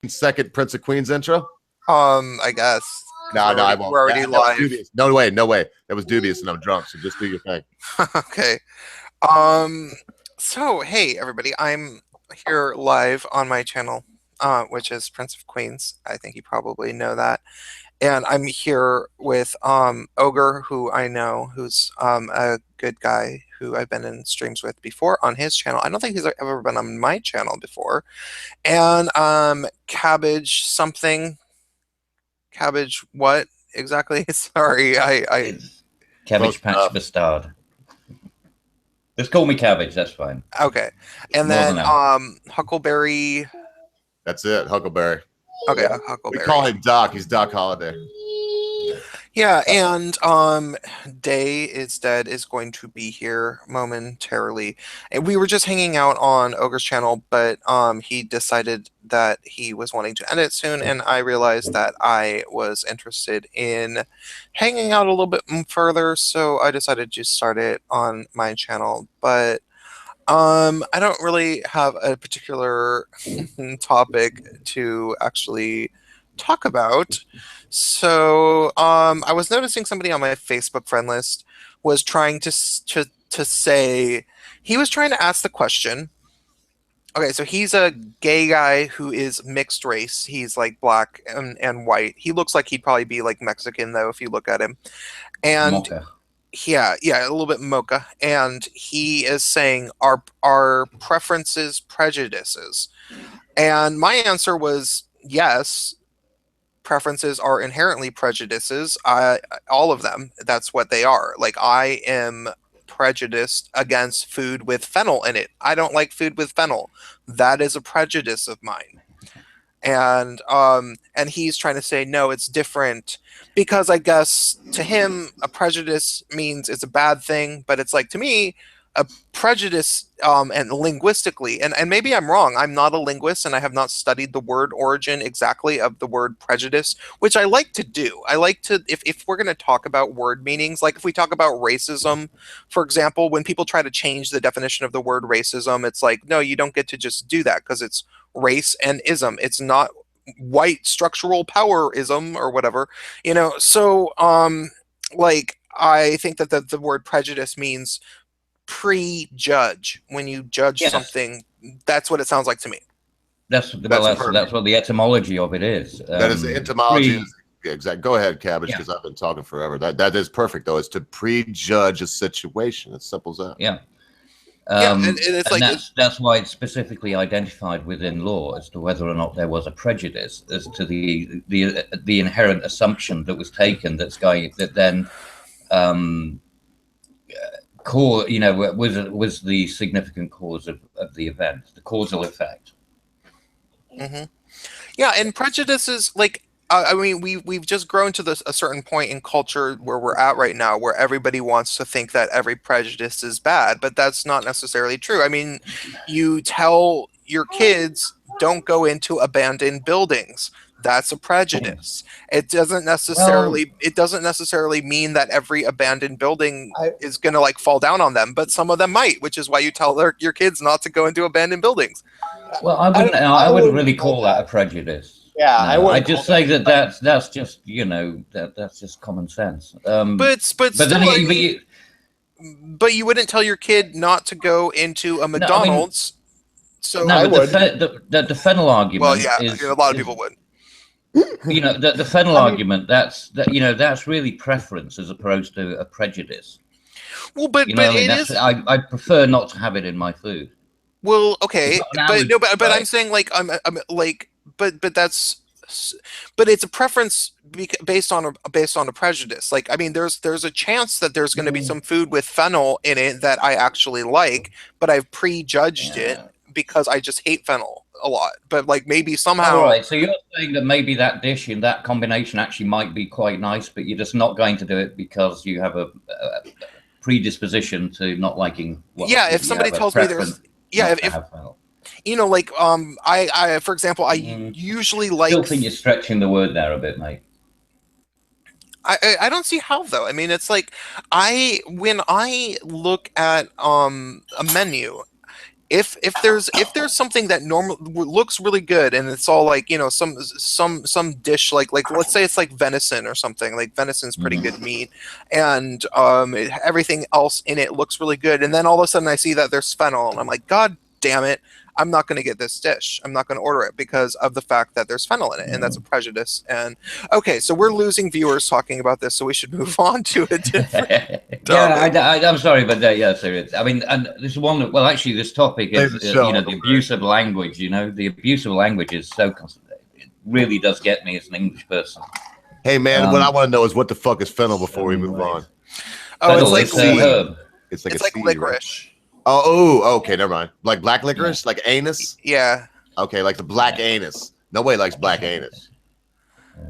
second Prince of Queens intro? I guess. No, I won't. We're already live. No way. That was dubious, and I'm drunk. So just do your thing. Okay. So hey everybody, I'm here live on my channel, which is Prince of Queens. I think you probably know that. And I'm here with Ogre, who I know, who's a good guy who I've been in streams with before on his channel. I don't think he's ever been on my channel before. And Cabbage something. Cabbage what exactly? Sorry, I Cabbage Patch Bastard. Just call me Cabbage, that's fine. Okay. And then Huckleberry. That's it, Huckleberry. Okay, yeah. Huckleberry. We call him Doc. He's Doc Holliday. Yeah, and Day is Dead is going to be here momentarily. And we were just hanging out on Ogre's channel, but he decided that he was wanting to end it soon, and I realized that I was interested in hanging out a little bit further, so I decided to start it on my channel. But I don't really have a particular topic to actually talk about. So I was noticing somebody on my Facebook friend list was trying to say, he was trying to ask the question. Okay, so he's a gay guy who is mixed race. He's like black and white. He looks like he'd probably be like Mexican though if you look at him. And Mocha. Yeah, a little bit mocha. And he is saying our preferences prejudices. And my answer was yes. Preferences are inherently prejudices. All of them. That's what they are. Like, I am prejudiced against food with fennel in it. I don't like food with fennel. That is a prejudice of mine. And he's trying to say no, it's different, because I guess to him a prejudice means it's a bad thing, but it's like, to me, a prejudice and linguistically, and maybe I'm wrong, I'm not a linguist and I have not studied the word origin exactly of the word prejudice, which I like to do. I like to, if we're going to talk about word meanings, like if we talk about racism, for example, when people try to change the definition of the word racism, it's like, no, you don't get to just do that, because it's race and ism. It's not white structural powerism or whatever, so like, I think that the word prejudice means prejudge. When you judge something, that's what it sounds like to me. That's what the etymology of it is. That is the etymology. Exactly. Go ahead, Cabbage, because I've been talking forever. That is perfect, though. It's to prejudge a situation. It's simple as that. Yeah. And it's like that's why it's specifically identified within law as to whether or not there was a prejudice, as to the inherent assumption that was taken that then was the significant cause of the event, the causal effect. Mm-hmm. Yeah, and prejudices, like, I mean, we've just grown to a certain point in culture where we're at right now, where everybody wants to think that every prejudice is bad, but that's not necessarily true. I mean, you tell your kids, don't go into abandoned buildings. That's a prejudice. It doesn't necessarily mean that every abandoned building is going to like fall down on them, but some of them might, which is why you tell your kids not to go into abandoned buildings. Well, I wouldn't really call that a prejudice. Yeah, no, I just say that's just that's just common sense. But you wouldn't tell your kid not to go into a McDonald's. No, I would. The fennel argument. Well, yeah, a lot of people would. The fennel argument. That's really preference as opposed to a prejudice. Well, but I prefer not to have it in my food. Well, okay, but I'm saying like but it's a preference based on a prejudice. Like, I mean, there's a chance that there's going to be some food with fennel in it that I actually like, but I've prejudged it because I just hate fennel a lot. But like, maybe somehow. All right, so you're saying that maybe that dish in that combination actually might be quite nice, but you're just not going to do it because you have a predisposition to not liking. If somebody tells me there's. Yeah, if like I for example, I usually like. Still think you're stretching the word there a bit, mate. I don't see how though. I mean, it's like when I look at a menu, if there's something that looks really good and it's all like, you know, some dish like let's say it's like venison or something, like venison's pretty good meat, and everything else in it looks really good, and then all of a sudden I see that there's fennel and I'm like, God damn it, I'm not going to get this dish. I'm not going to order it because of the fact that there's fennel in it, and that's a prejudice. And okay, so we're losing viewers talking about this, so we should move on to a different topic. I'm sorry, but yeah, serious. I mean, and this one. Well, actually, this topic is you know, the abuse of language. You know, the abuse of language is so constant. It really does get me as an English person. Hey man, what I want to know is what the fuck is fennel before we move on. Oh, fennel, it's like herb. It's like seed, licorice. Right? Oh, okay, never mind. Like black licorice, like anus. Yeah. Okay, like the black anus. Nobody likes black anus.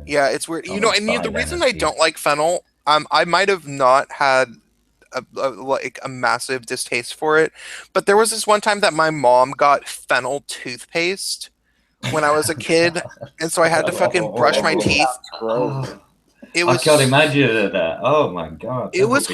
Yeah, it's weird. You know, and the reason I don't like fennel, I might have not had a massive distaste for it, but there was this one time that my mom got fennel toothpaste when I was a kid, and so I had to fucking brush my teeth. I can't imagine that. Oh my god, it was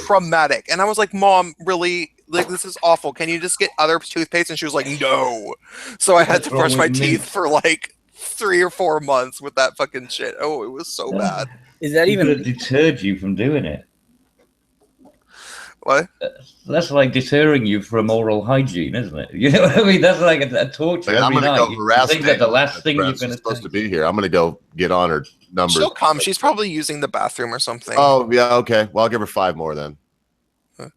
traumatic, and I was like, "Mom, really? Like, this is awful. Can you just get other toothpaste?" And she was like, "No." So I had to brush my teeth for like 3 or 4 months with that fucking shit. Oh, it was so bad. Is that even deterred you from doing it? What? That's like deterring you from oral hygiene, isn't it? You know what I mean? That's like a torture. Like, I'm gonna go harass. Think that the last thing you're going to supposed to be here. I'm gonna go get on her number. She'll come. She's probably using the bathroom or something. Oh yeah, okay. Well, I'll give her 5 more then.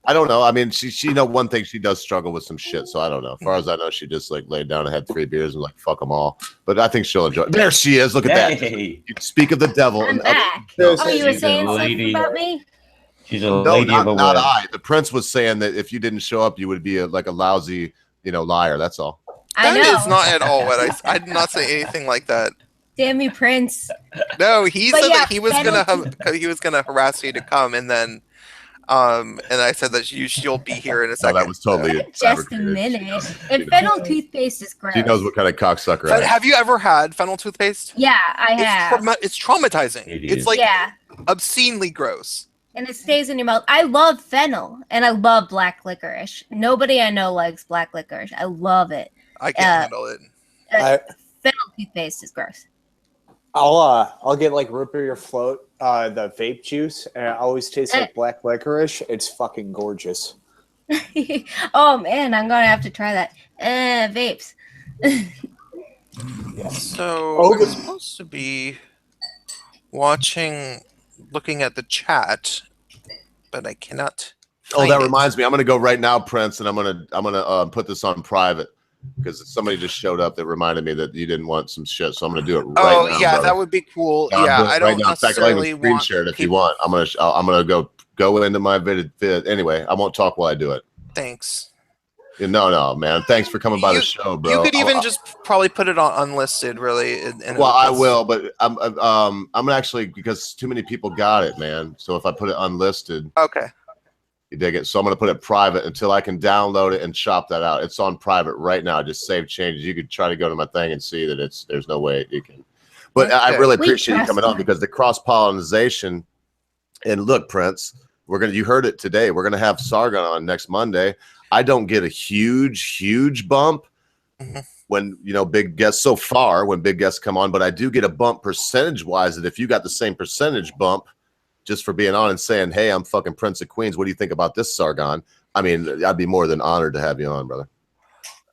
I don't know. I mean, she know one thing. She does struggle with some shit, so I don't know. As far as I know, she just like laid down and had 3 beers and like fuck them all. But I think she'll enjoy it. There she is. Look at that. You speak of the devil. I'm back. Oh, you were saying something about me? She's a lady of a not word. I. The prince was saying that if you didn't show up, you would be like a lousy, you know, liar. That's all. That is not at all what I did not say anything like that. Damn you, Prince. No, he said that he was gonna harass you to come, and then and I said that you'll be here in a second. No, that was totally just a minute. And fennel toothpaste is gross. She knows what kind of cocksucker I am. Have you ever had fennel toothpaste? Yeah, I have. It's traumatizing. It's like obscenely gross. And it stays in your mouth. I love fennel, and I love black licorice. Nobody I know likes black licorice. I love it. I can't handle it. Fennel toothpaste is gross. I'll get like root beer float, the vape juice, and it always tastes like black licorice. It's fucking gorgeous. Oh man, I'm gonna have to try that. Vapes. So I was supposed to be looking at the chat, but I cannot. Oh, that reminds me. I'm gonna go right now, Prince, and I'm gonna put this on private because somebody just showed up that reminded me that you didn't want some shit. So I'm gonna do it right now. Oh yeah, brother. That would be cool. Yeah, I don't necessarily in fact, screen share it if you want. I'm gonna go into my vid. Anyway, I won't talk while I do it. Thanks. No, man. Thanks for coming by the show, bro. You could even just probably put it on unlisted, really. Well, I will, but I'm actually, because too many people got it, man. So if I put it unlisted, okay, you dig it. So I'm gonna put it private until I can download it and chop that out. It's on private right now. Just save changes. You could try to go to my thing and see that there's no way you can. But okay. I really appreciate you coming on because the cross pollination. And look, Prince, you heard it today. We're gonna have Sargon on next Monday. I don't get a huge bump when, you know, big guests so far when big guests come on, but I do get a bump percentage wise that if you got the same percentage bump just for being on and saying, hey, I'm fucking Prince of Queens. What do you think about this, Sargon? I mean, I'd be more than honored to have you on, brother.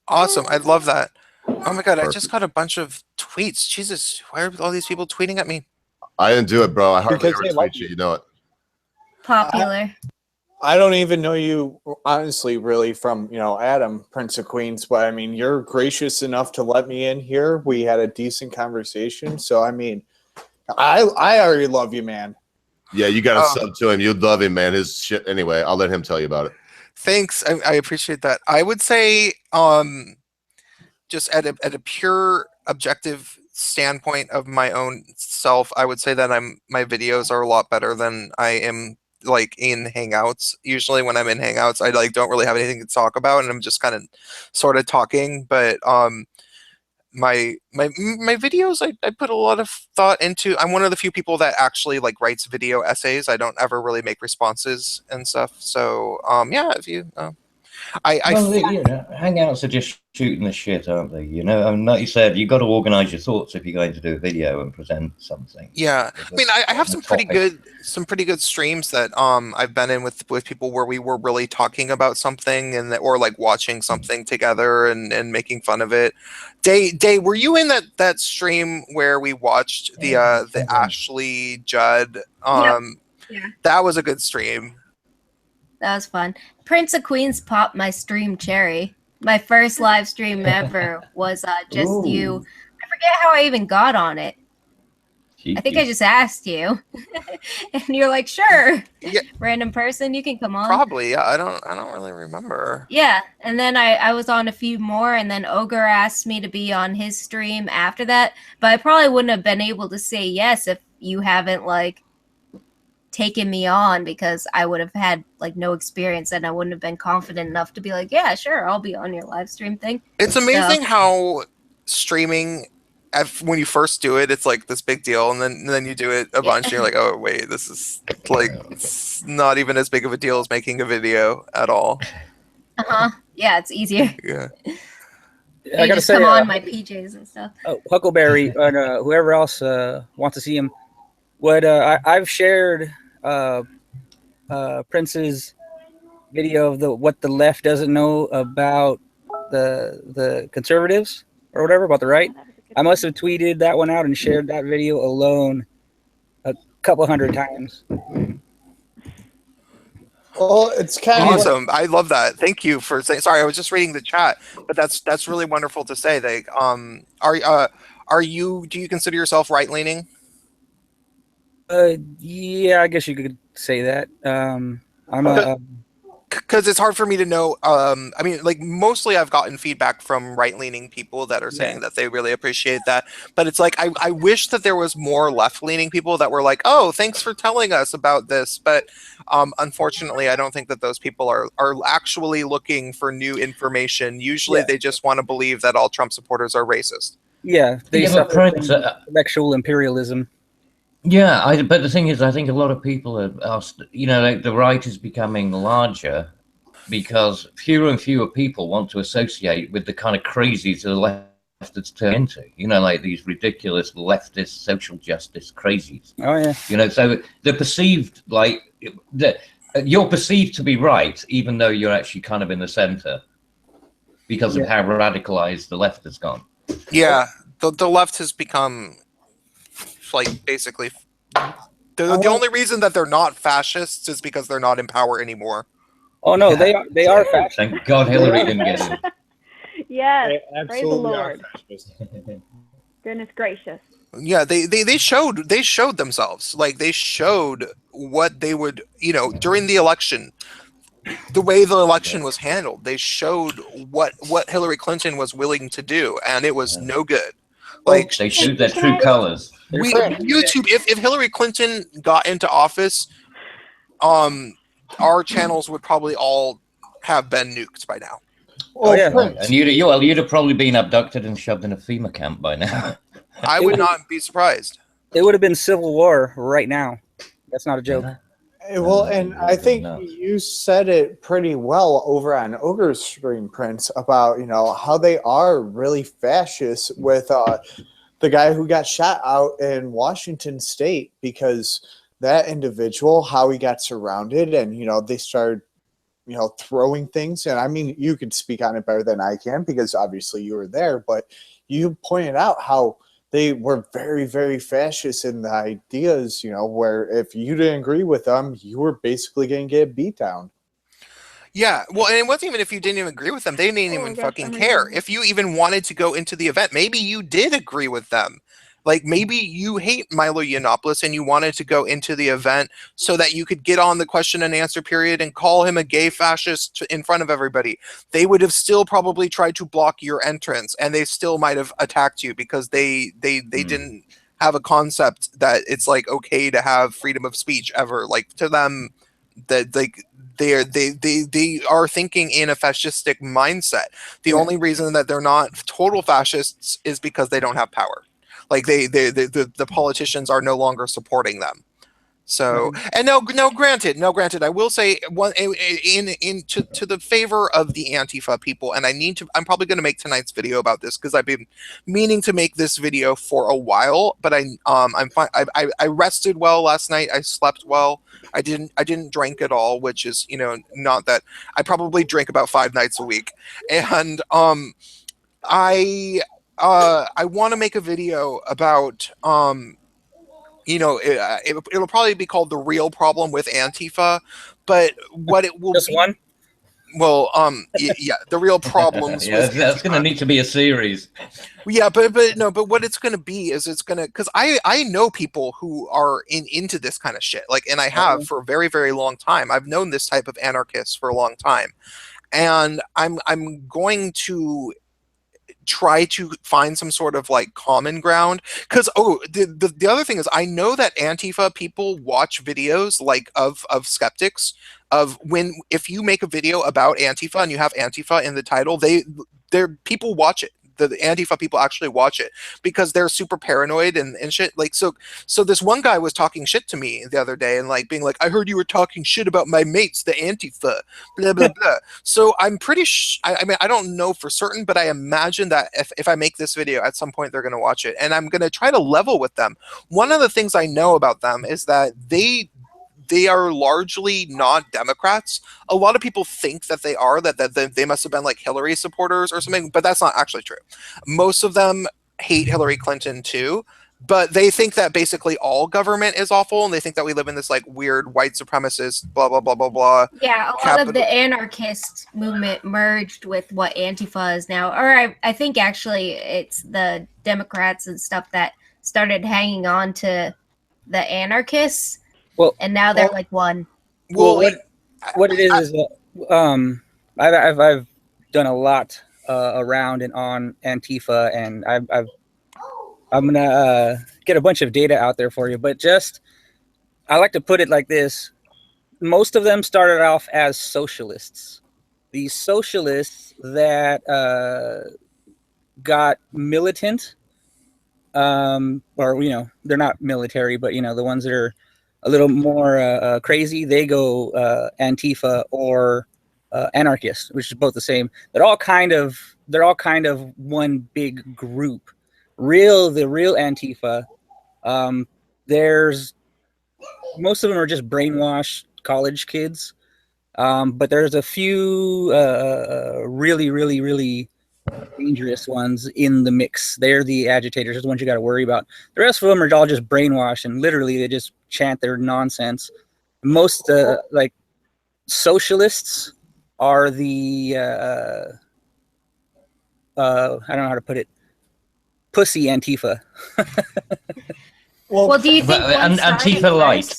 Awesome. I'd love that. Oh my God. Perfect. I just got a bunch of tweets. Jesus. Why are all these people tweeting at me? I didn't do it, bro. I hardly ever tweet you. You know it. Popular. I don't even know you, honestly, really, from, you know, Adam, Prince of Queens. But, I mean, you're gracious enough to let me in here. We had a decent conversation. So, I mean, I already love you, man. Yeah, you got to sub to him. You'd love him, man. His shit. Anyway, I'll let him tell you about it. Thanks. I appreciate that. I would say just at a pure objective standpoint of my own self, I would say that my videos are a lot better than I am like in Hangouts. Usually when I'm in Hangouts, I like don't really have anything to talk about and I'm just kind of sort of talking, but my videos I put a lot of thought into. I'm one of the few people that actually like writes video essays. I don't ever really make responses and stuff. So yeah, if you Hangouts are just shooting the shit, aren't they? You know, I mean, like you said, you've got to organize your thoughts if you're going to do a video and present something. Yeah, I mean, I have some pretty good streams that I've been in with people where we were really talking about something and or like watching something together and making fun of it. Day, were you in that stream where we watched the Ashley Judd? Yeah. That was a good stream. That was fun. Prince of Queens popped my stream cherry. My first live stream ever was just you. I forget how I even got on it. I think I just asked you, and you're like, "Sure, yeah. Random person, you can come on." Probably, yeah. I don't really remember. Yeah, and then I was on a few more, and then Ogre asked me to be on his stream after that. But I probably wouldn't have been able to say yes if you haven't like taken me on, because I would have had like no experience and I wouldn't have been confident enough to be like, yeah, sure, I'll be on your live stream thing. It's amazing how streaming, when you first do it, it's like this big deal, and then you do it a bunch and you're like, oh wait, this is like it's not even as big of a deal as making a video at all. Yeah, it's easier. Yeah. I gotta say, come on my PJs and stuff. Oh, Huckleberry and whoever else wants to see him. What I've shared Prince's video of what the left doesn't know about the conservatives or whatever about the right. I must have tweeted that one out and shared that video alone a couple hundred times. Well, it's kind of awesome. I love that. Thank you for saying. Sorry, I was just reading the chat, but that's really wonderful to say. Like, are you? Do you consider yourself right leaning? Yeah, I guess you could say that. I'm because it's hard for me to know. I mean, like mostly I've gotten feedback from right-leaning people that are saying that they really appreciate that. But it's like I wish that there was more left-leaning people that were like, oh, thanks for telling us about this. But unfortunately, I don't think that those people are actually looking for new information. Usually, they just want to believe that all Trump supporters are racist. Yeah, they suffer from intellectual imperialism. Yeah, but the thing is, I think a lot of people are, you know, like the right is becoming larger because fewer and fewer people want to associate with the kind of crazies the left has turned into, you know, like these ridiculous leftist social justice crazies. Oh, yeah. You know, so they're perceived like, you're perceived to be right, even though you're actually kind of in the center because of how radicalized the left has gone. Yeah, the left has become... like basically the only reason that they're not fascists is because they're not in power anymore. Oh no, they are fascists. Thank God Hillary didn't get in. Yes, praise the Lord. Goodness gracious. Yeah, they showed themselves. Like they showed what they would, you know, during the election, the way the election was handled. They showed what Hillary Clinton was willing to do, and it was no good. Like they showed their true colors. YouTube, if Hillary Clinton got into office, our channels would probably all have been nuked by now. Oh yeah, and you'd have probably been abducted and shoved in a FEMA camp by now. I would not be surprised. It would have been civil war right now. That's not a joke. Well, and I think you said it pretty well over on Ogre's stream, Prince, about, you know, how they are really fascist with the guy who got shot out in Washington State, because that individual, how he got surrounded, and, you know, they started, you know, throwing things. And I mean, you could speak on it better than I can because obviously you were there, but you pointed out how they were very, very fascist in the ideas, you know, where if you didn't agree with them, you were basically going to get beat down. Yeah, well, and it wasn't even if you didn't even agree with them. They didn't even fucking care. If you even wanted to go into the event, maybe you did agree with them. Like, maybe you hate Milo Yiannopoulos and you wanted to go into the event so that you could get on the question and answer period and call him a gay fascist in front of everybody. They would have still probably tried to block your entrance, and they still might have attacked you because they didn't have a concept that it's like okay to have freedom of speech ever. Like, to them, that like they are thinking in a fascistic mindset. The only reason that they're not total fascists is because they don't have power. Like the politicians are no longer supporting them. So, and no, granted, I will say one to the favor of the Antifa people, and I'm probably going to make tonight's video about this because I've been meaning to make this video for a while, but I'm fine. I rested well last night. I slept well. I didn't drink at all, which is, not that I probably drink about 5 nights a week, and I want to make a video about it'll probably be called The Real Problem with Antifa, but what it will just be, one. Well, yeah, the real problems. Yeah, that's going to need to be a series. Yeah, but what it's going to be is because I know people who are into this kind of shit, and I have for a very, very long time. I've known this type of anarchists for a long time, and I'm going to try to find some sort of common ground, because the other thing is, I know that Antifa people watch videos of skeptics, if you make a video about Antifa and you have Antifa in the title, people watch it. The Antifa people actually watch it because they're super paranoid and shit. So this one guy was talking shit to me the other day and being like, I heard you were talking shit about my mates, the Antifa, blah, blah, blah. So I'm pretty I mean, I don't know for certain, but I imagine that if I make this video, at some point they're going to watch it, and I'm going to try to level with them. One of the things I know about them is that they are largely not Democrats. A lot of people think that they are, that they must have been Hillary supporters or something, but that's not actually true. Most of them hate Hillary Clinton too, but they think that basically all government is awful, and they think that we live in this weird white supremacist blah blah blah blah blah. Yeah, a lot of the anarchist movement merged with what Antifa is now. Or I think actually it's the Democrats and stuff that started hanging on to the anarchists. Well, and now they're one. Well, what it is I've done a lot around and on Antifa, and I'm gonna get a bunch of data out there for you. But I like to put it like this: most of them started off as socialists. These socialists that got militant, or they're not military, but the ones that are a little more crazy, they go Antifa or anarchist, which is both the same. They're all kind of one big group. The real Antifa, there's most of them are just brainwashed college kids, but there's a few really, really, really dangerous ones in the mix. They're the agitators. They're the ones you got to worry about. The rest of them are all just brainwashed, and literally they just chant their nonsense. Most socialists are the I don't know how to put it, pussy Antifa. well, do you think Antifa light?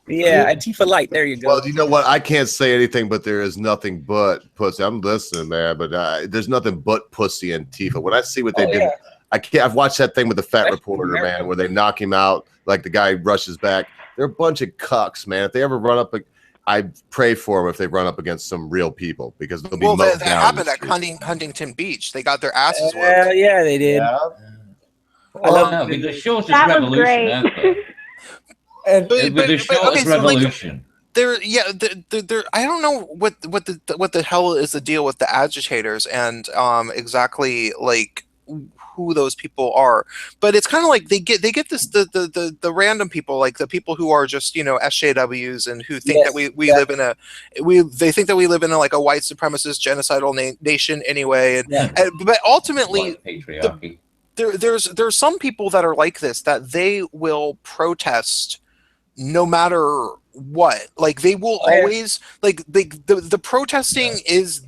Yeah, Antifa light. There you go. Well, you know what? I can't say anything, but there is nothing but pussy. I'm listening, man, but there's nothing but pussy Antifa. When I see what they did, I've watched that thing with the fat reporter, man, where they knock him out, the guy rushes back. They're a bunch of cucks, man. If they ever run up, I pray for them if they run up against some real people, because they'll be that happened at Huntington Beach. They got their asses whooped. Yeah, they did. Yeah. I love the shortest revolution ever. And with the shortest revolution. I don't know what the hell is the deal with the agitators and exactly who those people are, but it's kind of they get this the random people, the people who are just SJWs and who think that we live in they think that we live in a white supremacist genocidal nation anyway, but ultimately patriarchy. There's some people that are like this, that they will protest no matter what. They will always the protesting is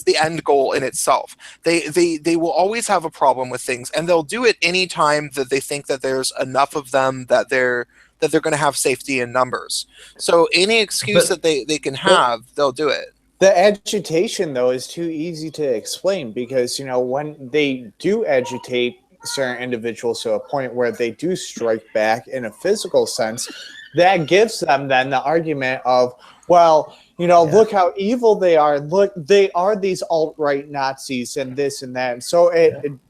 the end goal in itself. They will always have a problem with things, and they'll do it anytime that they think that there's enough of them that they're going to have safety in numbers. So any excuse that they can have, they'll do it. The agitation, though, is too easy to explain, because when they do agitate certain individuals to a point where they do strike back in a physical sense, that gives them then the argument of, well, look how evil they are. Look, they are these alt-right Nazis and this and that. So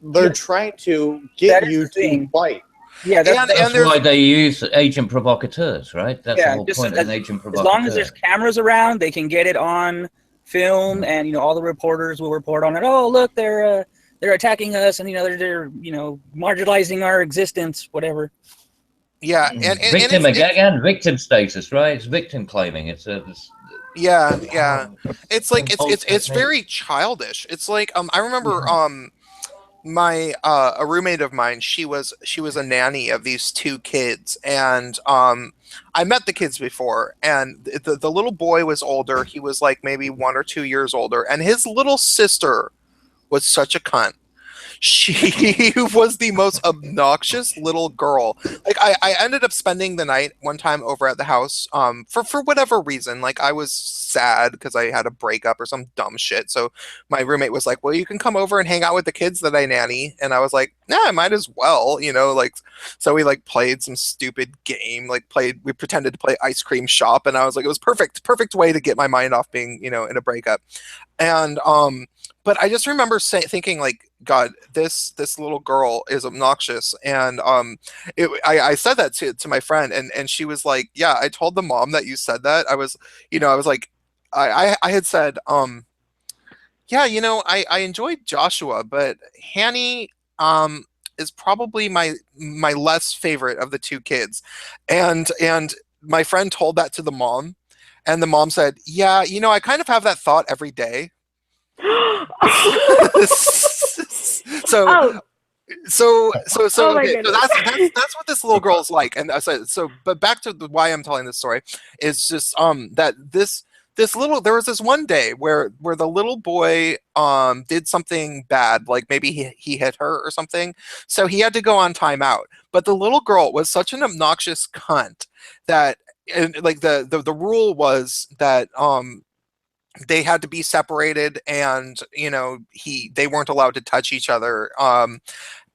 they're trying to get you to fight. Yeah, that's why they use agent provocateurs, right? That's the whole just point of an agent provocateur. As long as there's cameras around, they can get it on film, and you know all the reporters will report on it. Oh, look, they're attacking us, and you know they're marginalizing our existence, whatever. Yeah, and victim status, right? It's victim claiming. It's yeah. It's like it's very childish. It's like I remember my a roommate of mine, she was a nanny of these two kids, and I met the kids before, and the little boy was older. He was like maybe 1 or 2 years older, and his little sister was such a cunt. She was the most obnoxious little girl. Like I ended up spending the night one time over at the house for whatever reason. Like I was sad because I had a breakup or some dumb shit. So my roommate was like, well, you can come over and hang out with the kids that I nanny. And I was like, yeah, I might as well, like, so we like played some stupid game, we pretended to play ice cream shop. And I was like, it was perfect way to get my mind off being, in a breakup. And but I just remember thinking like, God, this little girl is obnoxious. And I said that to my friend, and she was like, yeah, I told the mom that you said that. I was like, I had said, yeah, I enjoyed Joshua, but Hanny is probably my less favorite of the two kids. And my friend told that to the mom, and the mom said, yeah, I kind of have that thought every day. So oh. Okay, so that's what this little girl's like. And I said, but back to why I'm telling this story is just that there was this one day where the little boy did something bad, like maybe he hit her or something, so he had to go on timeout. But the little girl was such an obnoxious cunt that, and like the rule was that they had to be separated, and they weren't allowed to touch each other.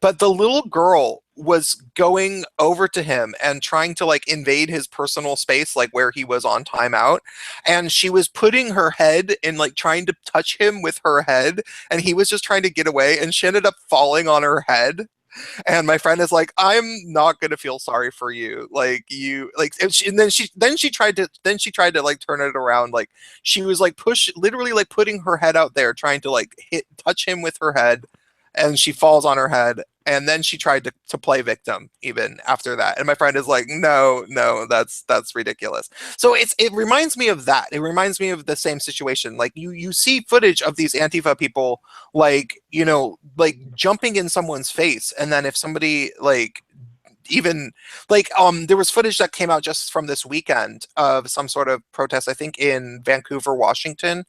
But the little girl was going over to him and trying to like invade his personal space, like where he was on timeout, and she was putting her head in, like trying to touch him with her head, and he was just trying to get away, and she ended up falling on her head. And my friend is like, I'm not gonna feel sorry for you, like you like. And then she tried to like turn it around, like she was like literally like putting her head out there trying to like touch him with her head, and she falls on her head. And then she tried to play victim even after that. And my friend is like, no, that's ridiculous. So it reminds me of that. It reminds me of the same situation. Like you see footage of these Antifa people, like, like jumping in someone's face. And then if somebody like, even like there was footage that came out just from this weekend of some sort of protest, I think in Vancouver, Washington,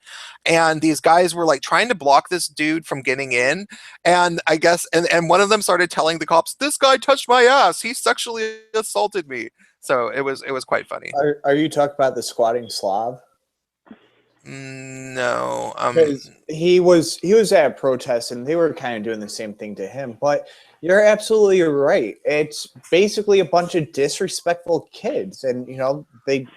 and these guys were like trying to block this dude from getting in, and I guess and one of them started telling the cops, this guy touched my ass, he sexually assaulted me. So it was quite funny. Are you talking about the squatting Slav? No, because he was at a protest and they were kind of doing the same thing to him. But you're absolutely right. It's basically a bunch of disrespectful kids, and they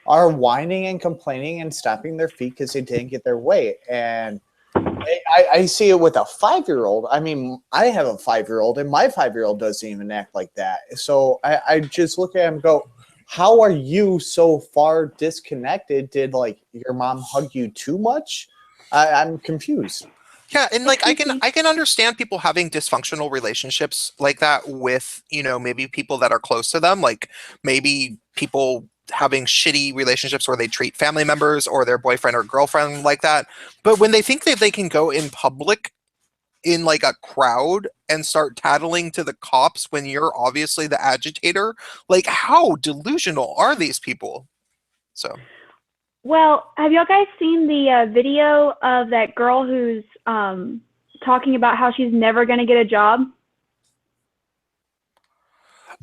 are whining and complaining and stomping their feet because they didn't get their way. And I see it with a 5-year-old. I mean, I have a 5-year-old, and my 5-year-old doesn't even act like that. So I just look at him and go, how are you so far disconnected? Did like your mom hug you too much? I'm confused. Yeah, and like I can understand people having dysfunctional relationships like that with, maybe people that are close to them, like maybe people having shitty relationships where they treat family members or their boyfriend or girlfriend like that. But when they think that they can go in public in like a crowd and start tattling to the cops when you're obviously the agitator, like how delusional are these people? So, well, have y'all guys seen the video of that girl who's talking about how she's never going to get a job?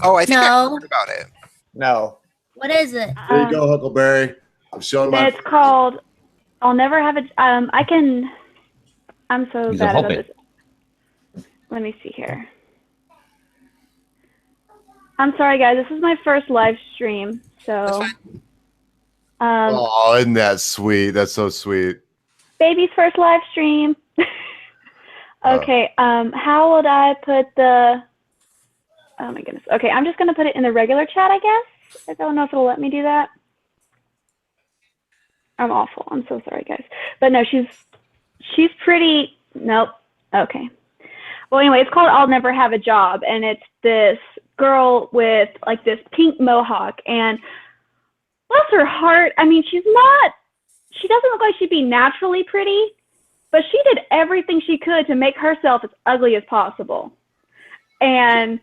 Oh, I think I heard about it. No. What is it? There you go, Huckleberry. I'm showing my. It's called "I'll Never Have a." I'm so bad about this. Let me see here. I'm sorry, guys. This is my first live stream, so. Oh, isn't that sweet? That's so sweet. Baby's first live stream. Okay. How would I put the? Oh my goodness. Okay, I'm just gonna put it in the regular chat, I guess. I don't know if it'll let me do that. I'm awful. I'm so sorry, guys. But no, she's pretty. Nope. Okay. Well, anyway, it's called "I'll Never Have a Job," and it's this girl with like this pink mohawk, and bless her heart. I mean, she doesn't look like she'd be naturally pretty, but she did everything she could to make herself as ugly as possible. And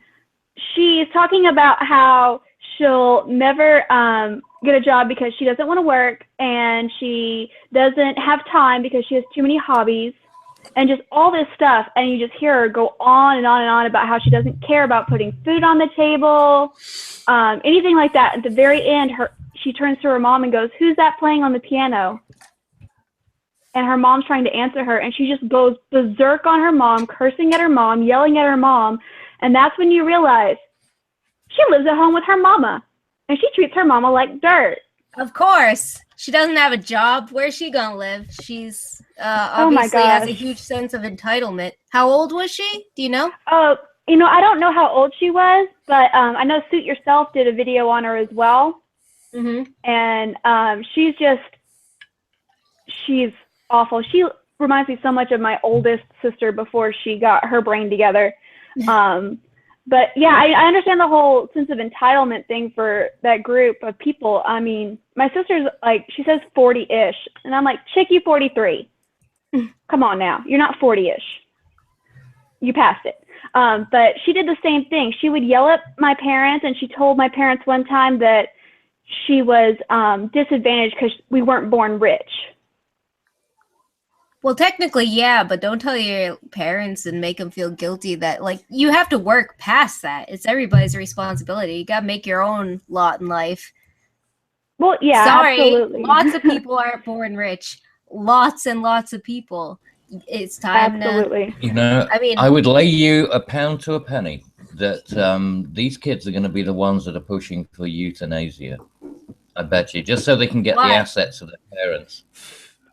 she's talking about how she'll never get a job because she doesn't want to work, and she doesn't have time because she has too many hobbies, and just all this stuff. And you just hear her go on and on and on about how she doesn't care about putting food on the table, anything like that. At the very end, she turns to her mom and goes, "Who's that playing on the piano?" And her mom's trying to answer her, and she just goes berserk on her mom, cursing at her mom, yelling at her mom. And that's when you realize she lives at home with her mama, and she treats her mama like dirt. Of course. She doesn't have a job. Where's she gonna live? She's obviously has a huge sense of entitlement. How old was she? Do you know? I don't know how old she was, but I know Suit Yourself did a video on her as well. Mm-hmm. And she's awful. She reminds me so much of my oldest sister before she got her brain together. But yeah, I understand the whole sense of entitlement thing for that group of people. I mean, my sister's like, she says 40-ish, and I'm like, chick, you 43. Come on now, you're not 40-ish. You passed it. But she did the same thing. She would yell at my parents, and she told my parents one time that she was disadvantaged because we weren't born rich. Well, technically, yeah, but don't tell your parents and make them feel guilty that, like, you have to work past that. It's everybody's responsibility. You got to make your own lot in life. Well, yeah, sorry, absolutely. Lots of people aren't born rich. Lots and lots of people. It's time absolutely. To... I would lay you a pound to a penny that these kids are going to be the ones that are pushing for euthanasia. I bet you, just so they can get the assets of their parents.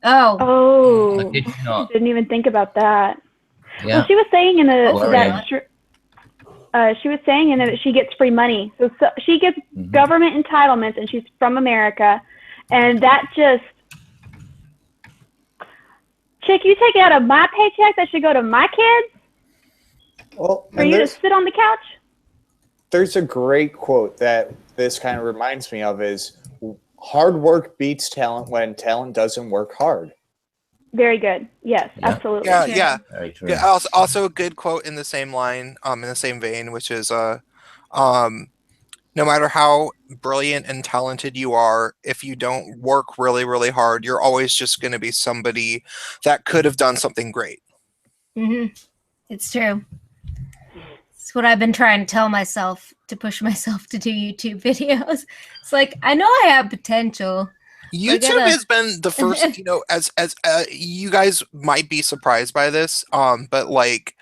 Oh, I didn't even think about that. Yeah. Well, she was saying that she gets free money. So she gets government entitlements, and she's from America, and that just, chick, you take it out of my paycheck that should go to my kids. Well, for you to sit on the couch. There's a great quote that this kind of reminds me of is, hard work beats talent when talent doesn't work hard. Very good. Yes, absolutely. Yeah. Very true. Yeah. Also a good quote in the same line, in the same vein, which is, no matter how brilliant and talented you are, if you don't work really, really hard, you're always just going to be somebody that could have done something great. Mm-hmm. It's true. It's what I've been trying to tell myself, to push myself to do YouTube videos. It's like, I know I have potential. YouTube has been the first, as you guys might be surprised by this, but like,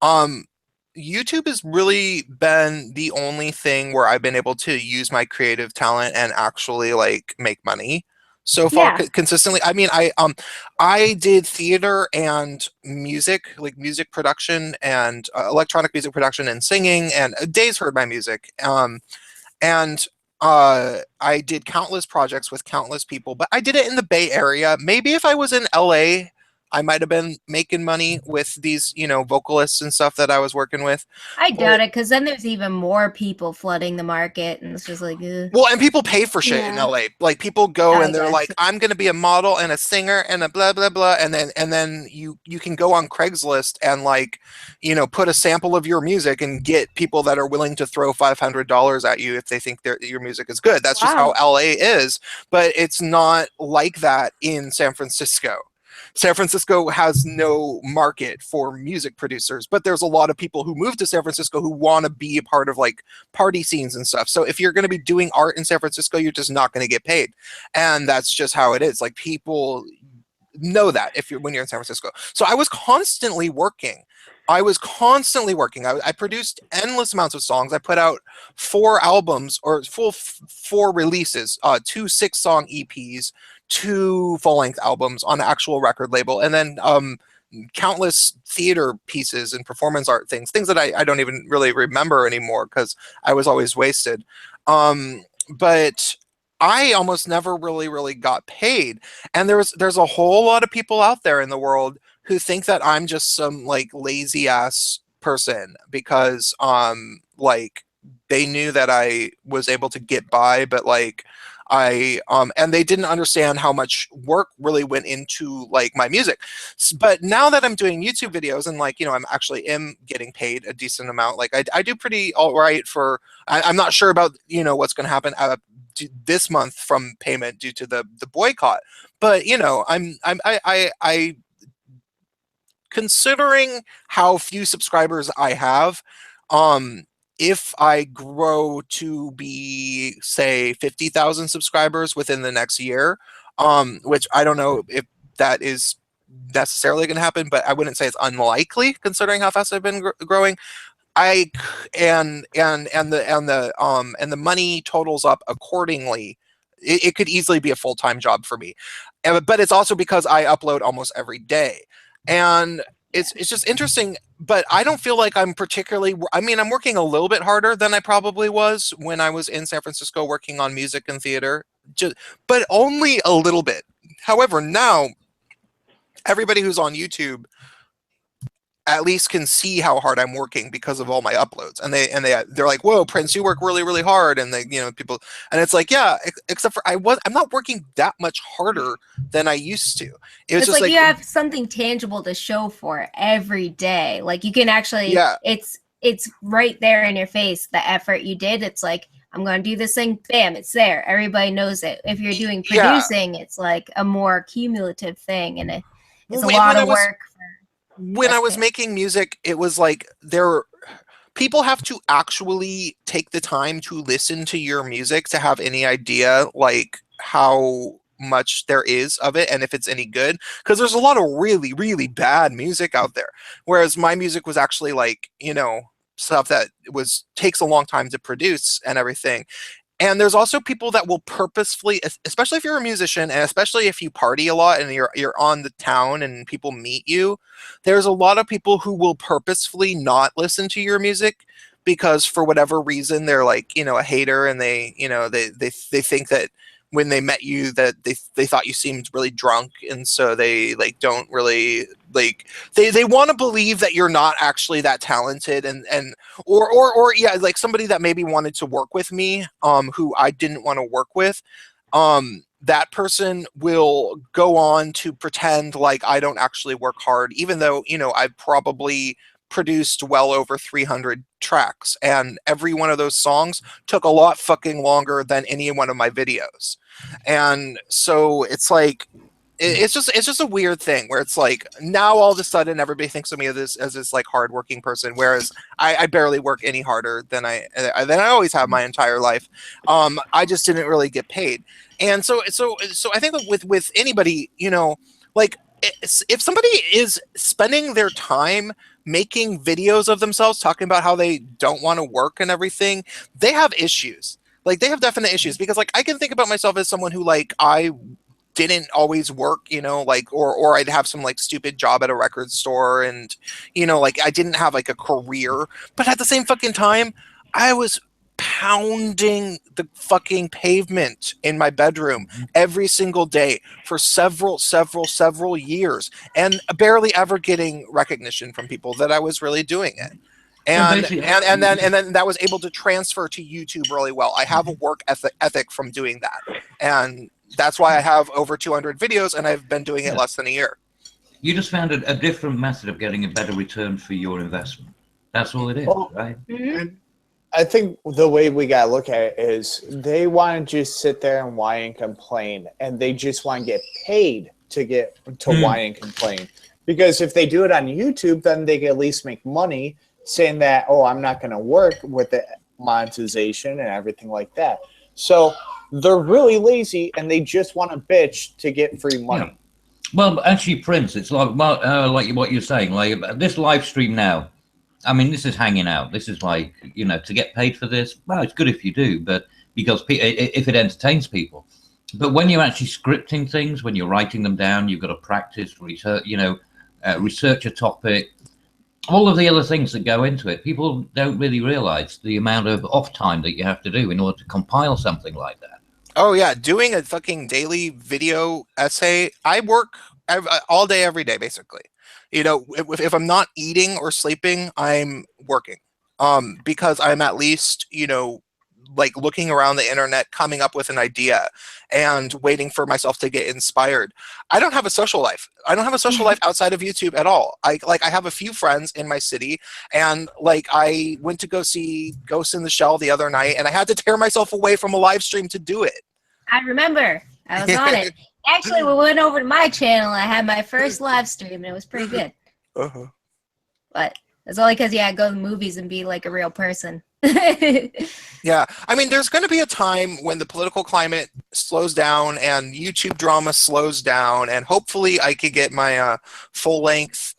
YouTube has really been the only thing where I've been able to use my creative talent and actually like make money so far consistently. I mean, I did theater and music, like music production and electronic music production and singing, and Days heard my music. And I did countless projects with countless people, but I did it in the Bay Area. Maybe if I was in LA, I might have been making money with these, vocalists and stuff that I was working with. I doubt it, because then there's even more people flooding the market, and it's just like, ugh. Well, and people pay for shit in LA. Like, people go and they're like, I'm going to be a model and a singer and a blah, blah, blah. And then you can go on Craigslist and like, put a sample of your music and get people that are willing to throw $500 at you if they think your music is good. That's just how LA is. But it's not like that in San Francisco. San Francisco has no market for music producers, but there's a lot of people who move to San Francisco who want to be a part of like party scenes and stuff. So if you're going to be doing art in San Francisco, you're just not going to get paid. And that's just how it is. Like, people know that when you're in San Francisco. So I was constantly working. I produced endless amounts of songs. I put out 4 albums, or 4 releases, 2 6-song EPs, 2 full-length albums on an actual record label, and then countless theater pieces and performance art things that I don't even really remember anymore because I was always wasted. But I almost never really got paid. And there's a whole lot of people out there in the world who think that I'm just some like lazy ass person because like they knew that I was able to get by, but like and they didn't understand how much work really went into like my music. But now that I'm doing YouTube videos and like, you know, I'm actually am getting paid a decent amount, like I do pretty all right for, I'm not sure about, you know, what's going to happen this month from payment due to the boycott, but you know, I considering how few subscribers I have, if I grow to be, say, 50,000 subscribers within the next year, which I don't know if that is necessarily going to happen, but I wouldn't say it's unlikely considering how fast I've been growing. And the money totals up accordingly. It could easily be a full-time job for me, but it's also because I upload almost every day, and it's just interesting. But I don't feel like I'm particularly, I mean, I'm working a little bit harder than I probably was when I was in San Francisco working on music and theater, but only a little bit. However, now everybody who's on YouTube at least can see how hard I'm working because of all my uploads, and they're like, "Whoa, Prince, you work really hard," and they, you know, people, and it's like, yeah, except for I'm not working that much harder than I used to. It's just like you have something tangible to show for it every day. Like you can actually, yeah, it's right there in your face. The effort you did, it's like, I'm going to do this thing, bam, it's there. Everybody knows it. If you're doing producing, it's like a more cumulative thing, and it's a lot of work. When I was making music, it was like people have to actually take the time to listen to your music to have any idea like how much there is of it and if it's any good, because there's a lot of really bad music out there, whereas my music was actually like, you know, stuff that takes a long time to produce and everything. And there's also people that will purposefully, especially if you're a musician and especially if you party a lot and you're on the town and people meet you, there's a lot of people who will purposefully not listen to your music because for whatever reason they're like, you know, a hater, and they, you know, they think that when they met you that they thought you seemed really drunk, and so they like don't really like they want to believe that you're not actually that talented, and or yeah, like somebody that maybe wanted to work with me who I didn't want to work with, that person will go on to pretend like I don't actually work hard, even though, you know, I've probably produced well over 300 tracks, and every one of those songs took a lot fucking longer than any one of my videos. And so it's like it's just a weird thing where it's like now all of a sudden everybody thinks of me as this like hardworking person, whereas I barely work any harder than I always have my entire life. I just didn't really get paid. And so I think that with anybody, you know, like if somebody is spending their time making videos of themselves talking about how they don't want to work and everything, they have issues. Like they have definite issues, because like I can think about myself as someone who like I didn't always work, you know, like or I'd have some like stupid job at a record store, and you know, like I didn't have like a career, but at the same fucking time I was pounding the fucking pavement in my bedroom every single day for several years, and barely ever getting recognition from people that I was really doing it. And then that was able to transfer to YouTube really well. I have a work ethic from doing that, and that's why I have over 200 videos, and I've been doing it less than a year. You just found a different method of getting a better return for your investment. That's all it is, right? Mm-hmm. I think the way we got to look at it is they want to just sit there and whine and complain, and they just want to get paid to whine and complain. Because if they do it on YouTube, then they can at least make money saying that, oh, I'm not going to work with the monetization and everything like that. So they're really lazy, and they just want to bitch to get free money. Yeah. Well, actually, Prince, it's like what you're saying, like this live stream now. I mean, this is hanging out. This is like, you know, to get paid for this. Well, it's good if you do, but because if it entertains people. But when you're actually scripting things, when you're writing them down, you've got to practice, research, you know, research a topic, all of the other things that go into it. People don't really realize the amount of off time that you have to do in order to compile something like that. Oh yeah, doing a fucking daily video essay. I work all day, every day, basically. You know, if I'm not eating or sleeping, I'm working. Because I'm at least, you know, like looking around the internet, coming up with an idea and waiting for myself to get inspired. I don't have a social life. I don't have a social life outside of YouTube at all. I have a few friends in my city, and like I went to go see Ghost in the Shell the other night, and I had to tear myself away from a live stream to do it. I remember. I was on it. Actually, we went over to my channel. I had my first live stream, and it was pretty good. Uh-huh. But it's only because, yeah, I go to the movies and be like a real person. Yeah, I mean, there's going to be a time when the political climate slows down and YouTube drama slows down, and hopefully I could get my full-length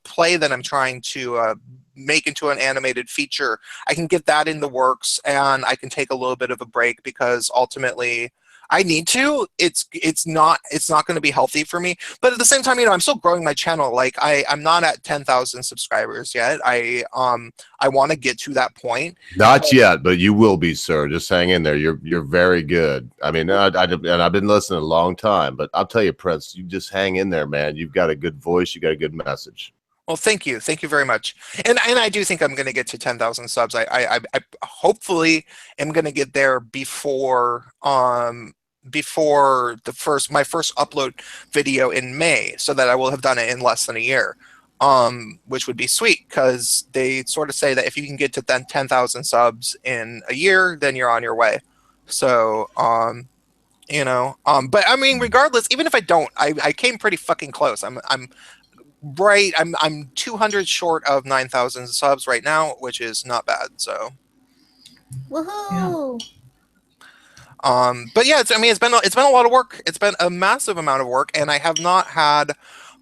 play that I'm trying to make into an animated feature. I can get that in the works, and I can take a little bit of a break because ultimately I need to. It's not going to be healthy for me. But at the same time, you know, I'm still growing my channel. Like I'm not at 10,000 subscribers yet. I want to get to that point. Not yet, but you will be, sir. Just hang in there. You're very good. I mean, and I've been listening a long time, but I'll tell you, Prince, you just hang in there, man. You've got a good voice. You got a good message. Well, thank you very much, and I do think I'm going to get to 10,000 subs. I hopefully am going to get there before my first upload video in May, so that I will have done it in less than a year, which would be sweet, because they sort of say that if you can get to 10,000 subs in a year, then you're on your way. So you know, but I mean, regardless, even if I don't, I came pretty fucking close. I'm 200 short of 9,000 subs right now, which is not bad. So, Woohoo! But yeah, it's been a lot of work. It's been a massive amount of work, and I have not had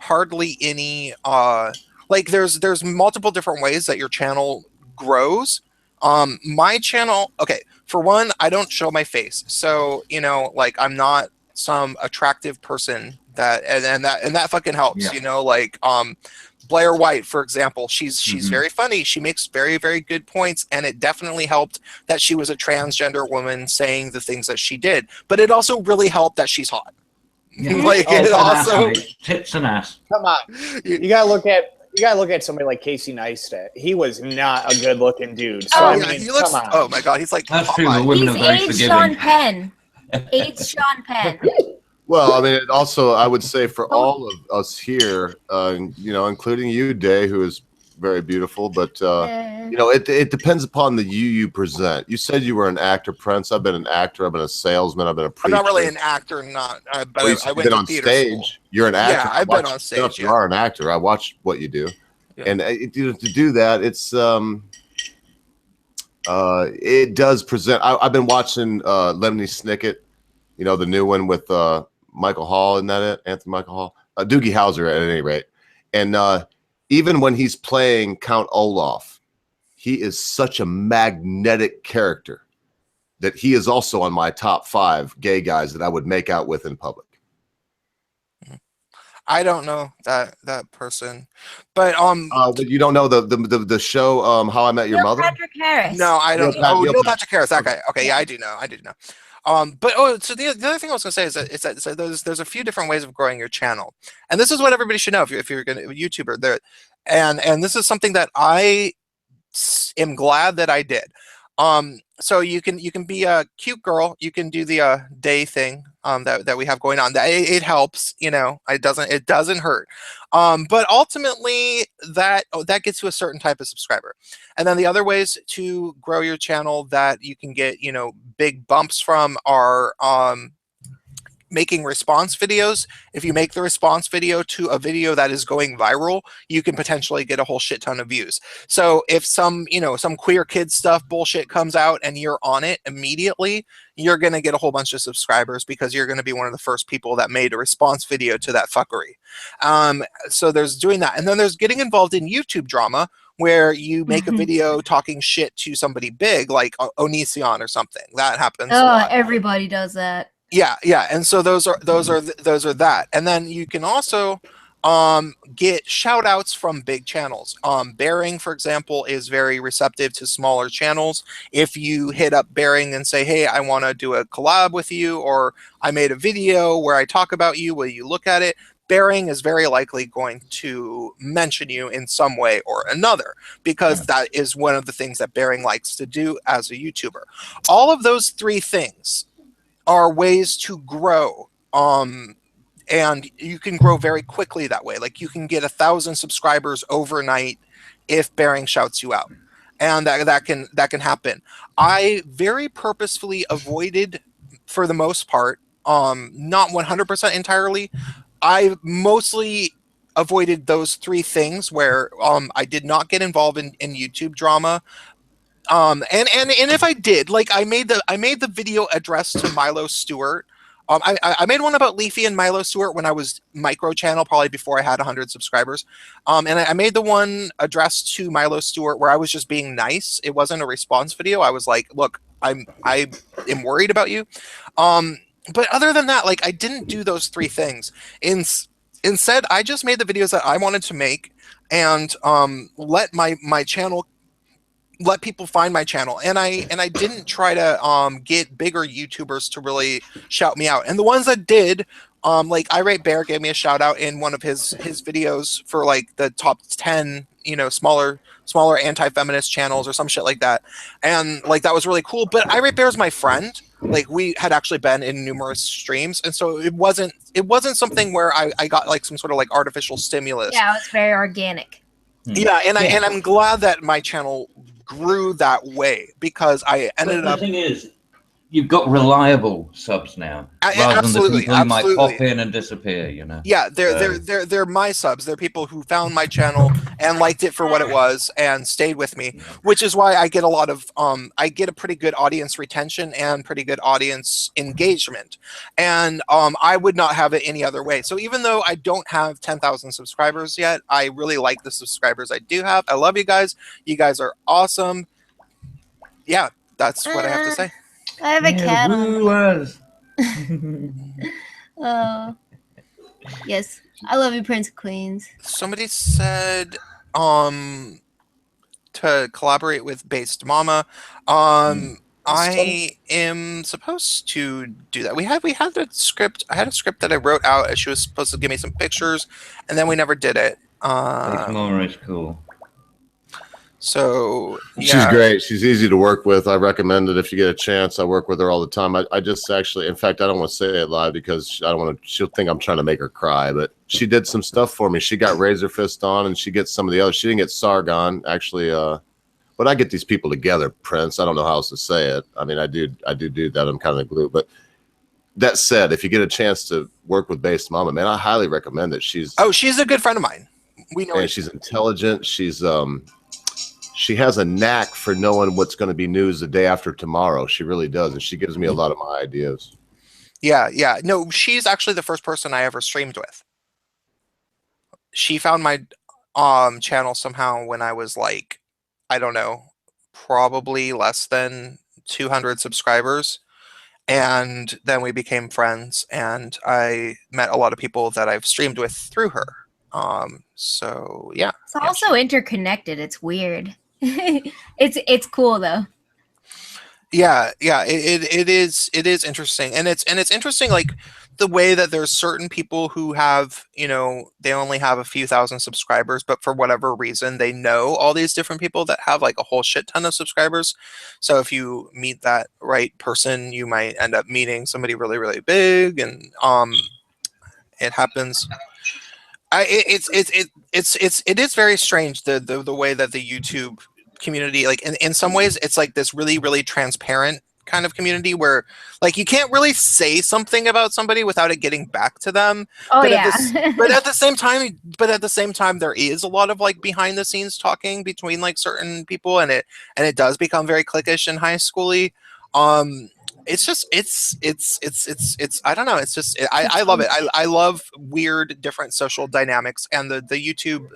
hardly any. Like there's multiple different ways that your channel grows. My channel, okay, for one, I don't show my face, so you know, like I'm not some attractive person. And that fucking helps, yeah. You know, like Blair White, for example, she's very funny. She makes very, very good points, and it definitely helped that she was a transgender woman saying the things that she did. But it also really helped that she's hot. Yeah. Like it also tits and ass. Come on, you gotta look at somebody like Casey Neistat. He was not a good-looking dude. So I mean, he looks. Come on. Oh my god, he's like. That's true. The women are very forgiving. Sean Penn. Sean Penn. Well, I mean, it also, I would say for all of us here, you know, including you, Day, who is very beautiful, but, you know, it depends upon the you present. You said you were an actor, Prince. I've been an actor. I've been a salesman. I've been a preacher. I'm not really an actor, but well, I went to on theater stage. school. You're an actor. Yeah, I've been on stage. You are an actor. I watch what you do. Yeah. And to do that, it's, it does present. I've been watching Lemony Snicket, you know, the new one with Michael Hall, isn't that it? Anthony Michael Hall? Doogie Howser at any rate. And even when he's playing Count Olaf, he is such a magnetic character that he is also on my top 5 gay guys that I would make out with in public. I don't know that person, but you don't know the show How I Met Your Mother? Patrick Harris. No, I don't. Neil Patrick Harris, that guy. Okay, yeah, I do know. But so the other thing I was going to say is that there's a few different ways of growing your channel, and this is what everybody should know if you're going to a YouTuber there, and this is something that I am glad that I did. So you can be a cute girl. You can do the day thing that we have going on. It helps, you know. It doesn't hurt. But ultimately, that gets you a certain type of subscriber. And then the other ways to grow your channel that you can get, you know, big bumps from are making response videos. If you make the response video to a video that is going viral, you can potentially get a whole shit ton of views. So if some queer kid stuff bullshit comes out and you're on it immediately, you're going to get a whole bunch of subscribers because you're going to be one of the first people that made a response video to that fuckery. So there's doing that. And then there's getting involved in YouTube drama, where you make a video talking shit to somebody big, like Onision or something. That happens. Oh, everybody does that. Yeah, and so those are that, and then you can also get shout outs from big channels. Bearing, for example, is very receptive to smaller channels. If you hit up Bearing and say, hey, I want to do a collab with you, or I made a video where I talk about you, will you look at it? Bearing is very likely going to mention you in some way or another, because that is one of the things that Bearing likes to do as a YouTuber. All of those three things are ways to grow. And you can grow very quickly that way. Like, you can get 1,000 subscribers overnight if Bearing shouts you out, and that can happen. I very purposefully avoided, for the most part, not 100% entirely. I mostly avoided those three things where I did not get involved in YouTube drama. And if I did, like, I made the video addressed to Milo Stewart. I made one about Leafy and Milo Stewart when I was micro channel, probably before I had 100 subscribers. And I made the one addressed to Milo Stewart where I was just being nice. It wasn't a response video. I was like, look, I am worried about you. But other than that, like, I didn't do those three things. Instead, I just made the videos that I wanted to make, and let my channel, let people find my channel, and I didn't try to get bigger YouTubers to really shout me out. And the ones that did, like Irate Bear gave me a shout out in one of his videos for like the top 10, smaller anti-feminist channels or some shit like that, and like that was really cool. But Irate Bear is my friend. Like, we had actually been in numerous streams, and so it wasn't something where I got like some sort of like artificial stimulus. Yeah, it was very organic. Yeah, and I'm glad that my channel grew that way, because I ended up. The thing is, you've got reliable subs now, rather than the people who might pop in and disappear. Yeah, they're my subs. They're people who found my channel and liked it for what it was and stayed with me, which is why I get a lot of I get a pretty good audience retention and pretty good audience engagement, and I would not have it any other way. So even though I don't have 10,000 subscribers yet, I really like the subscribers I do have. I love you guys. You guys are awesome. Yeah, that's what I have to say. I have a cat. Yes, I love you, Prince of Queens. Somebody said to collaborate with Based Mama. I am supposed to do that. We had the script. I had a script that I wrote out. She was supposed to give me some pictures, and then we never did it. Based Mama is cool. So yeah. She's great. She's easy to work with. I recommend it if you get a chance. I work with her all the time. I just actually, in fact, I don't want to say it live because I don't want to. She'll think I'm trying to make her cry. But she did some stuff for me. She got Razor Fist on, and she gets some of the others. She didn't get Sargon actually. But I get these people together, Prince. I don't know how else to say it. I mean, I do that. I'm kind of the glue. But that said, if you get a chance to work with Based Mama, man, I highly recommend it. She's a good friend of mine. We know. And she's intelligent. She has a knack for knowing what's going to be news the day after tomorrow. She really does. And she gives me a lot of my ideas. Yeah. No, she's actually the first person I ever streamed with. She found my channel somehow when I was like, I don't know, probably less than 200 subscribers. And then we became friends, and I met a lot of people that I've streamed with through her. So yeah. It's also interconnected. It's weird. It's cool though. Yeah, it is interesting, and it's interesting, like the way that there's certain people who have, they only have a few thousand subscribers, but for whatever reason they know all these different people that have like a whole shit ton of subscribers. So if you meet that right person, you might end up meeting somebody really, really big, and it happens. It is very strange the way that the YouTube community, like in some ways it's like this really, really transparent kind of community where like you can't really say something about somebody without it getting back to them. But at the same time there is a lot of like behind the scenes talking between like certain people, and it does become very cliquish and high schooly. It's I don't know. It's just, I love it. I love weird, different social dynamics, and the YouTube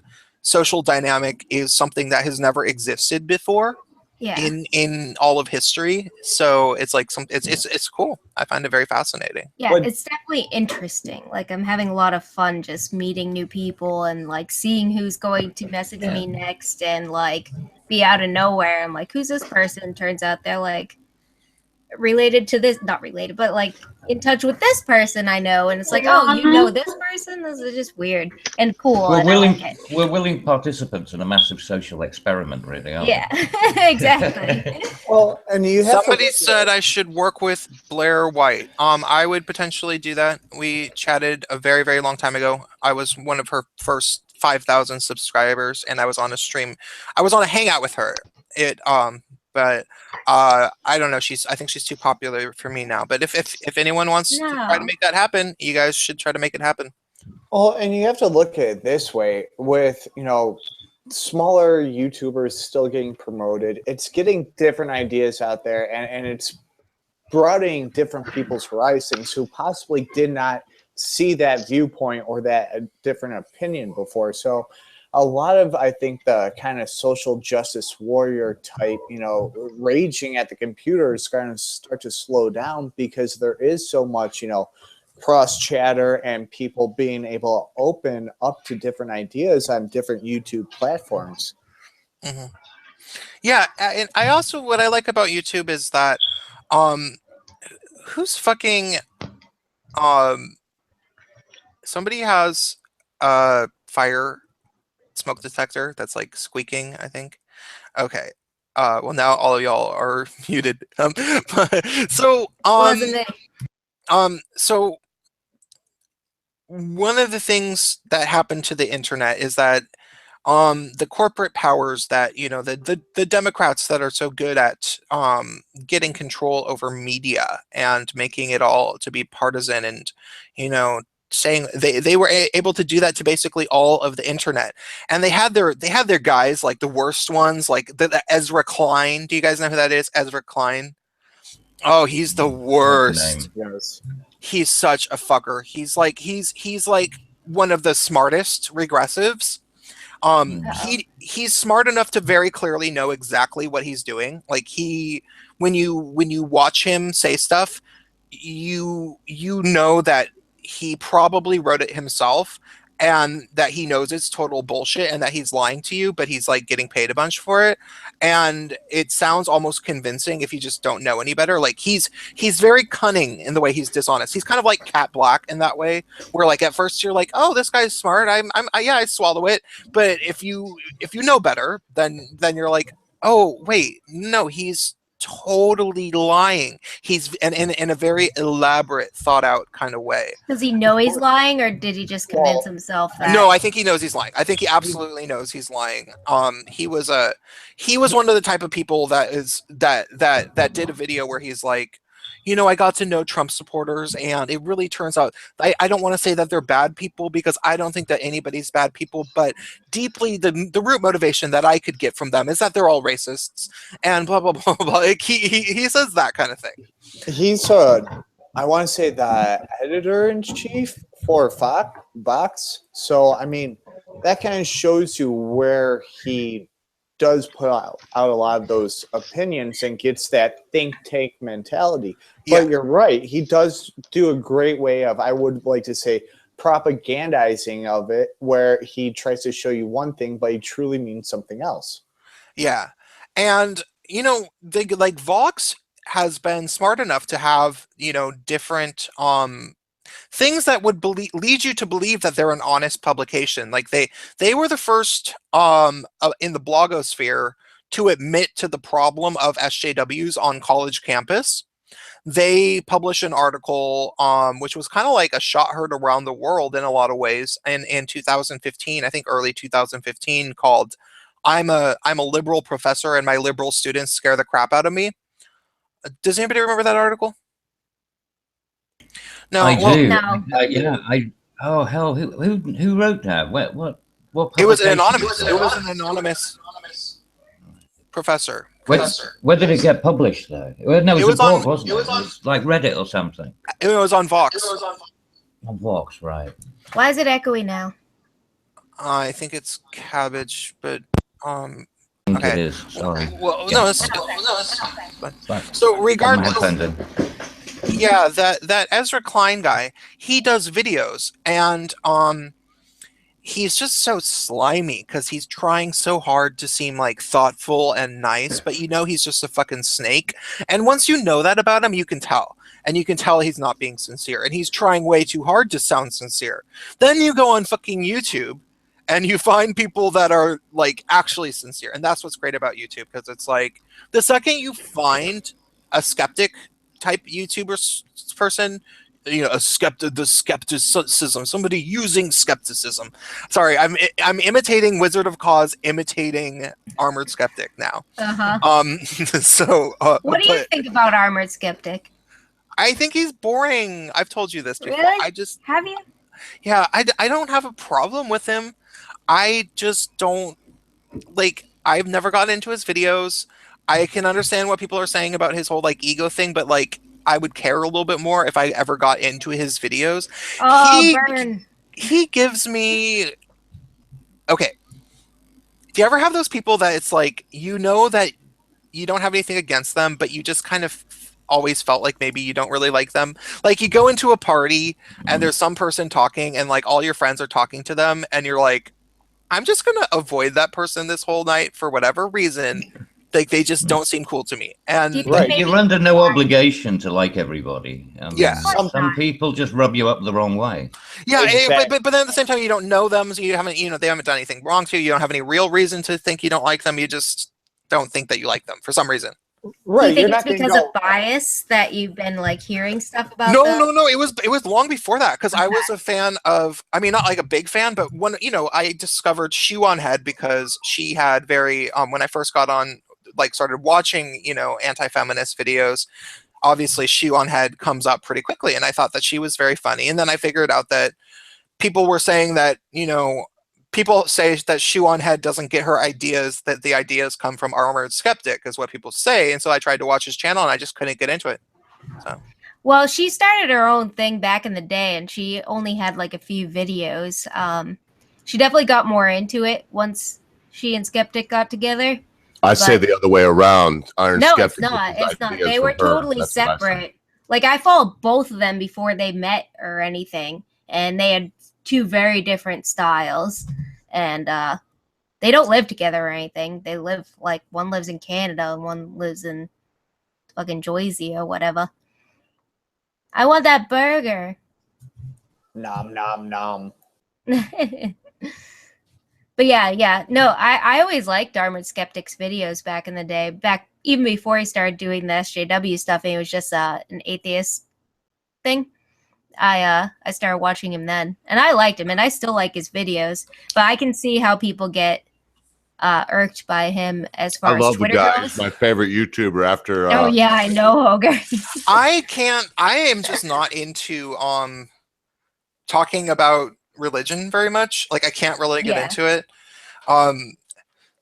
social dynamic is something that has never existed before. in all of history. So it's like it's cool. I find it very fascinating. Yeah, it's definitely interesting. Like I'm having a lot of fun just meeting new people and like seeing who's going to message me next and like be out of nowhere. I'm like, who's this person? Turns out they're like related to this, not related, but like in touch with this person I know, and it's like, oh, you know this person? This is just weird and cool. We're willing participants in a massive social experiment, really, aren't we? Exactly. Well, and you have somebody said I should work with Blair White. I would potentially do that. We chatted a very, very long time ago. I was one of her first 5,000 subscribers, and I was on a stream. I was on a Hangout with her. But I don't know. I think she's too popular for me now. But if anyone wants to try to make that happen, you guys should try to make it happen. Well, and you have to look at it this way: with smaller YouTubers still getting promoted, it's getting different ideas out there, and it's broadening different people's horizons who possibly did not see that viewpoint or that different opinion before. So a lot of, I think, the kind of social justice warrior type, raging at the computer is going to start to slow down because there is so much, cross chatter and people being able to open up to different ideas on different YouTube platforms. Mm-hmm. Yeah, and I also, what I like about YouTube is that, who's fucking, somebody has a fire smoke detector that's like squeaking, I think. Okay. Well, now all of y'all are muted. So one of the things that happened to the internet is that the corporate powers that the Democrats that are so good at getting control over media and making it all to be partisan and saying they were able to do that to basically all of the internet, and they had their guys, like the worst ones, like the Ezra Klein. Do you guys know who that is? Ezra Klein. Oh, he's the worst. Yes. He's such a fucker. He's like one of the smartest regressives. He's smart enough to very clearly know exactly what he's doing. Like when you watch him say stuff, you know that he probably wrote it himself and that he knows it's total bullshit and that he's lying to you, but he's like getting paid a bunch for it. And it sounds almost convincing if you just don't know any better. Like he's very cunning in the way he's dishonest. He's kind of like Cat Black in that way, where like at first you're like, oh, this guy's smart. I swallow it. But if you know better, then you're like, oh wait, no, he's totally lying. He's in a very elaborate, thought out kind of way. Does he know he's lying, or did he just convince himself that? No, I think he knows he's lying. I think he absolutely knows he's lying. He was one of the type of people that did a video where he's like, I got to know Trump supporters, and it really turns out I don't want to say that they're bad people, because I don't think that anybody's bad people, but deeply the root motivation that I could get from them is that they're all racists and blah blah blah blah. Like he says that kind of thing. He's I want to say the editor-in-chief for Vox. So I mean, that kind of shows you where he does put out a lot of those opinions and gets that think tank mentality. But you're right, he does do a great way of, I would like to say, propagandizing of it, where he tries to show you one thing, but he truly means something else. Yeah. And like Vox has been smart enough to have different things that would lead you to believe that they're an honest publication. Like they were the first in the blogosphere to admit to the problem of SJWs on college campus. They published an article which was kind of like a shot heard around the world in a lot of ways, in 2015, I think early 2015, called I'm a liberal professor and my liberal students scare the crap out of me. Does anybody remember that article? No, I do. No. Oh hell, who wrote that? What? It was an anonymous. It was an anonymous professor. Where did it get published though? Well, no, it was a blog, wasn't it? It was like Reddit or something. It was on Vox. On Vox, right? Why is it echoey now? I think it's Cabbage, but think it is. Sorry. Well, Yeah. no, so regardless, yeah, that Ezra Klein guy, he does videos, and he's just so slimy because he's trying so hard to seem like thoughtful and nice, but he's just a fucking snake. And once you know that about him, you can tell. And you can tell he's not being sincere, and he's trying way too hard to sound sincere. Then you go on fucking YouTube and you find people that are like actually sincere. And that's what's great about YouTube, because it's like the second you find a skeptic type YouTuber person, the skepticism, somebody using skepticism. Sorry, I'm imitating Wizard of Cause, imitating Armored Skeptic now. So what do you think about Armored Skeptic? I think he's boring. I've told you this before. Really? Have you? Yeah, I don't have a problem with him. I just don't like. I've never gotten into his videos. I can understand what people are saying about his whole like ego thing, but like I would care a little bit more if I ever got into his videos. Oh, burn. He gives me. Okay. Do you ever have those people that it's like that you don't have anything against them, but you just kind of always felt like maybe you don't really like them? Like you go into a party and there's some person talking and like all your friends are talking to them and you're like, I'm just gonna avoid that person this whole night for whatever reason. Like they just don't seem cool to me. And you're under no obligation to like everybody. Yeah, some people just rub you up the wrong way. Yeah, exactly. but then at the same time you don't know them, so you haven't they haven't done anything wrong to you. You don't have any real reason to think you don't like them. You just don't think that you like them for some reason. Right. Do you think it's because of bias that you've been like hearing stuff about? No. It was long before that, because I was a fan of. I mean, not like a big fan, but when I discovered Shoe on Head because she had very when I first got on, like started watching anti-feminist videos. Obviously, Shoe on Head comes up pretty quickly, and I thought that she was very funny. And then I figured out that people were saying that people say that Shoe on Head doesn't get her ideas, that the ideas come from Armored Skeptic, is what people say. And so I tried to watch his channel and I just couldn't get into it. So. Well, she started her own thing back in the day and she only had like a few videos. She definitely got more into it once she and Skeptic got together. I say the other way around. No, it's not. It's not. They were totally separate. Like I followed both of them before they met or anything. And they had two very different styles, and they don't live together or anything. They live like one lives in Canada and one lives in fucking Jersey or whatever. I want that burger. Nom nom nom. But yeah. No, I always liked Armored Skeptic's videos back in the day. Back even before he started doing the SJW stuff, and it was just an atheist thing. I started watching him then, and I liked him, and I still like his videos. But I can see how people get irked by him as far as Twitter goes. I love the guy. He's my favorite YouTuber after. Oh yeah, I know, Ogre. I am just not into talking about religion very much. Like I can't really get into it.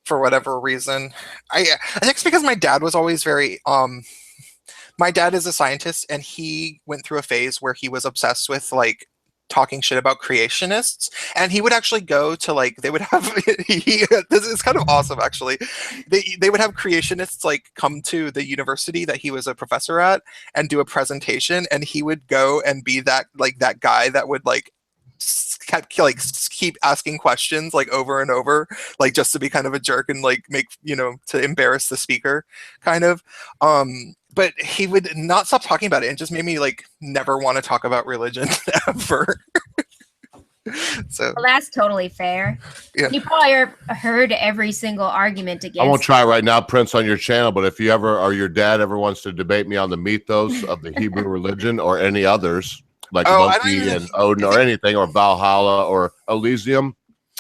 For whatever reason, I think it's because my dad was always very my dad is a scientist, and he went through a phase where he was obsessed with like talking shit about creationists, and he would actually go to like they would have this is kind of awesome actually. They would have creationists like come to the university that he was a professor at and do a presentation, and he would go and be that guy that would keep asking questions like over and over, like just to be kind of a jerk and like make to embarrass the speaker kind of. But he would not stop talking about it, and just made me like never want to talk about religion ever. So well, that's totally fair. Yeah. You probably heard every single argument against. I won't try right now, Prince, on your channel, but if you ever or your dad ever wants to debate me on the mythos of the Hebrew religion or any others like Loki and Odin or anything, or Valhalla or Elysium,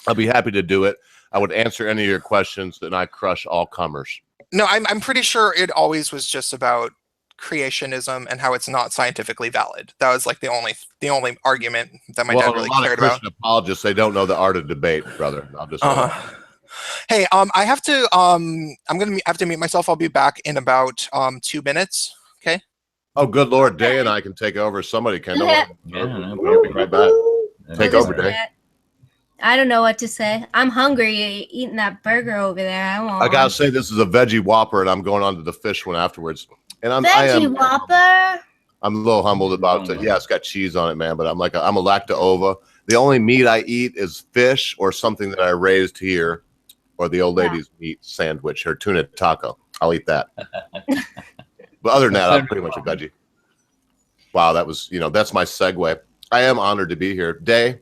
I'll be happy to do it. I would answer any of your questions, and I crush all comers. No, I'm pretty sure it always was just about creationism and how it's not scientifically valid. That was like the only argument that my dad really cared about. Apologists, they don't know the art of debate, brother. I'll just Hey, I have to I'm gonna have to mute myself. I'll be back in about 2 minutes. Okay. Oh, good Lord, Day and I can take over. Somebody can. We'll be right back. Take over, Day. I don't know what to say. I'm hungry eating that burger over there. I gotta say, this is a veggie Whopper, and I'm going on to the fish one afterwards. And I veggie am Whopper. I'm a little humbled about it. Yeah, it's got cheese on it, man. But I'm a lacto-ova. The only meat I eat is fish or something that I raised here, or the old lady's meat sandwich, her tuna taco. I'll eat that. But other than that, I'm pretty much a veggie. Wow, that was, that's my segue. I am honored to be here. Day,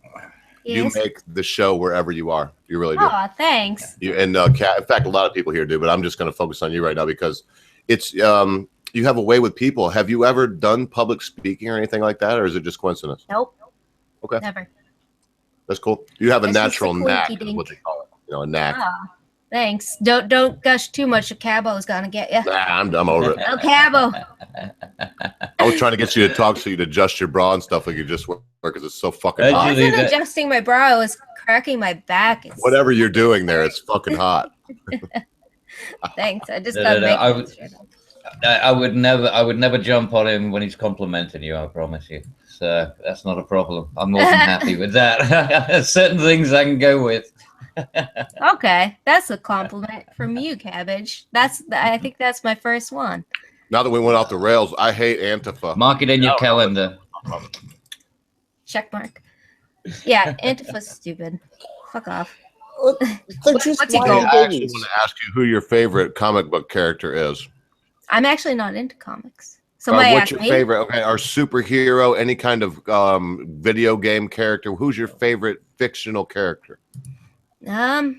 you make the show wherever you are. You really do. Oh, thanks. In fact, a lot of people here do, but I'm just going to focus on you right now because it's you have a way with people. Have you ever done public speaking or anything like that, or is it just coincidence? Nope. Okay. Never. That's cool. You have a It's natural just a knack, quirky is what dink. they call it. A knack. Oh, thanks. Don't gush too much. The Cabo's gonna get you. Nah, I'm over it. Oh, Cabo. I was trying to get you to talk so you'd adjust your bra and stuff like you just work because it's so fucking I hot. wasn't adjusting my bra. I was cracking my back. Whatever you're doing there, it's fucking hot. Thanks. I just No, got no, to I would never jump on him when he's complimenting you. I promise you. So that's not a problem. I'm more than happy with that. Certain things I can go with. Okay, that's a compliment from you, Cabbage. I think that's my first one. Now that we went off the rails, I hate Antifa. Mark it in your calendar. Check mark. Yeah, Antifa's stupid. Fuck off. They're just What's he I going? actually want to ask you who your favorite comic book character is. I'm actually not into comics. Somebody What's asked your me. favorite? Okay, our superhero, any kind of video game character. Who's your favorite fictional character? I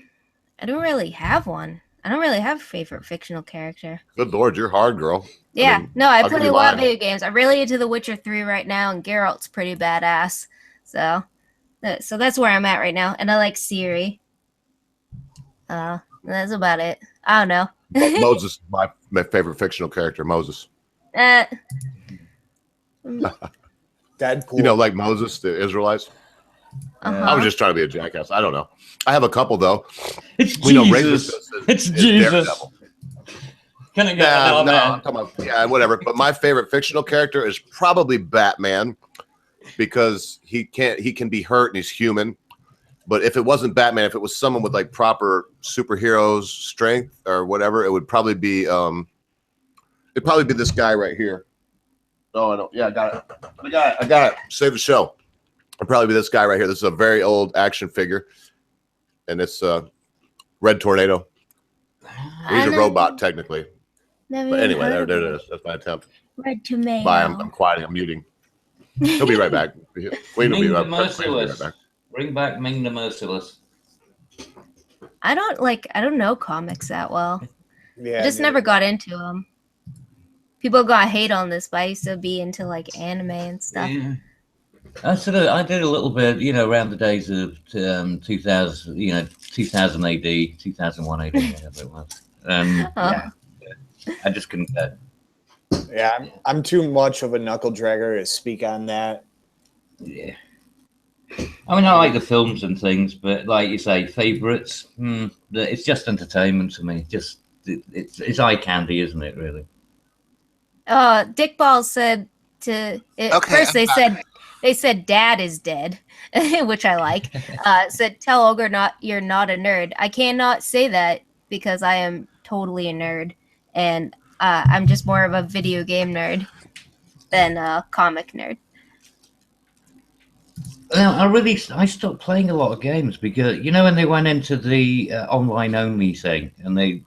don't really have one. I don't really have a favorite fictional character. Good Lord, you're hard, girl. Yeah, I I'll give play you a lot of mine. video games. I'm really into The Witcher 3 right now, and Geralt's pretty badass. So that's where I'm at right now. And I like Siri. That's about it. I don't know. Moses is my favorite fictional character. Moses. Deadpool. Like Moses, the Israelites. Uh-huh. I was just trying to be a jackass. I don't know. I have a couple though. It's We know Jesus. Racist It's is Jesus. Daredevil. Can I get No, another man? I'm talking about, yeah, whatever. But my favorite fictional character is probably Batman because he can be hurt and he's human. But if it wasn't Batman, if it was someone with like proper superheroes strength or whatever, it would probably be this guy right here. Oh, I don't. Yeah, I got it. I got it. Save the show. It'd probably be this guy right here. This is a very old action figure, and it's Red Tornado. He's a robot technically. But anyway, there it is. That's my attempt. Red Tomato. Bye. I'm quieting. I'm muting. He'll be right back. Wayne will Ming be the right back. Merciless. Bring back Ming the Merciless. I don't know comics that well. Yeah, I just never got into them. People got hate on this, but I used to be into like anime and stuff. Yeah. I did a little bit, around the days of 2000, 2000 AD, 2001 AD, whatever it was. Yeah, I just couldn't. Yeah, I'm too much of a knuckle dragger to speak on that. Yeah. I mean, I like the films and things, but like you say, favorites. It's just entertainment to me. It's eye candy, isn't it? Really. Dick Balls said first they said Dad is dead, which I like. Said tell Ogre you're not a nerd. I cannot say that because I am totally a nerd, and I'm just more of a video game nerd than a comic nerd. I stopped playing a lot of games because when they went into the online only thing, and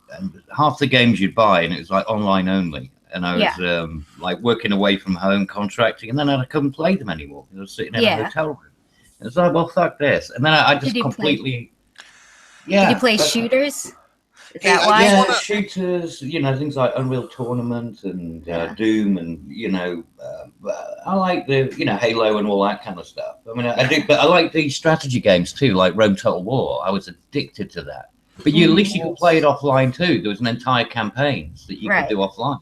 half the games you'd buy and it was like online only, and I was like working away from home contracting, and then I couldn't play them anymore. I was sitting in a hotel room. And it's like, well, fuck this, and then I just completely. Did you play shooters? Is that why? Yeah, shooters, things like Unreal Tournament and Doom, and I like the Halo and all that kind of stuff. I mean, I do, but I like the strategy games too, like Rome Total War. I was addicted to that. But at least you could play it offline too. There was an entire campaign that you could do offline.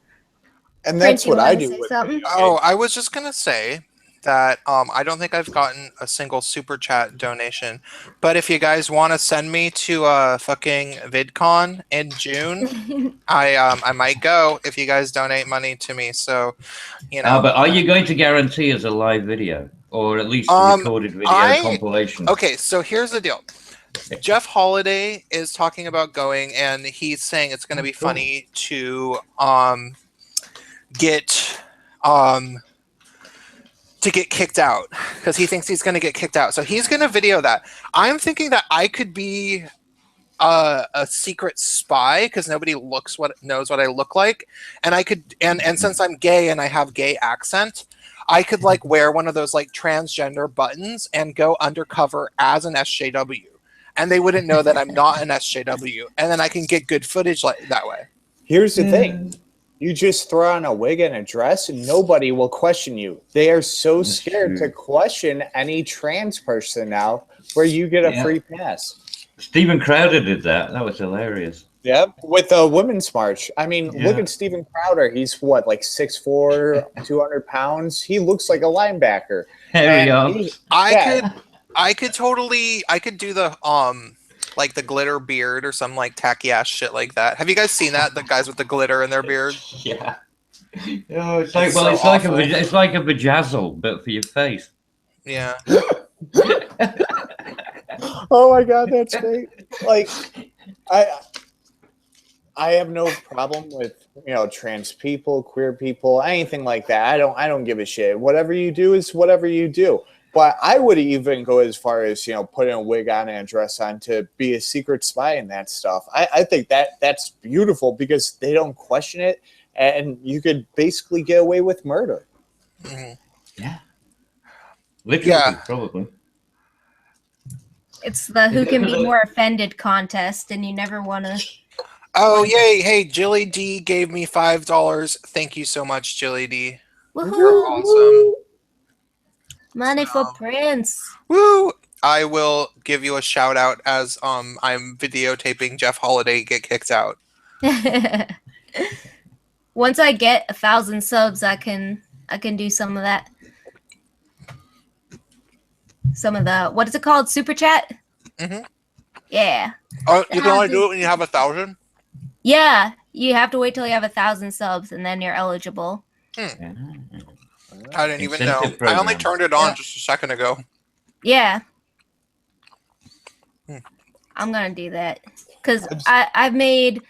And that's what I do. I was just gonna say that I don't think I've gotten a single super chat donation, but if you guys want to send me to fucking VidCon in June, I might go if you guys donate money to me. So, But are you going to guarantee us a live video? or at least a recorded video compilation? Okay, so here's the deal. Jeff Holiday is talking about going, and he's saying it's going to be funny to get kicked out because he thinks he's going to get kicked out. So he's going to video that. I'm thinking that I could be a secret spy because nobody knows what I look like, and I could and since I'm gay and I have gay accent, I could like wear one of those like transgender buttons and go undercover as an SJW. And they wouldn't know that I'm not an SJW, and then I can get good footage like that way. Here's the thing. You just throw on a wig and a dress and nobody will question you. They are so scared to question any trans person now where you get a free pass. Steven Crowder did that. That was hilarious. Yep, with the Women's March. I mean, look at Steven Crowder. He's what, like 6'4", 200 pounds? He looks like a linebacker. I could do the like the glitter beard or some like tacky ass shit like that. Have you guys seen that? The guys with the glitter in their beard? Yeah. Oh, it's like it's like a vajazzle, but for your face. Yeah. Oh my god, that's great. Like I have no problem with, you know, trans people, queer people, anything like that. I don't give a shit. Whatever you do is whatever you do. But I would even go as far as, you know, putting a wig on and a dress on to be a secret spy and that stuff. I think that's beautiful because they don't question it, and you could basically get away with murder. Mm-hmm. Yeah. Literally, probably. It's the who can be more offended contest, and you never want to. Oh, yay. Hey, Jilly D gave me $5. Thank you so much, Jilly D. Woohoo! You're awesome. Money for Prince. Woo! I will give you a shout out as I'm videotaping Jeff Holiday get kicked out. Once I get 1,000 subs, I can do some of that. Some of the, what is it called? Super chat? Mm-hmm. Yeah. Oh, you can only do it when you have 1,000? Yeah. You have to wait till you have 1,000 subs and then you're eligible. I didn't even know. I only turned it on just a second ago. Yeah. I'm going to do that. Because I've made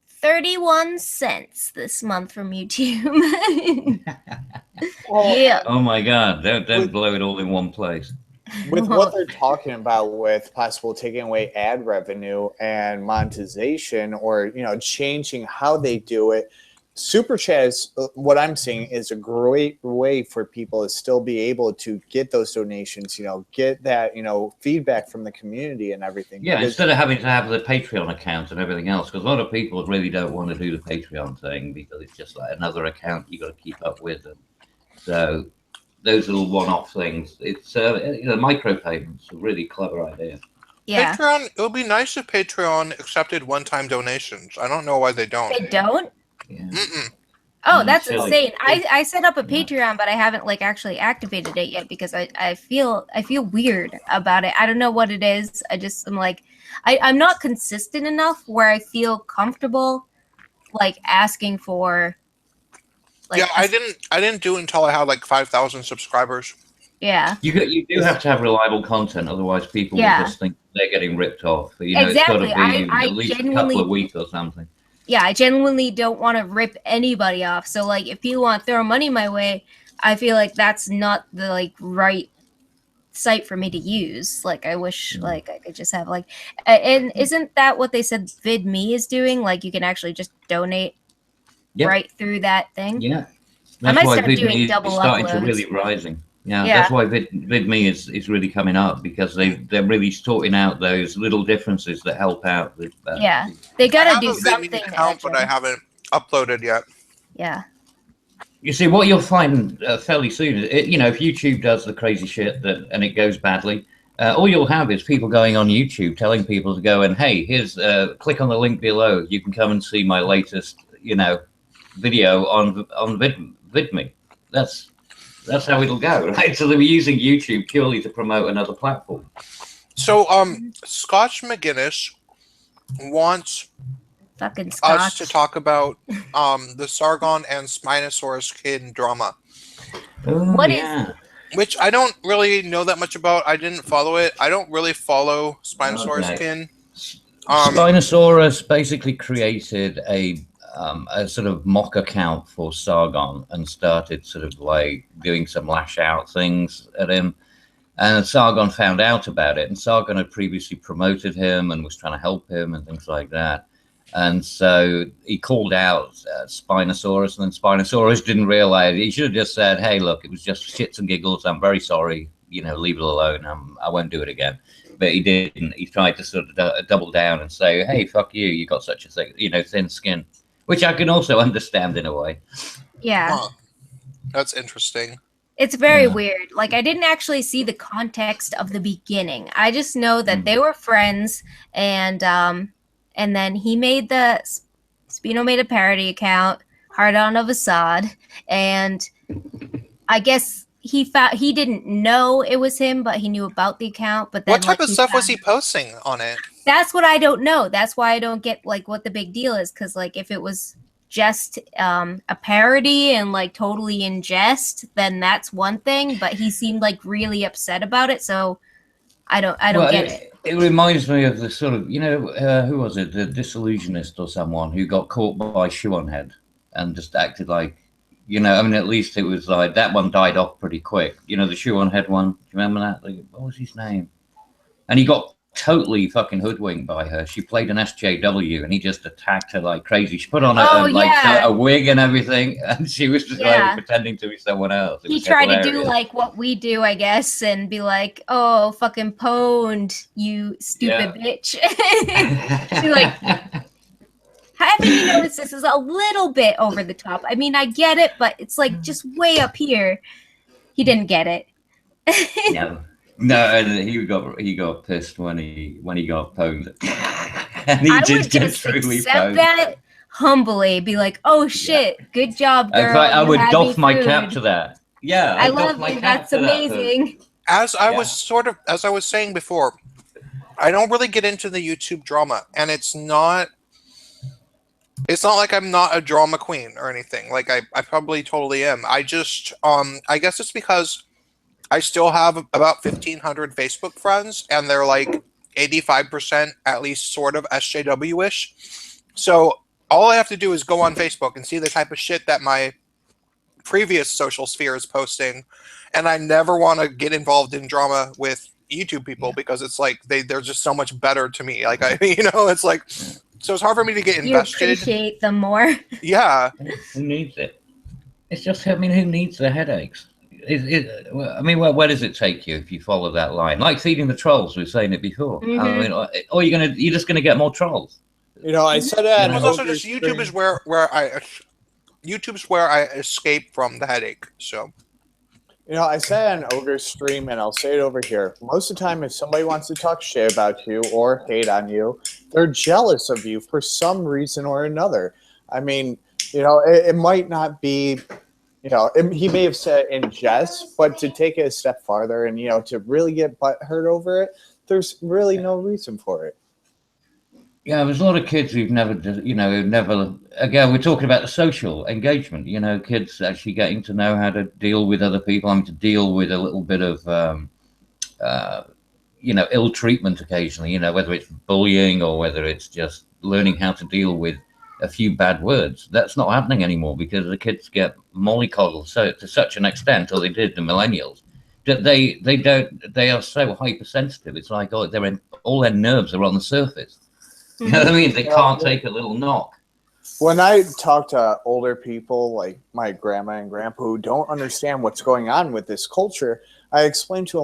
31 cents this month from YouTube. Yeah. Oh my god, don't blow it all in one place. With what they're talking about with possible taking away ad revenue and monetization, or, you know, changing how they do it, Super Chat is, what I'm seeing, is a great way for people to still be able to get those donations, you know, get that, you know, feedback from the community and everything. Yeah, instead of having to have the Patreon account and everything else, because a lot of people really don't want to do the Patreon thing because it's just like another account you got to keep up with. And so those little one-off things, it's you know, micropayments, a really clever idea. Yeah. Patreon, it would be nice if Patreon accepted one-time donations. I don't know why they don't. They don't? Yeah. Oh, that's insane. I set up a Patreon, but I haven't like actually activated it yet because I feel weird about it. I don't know what it is. I'm like, I'm not consistent enough where I feel comfortable like asking for like, I didn't do it until I had like 5,000 subscribers. Yeah. You do have to have reliable content, otherwise people will just think they're getting ripped off. You know, exactly. It's got to be at least a couple of weeks or something. Yeah, I genuinely don't want to rip anybody off. So like if people want to throw money my way, I feel like that's not the like right site for me to use. Like I wish like I could just have like and isn't that what they said VidMe is doing? Like you can actually just donate right through that thing. Yeah. I might start doing double starting uploads. to really rising. Yeah, that's why VidMe is really coming up, because they're really sorting out those little differences that help out with they gotta do something. Account, but I haven't uploaded yet. Yeah. You see, what you'll find fairly soon is, you know, if YouTube does the crazy shit and it goes badly, all you'll have is people going on YouTube telling people to go and, hey, here's click on the link below. You can come and see my latest, you know, video on VidMe. That's how it'll go, right? So they'll be using YouTube purely to promote another platform. So, Scotch McGinnis wants us to talk about the Sargon and Spinosaurus kid drama. What is which I don't really know that much about. I didn't follow it. I don't really follow Spinosaurus Kin. Spinosaurus basically created a sort of mock account for Sargon and started sort of like doing some lash out things at him. And Sargon found out about it, and Sargon had previously promoted him and was trying to help him and things like that. And so he called out Spinosaurus, and then Spinosaurus didn't realize. He should have just said, "Hey, look, it was just shits and giggles. I'm very sorry. You know, leave it alone. I won't do it again." But he didn't. He tried to sort of double down and say, "Hey, fuck you. You got such a thing, thin skin," which I can also understand in a way. Yeah. Huh. That's interesting. It's very weird. Like, I didn't actually see the context of the beginning. I just know that they were friends, and then Spino made a parody account, Hard On of Assad, and I guess he didn't know it was him, but he knew about the account. But then, what type of stuff was he posting on it? That's what I don't know. That's why I don't get like what the big deal is, because like if it was just a parody and like totally in jest, then that's one thing, but he seemed like really upset about it, so I don't get it. It reminds me of the sort of, who was it, the Disillusionist or someone who got caught by Shoe on Head and just acted like, at least it was like that one died off pretty quick. The Shoe on Head one, do you remember that? Like, what was his name? And he got totally fucking hoodwinked by her. She played an SJW and he just attacked her like crazy. She put on a wig and everything, and she was just like pretending to be someone else. He tried to do like what we do, I guess, and be like, "Oh, fucking pwned, you stupid bitch." She's like, haven't you noticed this is a little bit over the top? I mean, I get it, but it's like just way up here. He didn't get it. No, and he got pissed when he got pwned, and he did get truly pwned. That humbly, be like, "Oh shit, good job, girl." In fact, I would doff my cap to that. Yeah, I love it. That's amazing. As I was saying before, I don't really get into the YouTube drama, and it's not like I'm not a drama queen or anything. Like I probably totally am. I just I guess it's because I still have about 1,500 Facebook friends, and they're like 85% at least sort of SJW-ish. So all I have to do is go on Facebook and see the type of shit that my previous social sphere is posting, and I never want to get involved in drama with YouTube people because it's like they're just so much better to me. Like it's like, so it's hard for me to get invested. You appreciate them more. Yeah. Who needs it? It's just, who needs the headaches? Where does it take you if you follow that line? Like feeding the trolls, we were saying it before. Or you're just gonna get more trolls. I said that. It's also just YouTube is YouTube's where I escape from the headache. So, I said on Ogre's stream, and I'll say it over here. Most of the time, if somebody wants to talk shit about you or hate on you, they're jealous of you for some reason or another. I mean, it might not be. He may have said it in jest, but to take it a step farther and, to really get butthurt over it, there's really no reason for it. Yeah, there's a lot of kids who've never, again, we're talking about the social engagement, kids actually getting to know how to deal with other people, having to deal with a little bit of, ill treatment occasionally, whether it's bullying or whether it's just learning how to deal with a few bad words. That's not happening anymore because the kids get mollycoddled to such an extent, or they did, the millennials, that they are so hypersensitive. It's like, all their nerves are on the surface. You know what I mean? They can't take a little knock. When I talk to older people like my grandma and grandpa who don't understand what's going on with this culture, I explain to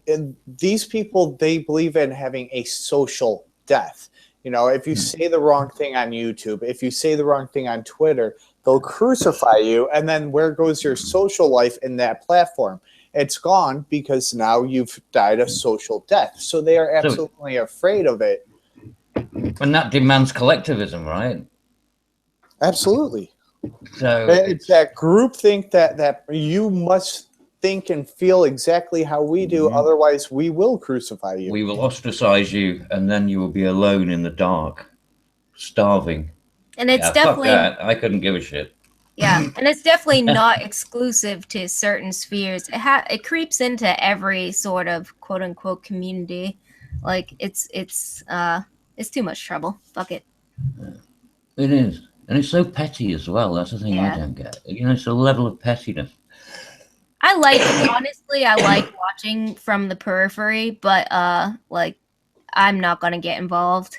them, these people, they believe in having a social death. If you say the wrong thing on YouTube, if you say the wrong thing on Twitter, they'll crucify you. And then where goes your social life in that platform? It's gone because now you've died a social death. So they are absolutely afraid of it. And that demands collectivism, right? Absolutely. So it's that groupthink that you must think and feel exactly how we do, otherwise we will crucify you. We will ostracize you, and then you will be alone in the dark, starving. And it's definitely, fuck that. I couldn't give a shit. Yeah, and it's definitely not exclusive to certain spheres. It creeps into every sort of quote unquote community. Like it's too much trouble. Fuck it. It is, and it's so petty as well. That's the thing I don't get. You know, it's a level of pettiness. Honestly, I like watching from the periphery, but like I'm not gonna get involved.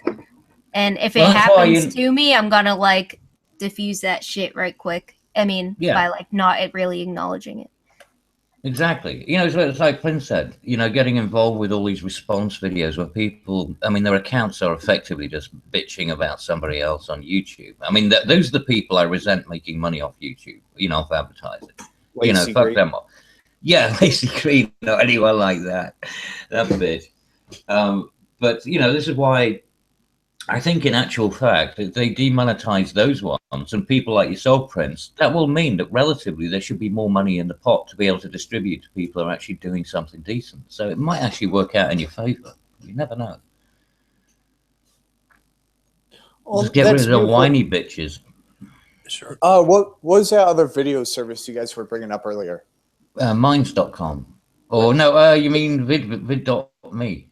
And if it happens to me, I'm gonna like diffuse that shit right quick. I mean, by like not really acknowledging it. Exactly. You know, it's like Prince said, you know, getting involved with all these response videos where people, I mean, their accounts are effectively just bitching about somebody else on YouTube. I mean, those are the people I resent making money off YouTube, you know, off advertising. You know, fuck them up. Yeah, Lacey Green or anyone like that. That bitch. But, you know, this is why I think in actual fact, if they demonetize those ones and people like yourself, Prince, that will mean that relatively there should be more money in the pot to be able to distribute to people who are actually doing something decent. So it might actually work out in your favor. You never know. Well, just get rid of the whiny bitches. Sure. What was that other video service you guys were bringing up earlier? Minds.com. Or no, you mean vid.me.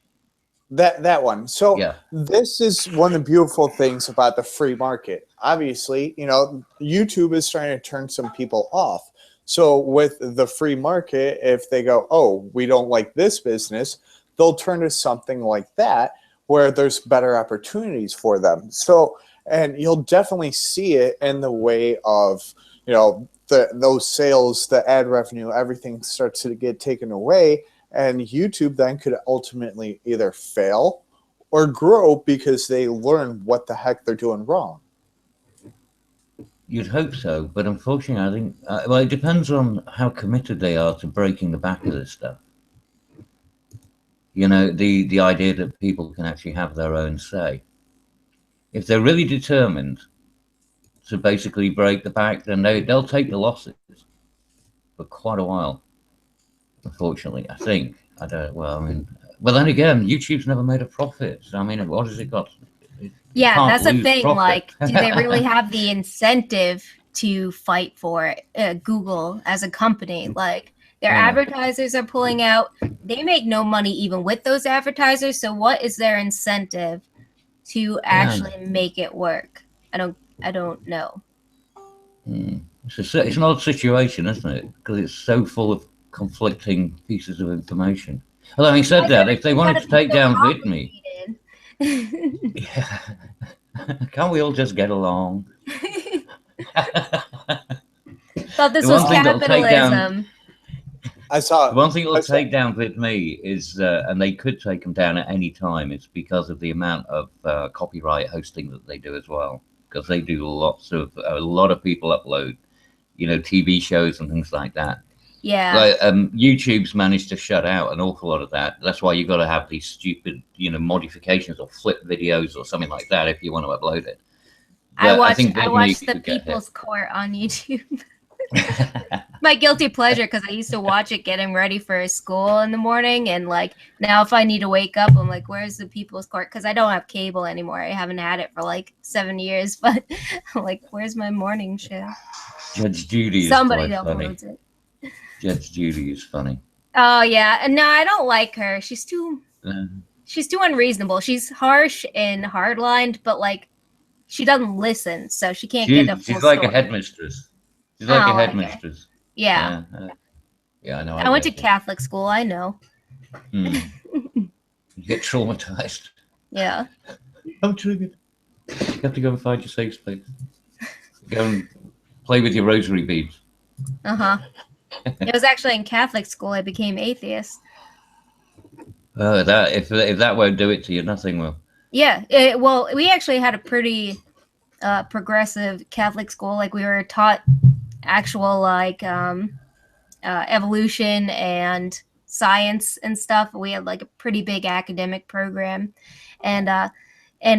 That one. So this is one of the beautiful things about the free market. Obviously, you know, YouTube is trying to turn some people off. So with the free market, if they go, oh, we don't like this business, they'll turn to something like that where there's better opportunities for them. So, and you'll definitely see it in the way of, you know, those sales, the ad revenue, everything starts to get taken away. And YouTube then could ultimately either fail or grow because they learn what the heck they're doing wrong. You'd hope so, but unfortunately, I think, well, it depends on how committed they are to breaking the back of this stuff. You know, the idea that people can actually have their own say. If they're really determined to basically break the back, then they'll take the losses for quite a while. Unfortunately, I think. I don't. Well, I mean, but then again, YouTube's never made a profit. So I mean, what has it got? Yeah, that's the thing. Profit. Like, do they really have the incentive to fight for it? Google as a company, like their advertisers are pulling out. They make no money even with those advertisers. So what is their incentive to actually make it work? I don't know. It's an odd situation, isn't it? Because it's so full of conflicting pieces of information. Although having said that, if they wanted to take down VidMe, can't we all just get along? Thought this was capitalism. I saw the one thing that will take down VidMe is, and they could take them down at any time. It's because of the amount of copyright hosting that they do as well. Because they do a lot of people upload, you know, TV shows and things like that. Yeah. Like, YouTube's managed to shut out an awful lot of that. That's why you've got to have these stupid, you know, modifications or flip videos or something like that if you want to upload it. But I watched the People's Court on YouTube. My guilty pleasure, because I used to watch it getting ready for school in the morning, and like now if I need to wake up, I'm like, where's the People's Court? Because I don't have cable anymore. I haven't had it for like 7 years, but I'm like, where's my morning show? Judge Judy is Somebody uploads it. Judge Judy is funny. Oh yeah, and no, I don't like her. She's too unreasonable. She's harsh and hardlined, but like she doesn't listen, so she can't get a full She's like story. a headmistress. She's like a headmistress. Yeah. Yeah, I know. I went to Catholic school. I know. You get traumatized. Yeah. I'm triggered. You have to go and find your safe space. Go and play with your rosary beads. It was actually in Catholic school I became atheist. If that won't do it to you, nothing will. Yeah. Well, we actually had a pretty progressive Catholic school. Like we were taught actual like evolution and science and stuff. We had like a pretty big academic program, and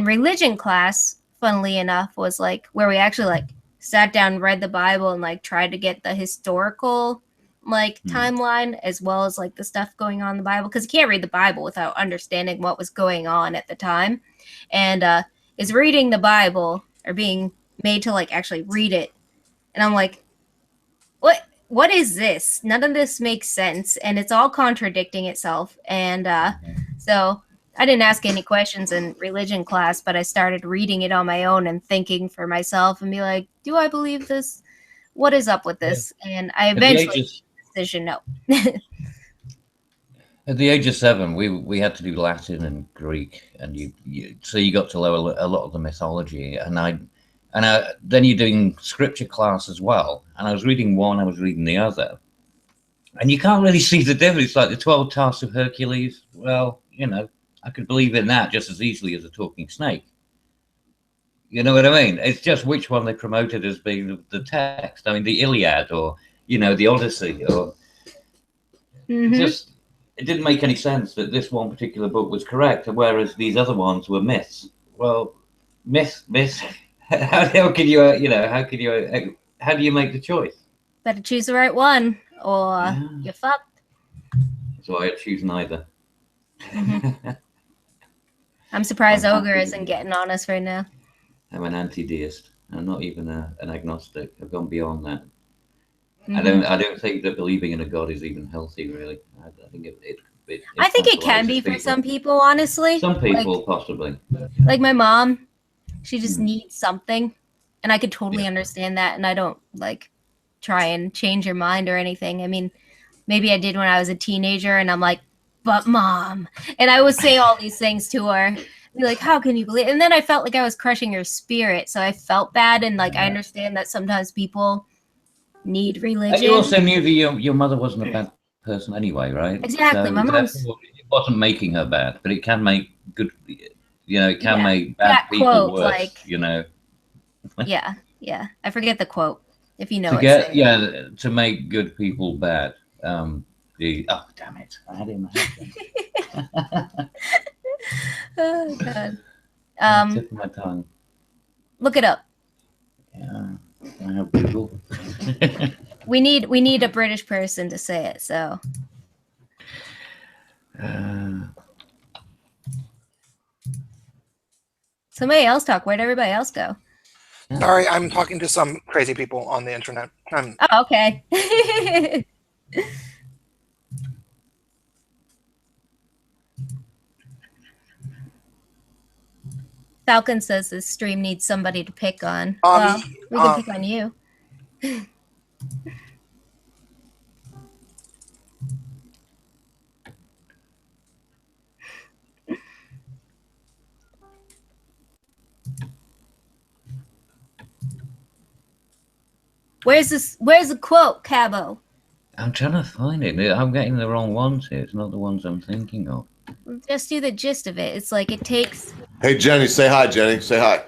religion class, funnily enough, was like where we actually like sat down and read the Bible and like tried to get the historical like timeline as well as like the stuff going on in the Bible, because you can't read the Bible without understanding what was going on at the time. And is reading the Bible or being made to like actually read it And I'm like, what is this? None of this makes sense, and it's all contradicting itself. And so I didn't ask any questions in religion class, but I started reading it on my own and thinking for myself and be like, do I believe this? What is up with this? And I eventually made the decision no. At the age of 7, we had to do Latin and Greek, and so you got to learn a lot of the mythology, and then you're doing scripture class as well. And I was reading one, I was reading the other, and you can't really see the difference. Like the 12 tasks of Hercules. Well, I could believe in that just as easily as a talking snake. You know what I mean? It's just which one they promoted as being the text. I mean, the Iliad or the Odyssey, or just. It didn't make any sense that this one particular book was correct, whereas these other ones were myths. Well, myth. How can you, how do you make the choice? Better choose the right one, or you're fucked. So I choose neither. I'm surprised Ogre isn't getting on us right now. I'm an anti-deist. I'm not even an agnostic. I've gone beyond that. I don't think that believing in a god is even healthy, really. I think it can be for some people, honestly. Some people, possibly. Like my mom, she just needs something, and I could totally understand that. And I don't try and change her mind or anything. I mean, maybe I did when I was a teenager, and I'm like, but mom, and I would say all these things to her. Be like, how can you believe? And then I felt like I was crushing her spirit, so I felt bad. And I understand that sometimes people need religion. And you also knew that your mother wasn't a bad person anyway, right? Exactly. So my mom's. It wasn't making her bad, but it can make good. It can make bad people quote, worse. Yeah. I forget the quote. If you know it. To make good people bad. Oh damn it! I had it in my head. Oh god. Tip of my tongue. Look it up. Yeah. I have Google. we need a British person to say it, so. Somebody else talk. Where'd everybody else go? Sorry, I'm talking to some crazy people on the internet. Oh, okay. Falcon says this stream needs somebody to pick on. Well, we can pick on you. Where's the quote, Cabo? I'm trying to find it. I'm getting the wrong ones here. It's not the ones I'm thinking of. Just do the gist of it. It's like it takes. Hey, Jenny, say hi, Jenny. Say hi.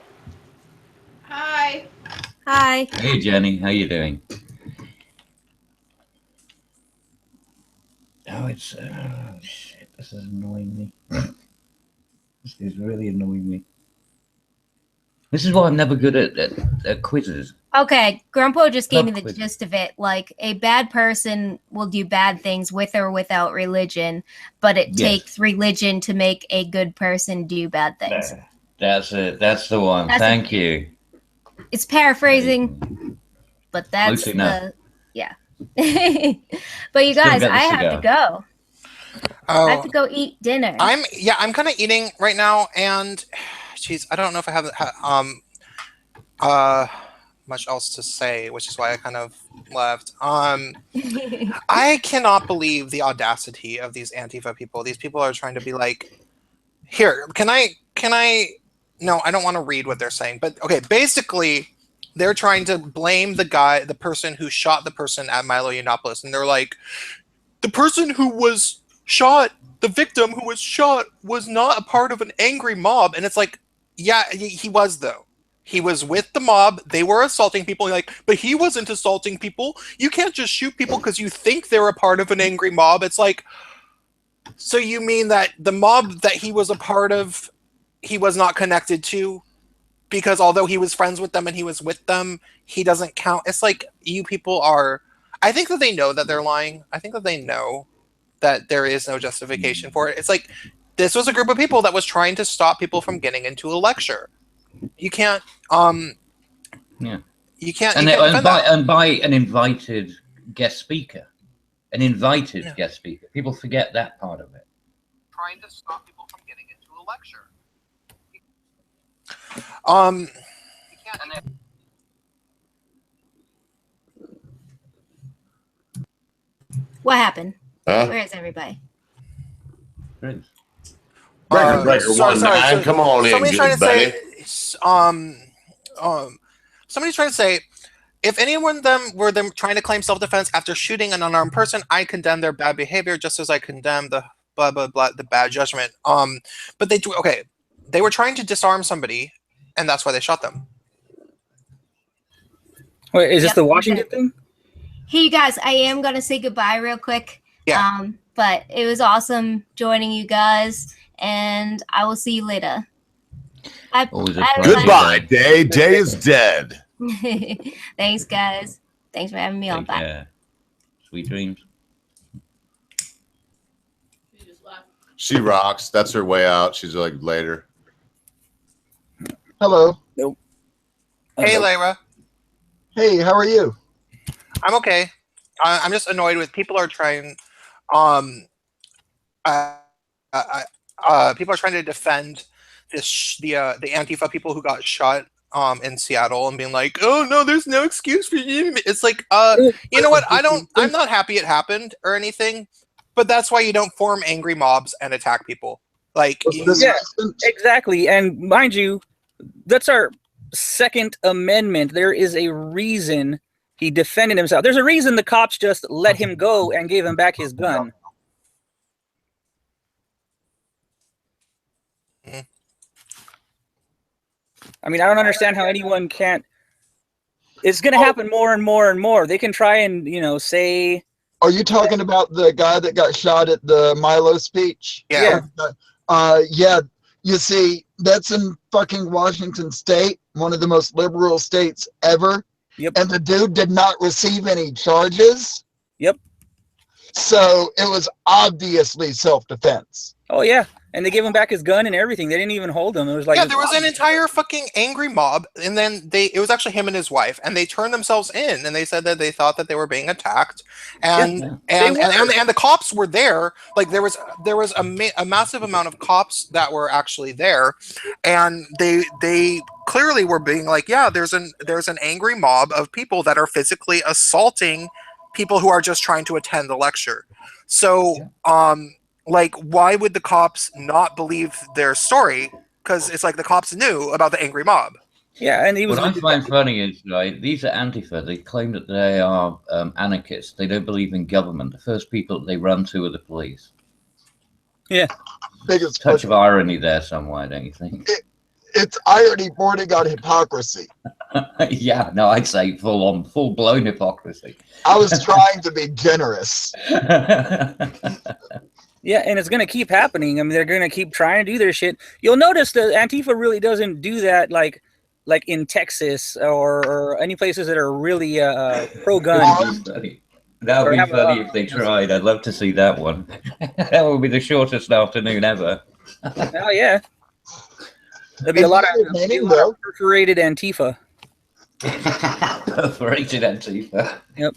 Hi. Hi. Hey, Jenny. How you doing? Oh, it's... shit. This is annoying me. This is really annoying me. This is why I'm never good at quizzes. Okay, Grumpo just gave me the gist of it. Like, a bad person will do bad things with or without religion, but it takes religion to make a good person do bad things. That's it. That's the one. Thank you. It's paraphrasing, but that's yeah. But you guys, I have to go. Oh, I have to go eat dinner. I'm kind of eating right now, and jeez, I don't know if I have much else to say, which is why I kind of left. I cannot believe the audacity of these Antifa people. These people are trying to be like, here, can I? No, I don't want to read what they're saying, but okay, basically, they're trying to blame the person who shot the person at Milo Yiannopoulos, and they're like, the person who was shot, the victim who was shot, was not a part of an angry mob, and it's like, yeah, he was though. He was with the mob. They were assaulting people. Like, but he wasn't assaulting people. You can't just shoot people because you think they're a part of an angry mob. It's like, so you mean that the mob that he was a part of, he was not connected to, because although he was friends with them and he was with them, he doesn't count. It's like, you people are, I think that they know that they're lying. I think that they know that there is no justification for it. It's like, this was a group of people that was trying to stop people from getting into a lecture. You can't, You can't. And, you can't defend that. and by an invited guest speaker, guest speaker. People forget that part of it. Trying to stop people from getting into a lecture. What happened? Huh? Where is everybody? Record breaker 19. Come on in, somebody's trying to buddy. Somebody's trying to say, if anyone of them were trying to claim self-defense after shooting an unarmed person, I condemn their bad behavior just as I condemn the blah blah blah the bad judgment. But they were trying to disarm somebody, and that's why they shot them. Wait, is this the Washington thing? Hey, you guys, I am gonna say goodbye real quick. Yeah. But it was awesome joining you guys, and I will see you later. Goodbye, Day. Day is dead. Thanks, guys. Thanks for having me on. Bye. Sweet dreams. She rocks. That's her way out. She's like later. Hello. Nope. Hey, Lyra. Hey, how are you? I'm okay. I'm just annoyed with people are trying. People are trying to defend the Antifa people who got shot in Seattle and being like, oh no, there's no excuse for you. It's like, you know what? I'm not happy it happened or anything, but that's why you don't form angry mobs and attack people. Like, yeah, exactly. And mind you, that's our Second Amendment. There is a reason he defended himself. There's a reason the cops just let him go and gave him back his gun. I mean, I don't understand how anyone can't. It's going to happen more and more and more. They can try and, say. Are you talking about the guy that got shot at the Milo speech? Yeah. Yeah. You see, that's in fucking Washington State, one of the most liberal states ever. Yep. And the dude did not receive any charges. Yep. So it was obviously self-defense. Oh, yeah. And they gave him back his gun and everything. They didn't even hold him. It was like, yeah, there was an entire fucking angry mob, and then it was actually him and his wife, and they turned themselves in, and they said that they thought that they were being attacked, and the cops were there. Like there was a massive amount of cops that were actually there, and they clearly were being like, yeah, there's an angry mob of people that are physically assaulting people who are just trying to attend the lecture. So, like, why would the cops not believe their story? Because it's like the cops knew about the angry mob. Yeah, and he was. What I find funny is, right, these are Antifa. They claim that they are anarchists. They don't believe in government. The first people that they run to are the police. Yeah. Biggest touch of irony there somewhere, don't you think? It's irony bordering on hypocrisy. Yeah, no, I'd say full-blown hypocrisy. I was trying to be generous. Yeah, and it's going to keep happening. I mean, they're going to keep trying to do their shit. You'll notice that Antifa really doesn't do that like in Texas or any places that are really pro-gun. That would be funny if they tried. I'd love to see that one. That would be the shortest afternoon ever. Oh, yeah. There'd be a lot of perforated Antifa. Perforated Antifa. Yep.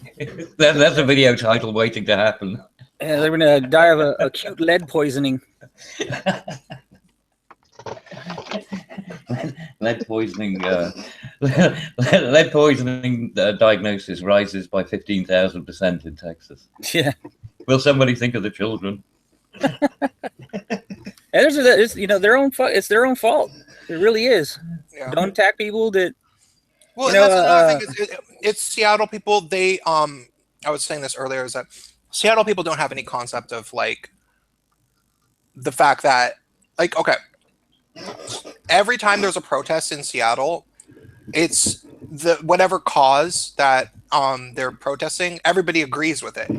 That's a video title waiting to happen. Yeah, they're gonna die of acute lead poisoning. Lead poisoning. Lead poisoning diagnosis rises by 15,000% in Texas. Yeah. Will somebody think of the children? It's their own fault. It's their own fault. It really is. Yeah. Don't attack people that. Well, that's another thing. It's Seattle people. They I was saying this earlier, is that Seattle people don't have any concept of like the fact that okay, every time there's a protest in Seattle, it's whatever cause that they're protesting, everybody agrees with it.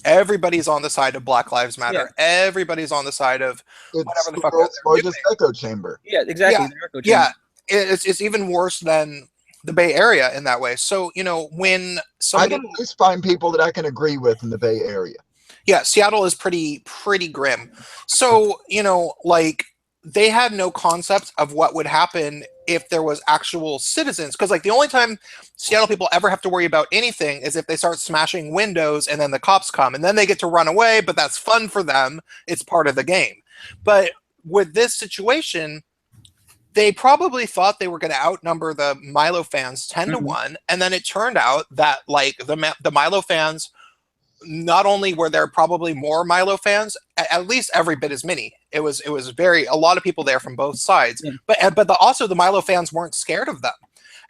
Everybody's on the side of Black Lives Matter. Yeah. Everybody's on the side of whatever the fuck. It's largest echo chamber. Yeah, exactly. Yeah, it's even worse than the Bay Area in that way. So when somebody, I can at least find people that I can agree with in the Bay Area. Yeah, Seattle is pretty grim. So they had no concept of what would happen if there was actual citizens. Because like the only time Seattle people ever have to worry about anything is if they start smashing windows and then the cops come and then they get to run away, but that's fun for them. It's part of the game. But with this situation, they probably thought they were going to outnumber the Milo fans 10 to 1. And then it turned out that like the Milo fans, not only were there probably more Milo fans, at least every bit as many. It was a lot of people there from both sides. Yeah. But also the Milo fans weren't scared of them.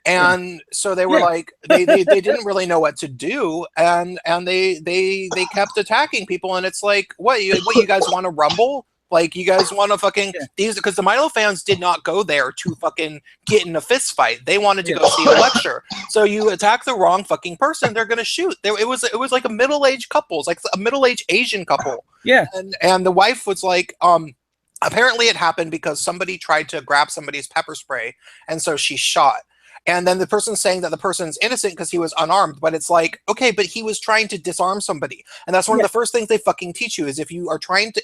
And so they were like, they didn't really know what to do. And they kept attacking people. And it's like, what you guys want to rumble? Like, you guys want to fucking these, because the Milo fans did not go there to fucking get in a fist fight. They wanted to go see a lecture. So you attack the wrong fucking person, they're gonna shoot. It was like a middle-aged couple, like a middle-aged Asian couple. Yeah. And the wife was like, apparently it happened because somebody tried to grab somebody's pepper spray, and so she shot. And then the person's saying that the person's innocent because he was unarmed, but it's like, okay, but he was trying to disarm somebody. And that's one of the first things they fucking teach you is if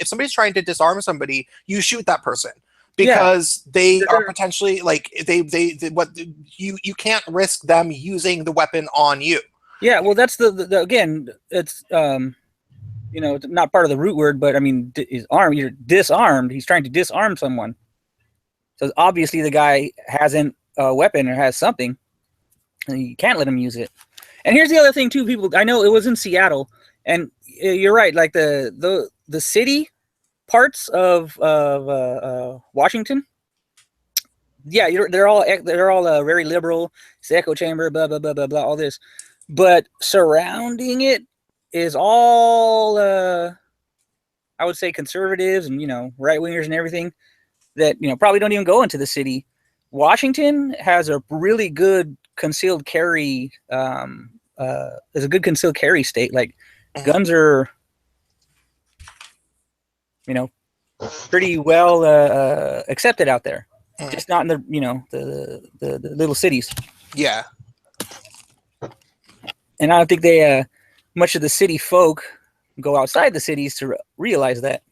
somebody's trying to disarm somebody, you shoot that person because they are potentially like, you can't risk them using the weapon on you. Yeah. Well, that's the again, it's, it's not part of the root word, but I mean, you're disarmed. He's trying to disarm someone. So obviously the guy hasn't a weapon or has something, and you can't let him use it. And here's the other thing too, people, I know it was in Seattle, and you're right, like the city parts of Washington, they're all very liberal. It's the echo chamber, blah blah blah blah blah, all this, but surrounding it is all I would say conservatives and right wingers and everything that probably don't even go into the city. Washington has a really good concealed carry. Is a good concealed carry state. Like guns are, pretty well accepted out there. Just not in the little cities. Yeah. And I don't think they much of the city folk go outside the cities to realize that.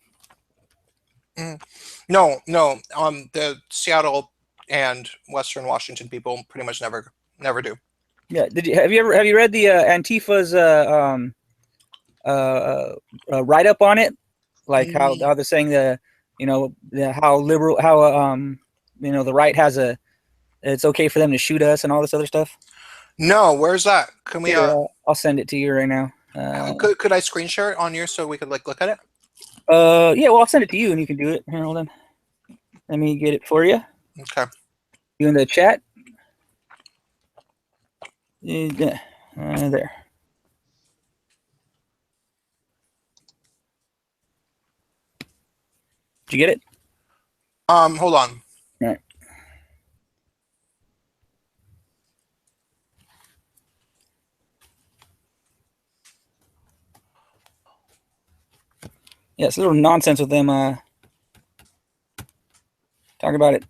No. The Seattle and Western Washington people pretty much never do. Yeah. Have you read the Antifa's write up on it? Like how they're saying how liberal, how the right has it's okay for them to shoot us and all this other stuff. No, where's that? Can we? I'll send it to you right now. Could I screen share it on yours so we could look at it? Yeah. Well, I'll send it to you and you can do it. Here, hold on. Let me get it for you. Okay. You in the chat? Yeah. There. Did you get it? Hold on. All right. Yeah, it's a little nonsense with them talking about it.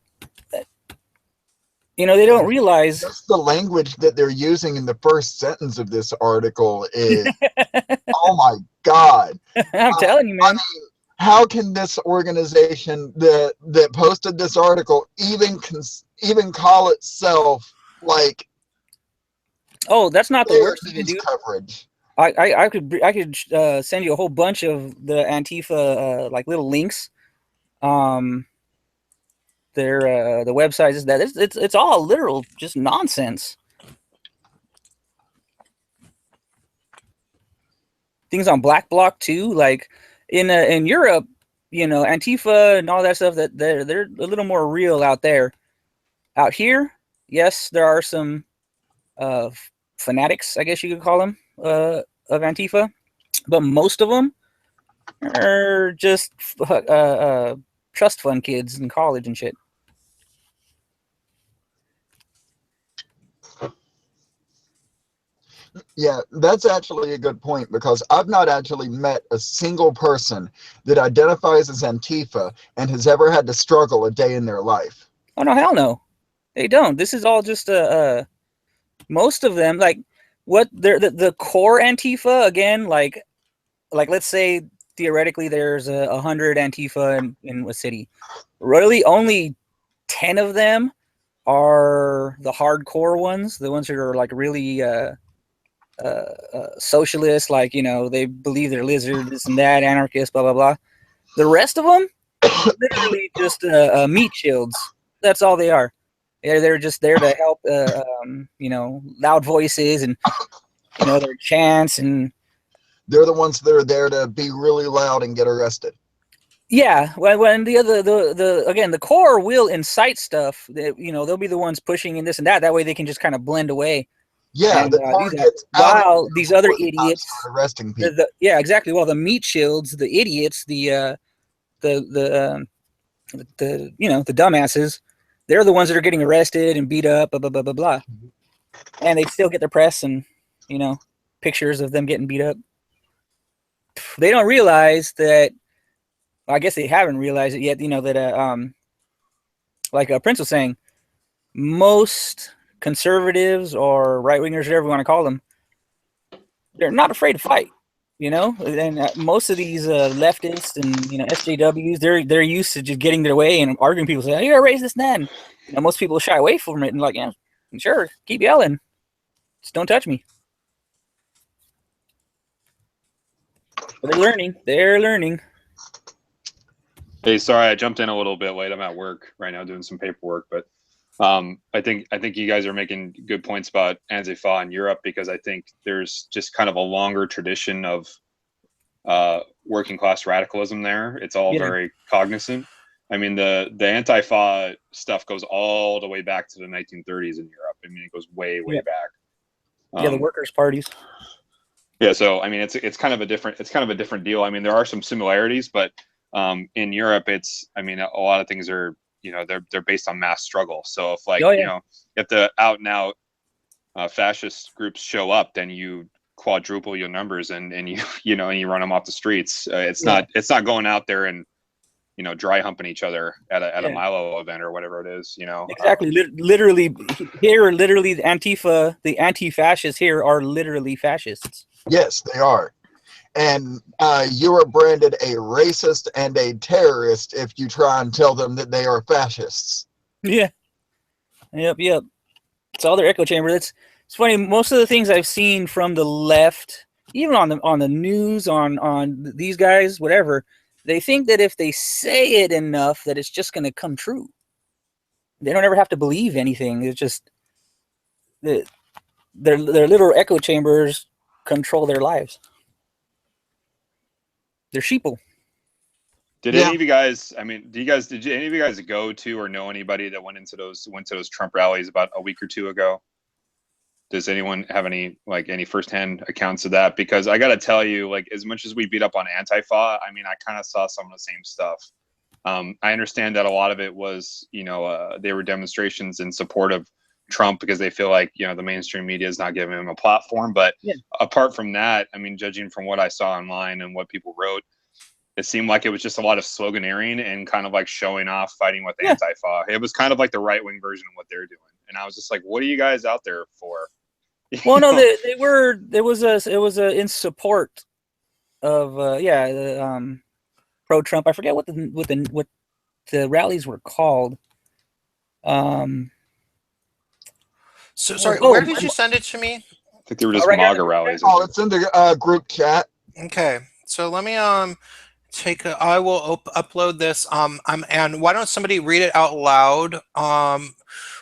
They don't realize just the language that they're using in the first sentence of this article is oh my God. I'm telling you, man. I mean, how can this organization that posted this article even call itself like, oh, that's not the worst thing to do. Coverage. I could send you a whole bunch of the Antifa like little links. Their the website is that it's all literal just nonsense. Things on Black Bloc too, like in Europe, Antifa and all that stuff, that they're a little more real out there. Out here, yes, there are some fanatics, I guess you could call them, of Antifa, but most of them are just trust fund kids in college and shit. Yeah, that's actually a good point, because I've not actually met a single person that identifies as Antifa and has ever had to struggle a day in their life. Oh, no, hell no. They don't. This is all just most of them, like what the core Antifa, again, like let's say theoretically there's 100 Antifa in a city. Really, only 10 of them are the hardcore ones, the ones that are like really socialist, like, you know, they believe they're lizards, this and that, anarchists, blah blah blah. The rest of them, literally just meat shields. That's all they are. They're just there to help, you know, loud voices and, you know, their chants, and they're the ones that are there to be really loud and get arrested. yeah. When the core will incite stuff, that, you know, they'll be the ones pushing in this and that. That way they can just kind of blend away. Yeah, And, the core do that. gets out While these other before the cops idiots start arresting people. yeah, exactly. Well, the meat shields, the idiots, the you know, the dumbasses, they're the ones that are getting arrested and beat up, blah blah blah blah blah, and they still get the press and, you know, pictures of them getting beat up. They don't realize that. I guess they haven't realized it yet. You know that like Prince was saying, most conservatives or right wingers, whatever you want to call them, they're not afraid to fight. You know, and most of these leftists and, you know, SJWs, they're used to just getting their way and arguing. People say, "Oh, you're a racist," then, you know, most people shy away from it and like, yeah, sure, keep yelling, just don't touch me. But they're learning. They're learning. Hey, sorry, I jumped in a little bit late. I'm at work right now doing some paperwork, but I think you guys are making good points about Antifa in Europe, because I think there's just kind of a longer tradition of working class radicalism there. It's all very cognizant. I mean, the Antifa stuff goes all the way back to the 1930s in Europe. I mean, it goes way back. Yeah, the workers' parties. Yeah, so I mean, it's kind of a different deal. I mean, there are some similarities, but in Europe, it's, I mean, a lot of things are, you know, they're based on mass struggle. So if, like, you know, if the out and out fascist groups show up, then you quadruple your numbers and you know, and you run them off the streets. It's not going out there and, you know, dry humping each other at a Milo event or whatever it is, you know. Exactly. Literally here, literally the Antifa, the anti-fascists here are literally fascists. Yes, they are. And you are branded a racist and a terrorist if you try and tell them that they are fascists. Yeah. Yep. It's all their echo chamber. It's funny. Most of the things I've seen from the left, even on the news, on these guys, whatever, they think that if they say it enough, that it's just going to come true. They don't ever have to believe anything. It's just their little echo chambers control their lives. They're sheeple. Did any of you guys? I mean, did any of you guys go to or know anybody that went to those Trump rallies about a week or two ago? Does anyone have any firsthand accounts of that? Because I got to tell you, like, as much as we beat up on Antifa, I mean, I kind of saw some of the same stuff. I understand that a lot of it was, you know, they were demonstrations in support of Trump because they feel like, you know, the mainstream media is not giving him a platform. But apart from that, I mean, judging from what I saw online and what people wrote, it seemed like it was just a lot of sloganeering and kind of like showing off, fighting with Antifa. It was kind of like the right wing version of what they're doing. And I was just like, what are you guys out there for? Well, no, they were. It was in support of pro Trump. I forget what the rallies were called. So sorry, where did you send it to me? I think they were just MAGA rallies. Oh, it's in the group chat. Okay, so let me I will upload this. And why don't somebody read it out loud?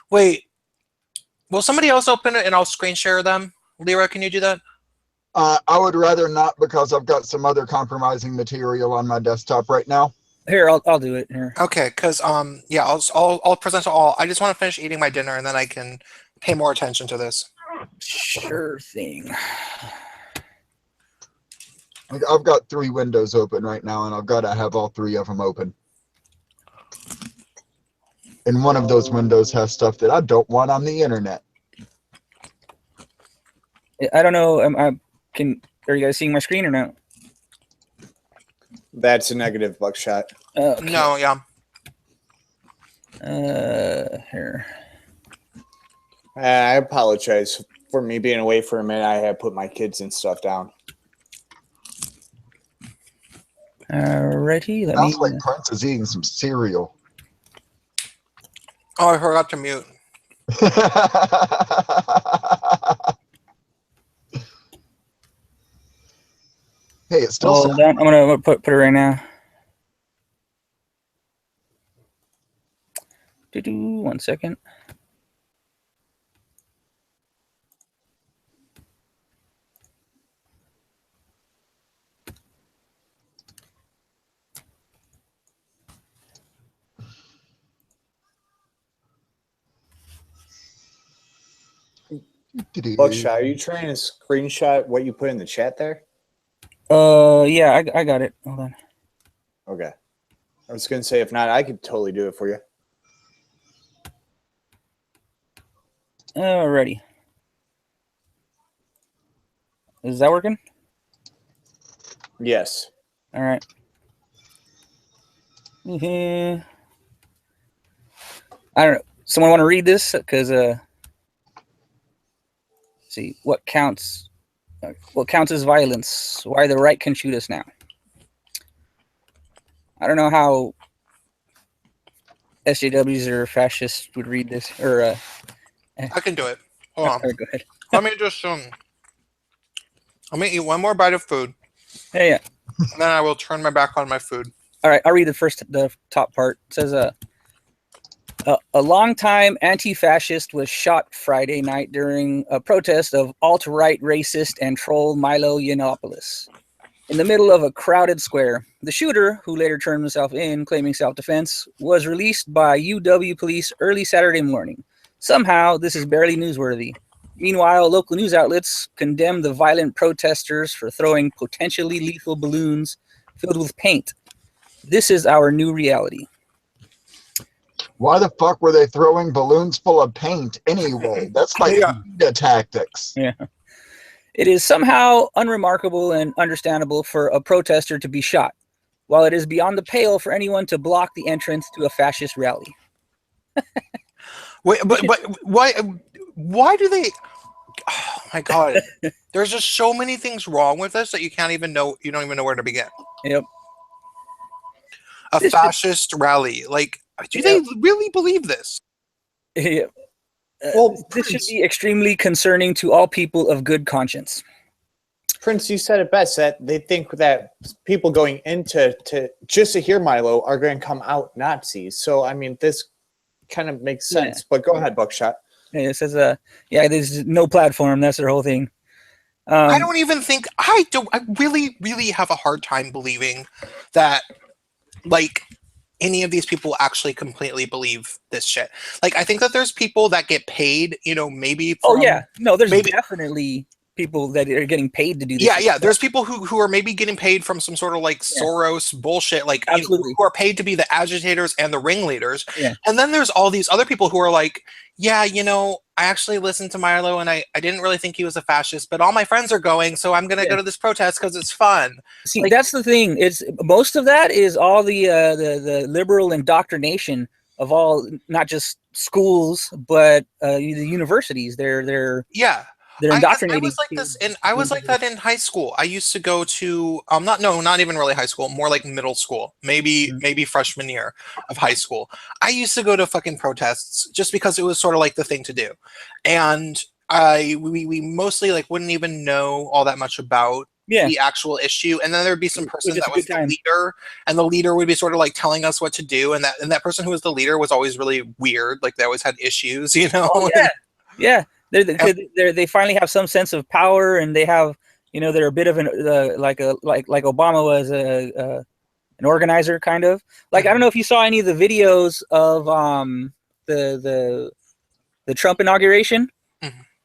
Wait, will somebody else open it and I'll screen share them? Lyra, can you do that? I would rather not, because I've got some other compromising material on my desktop right now. Here, I'll do it here. Okay, because I'll present it all. I just want to finish eating my dinner and then I can pay more attention to this. Sure thing. I've got 3 windows open right now, and I've got to have all 3 of them open. And one of those windows has stuff that I don't want on the internet. I don't know. Are you guys seeing my screen or not? That's a negative, Buckshot. Okay. No, yeah. Here. I apologize for me being away for a minute. I had put my kids and stuff down. Alrighty, let Sounds me. like Prince is eating some cereal. Oh, I forgot to mute. Hey, it's still. Hold on, I'm gonna put it right now. 1 second. Buckshot, are you trying to screenshot what you put in the chat there? Yeah, I got it. Hold on. Okay. I was gonna say, if not, I could totally do it for you. Alrighty. Is that working? Yes. All right. I don't know. Someone want to read this? Because see what counts. What counts as violence? Why the right can shoot us now? I don't know how SJWs or fascists would read this. Or I can do it. Hold on. Go ahead. Let me just I'm gonna eat one more bite of food. Yeah. And then I will turn my back on my food. All right, I'll read the top part. It says a longtime anti-fascist was shot Friday night during a protest of alt-right racist and troll Milo Yiannopoulos in the middle of a crowded square. The shooter, who later turned himself in, claiming self-defense, was released by UW police early Saturday morning. Somehow, this is barely newsworthy. Meanwhile, local news outlets condemned the violent protesters for throwing potentially lethal balloons filled with paint. This is our new reality. Why the fuck were they throwing balloons full of paint anyway? That's like PETA tactics. Yeah. It is somehow unremarkable and understandable for a protester to be shot, while it is beyond the pale for anyone to block the entrance to a fascist rally. Wait, but why do they? Oh my god! There's just so many things wrong with this that you don't even know where to begin. Yep. A fascist rally. Like, do they really believe this? Yeah. Well, this should be extremely concerning to all people of good conscience. Prince, you said it best, that they think that people going into just to hear Milo are going to come out Nazis. So, I mean, this kind of makes sense. Yeah. But go ahead, Buckshot. Yeah, it says, there's no platform. That's their whole thing. I don't even think I really, really have a hard time believing that, like, any of these people actually completely believe this shit. Like, I think that there's people that get paid, maybe. There's definitely people that are getting paid to do this. Yeah. There's people who are maybe getting paid from some sort of like Soros bullshit, like who are paid to be the agitators and the ringleaders. Yeah. And then there's all these other people who are like, I actually listened to Milo and I didn't really think he was a fascist, but all my friends are going, so I'm gonna go to this protest because it's fun. See, that's the thing. It's most of that is all the liberal indoctrination of all, not just schools, but the universities. They're indoctrinating. I was like this, and I was like that in high school. I used to go to not even really high school, more like middle school, maybe freshman year of high school. I used to go to fucking protests just because it was sort of like the thing to do, and we mostly like wouldn't even know all that much about the actual issue, and then there'd be some person that was the leader, and the leader would be sort of like telling us what to do, and that person who was the leader was always really weird, like they always had issues, Yeah. They finally have some sense of power, and they have, they're a bit of like Obama was an organizer, kind of. Like, I don't know if you saw any of the videos of the Trump inauguration,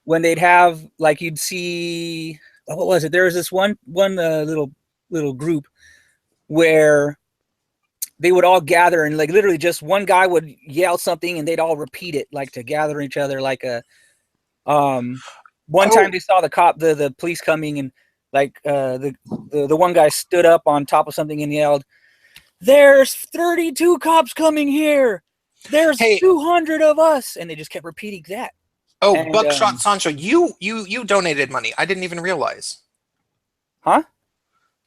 when they'd have, like, you'd see, what was it? There was this one little group where they would all gather, and like literally just one guy would yell something and they'd all repeat it, like to gather each other, like a one time they saw the police coming, and like the one guy stood up on top of something and yelled, "There's 32 cops coming here. There's 200 of us," and they just kept repeating that. Oh, and, Buckshot Sancho, you donated money. I didn't even realize. Huh?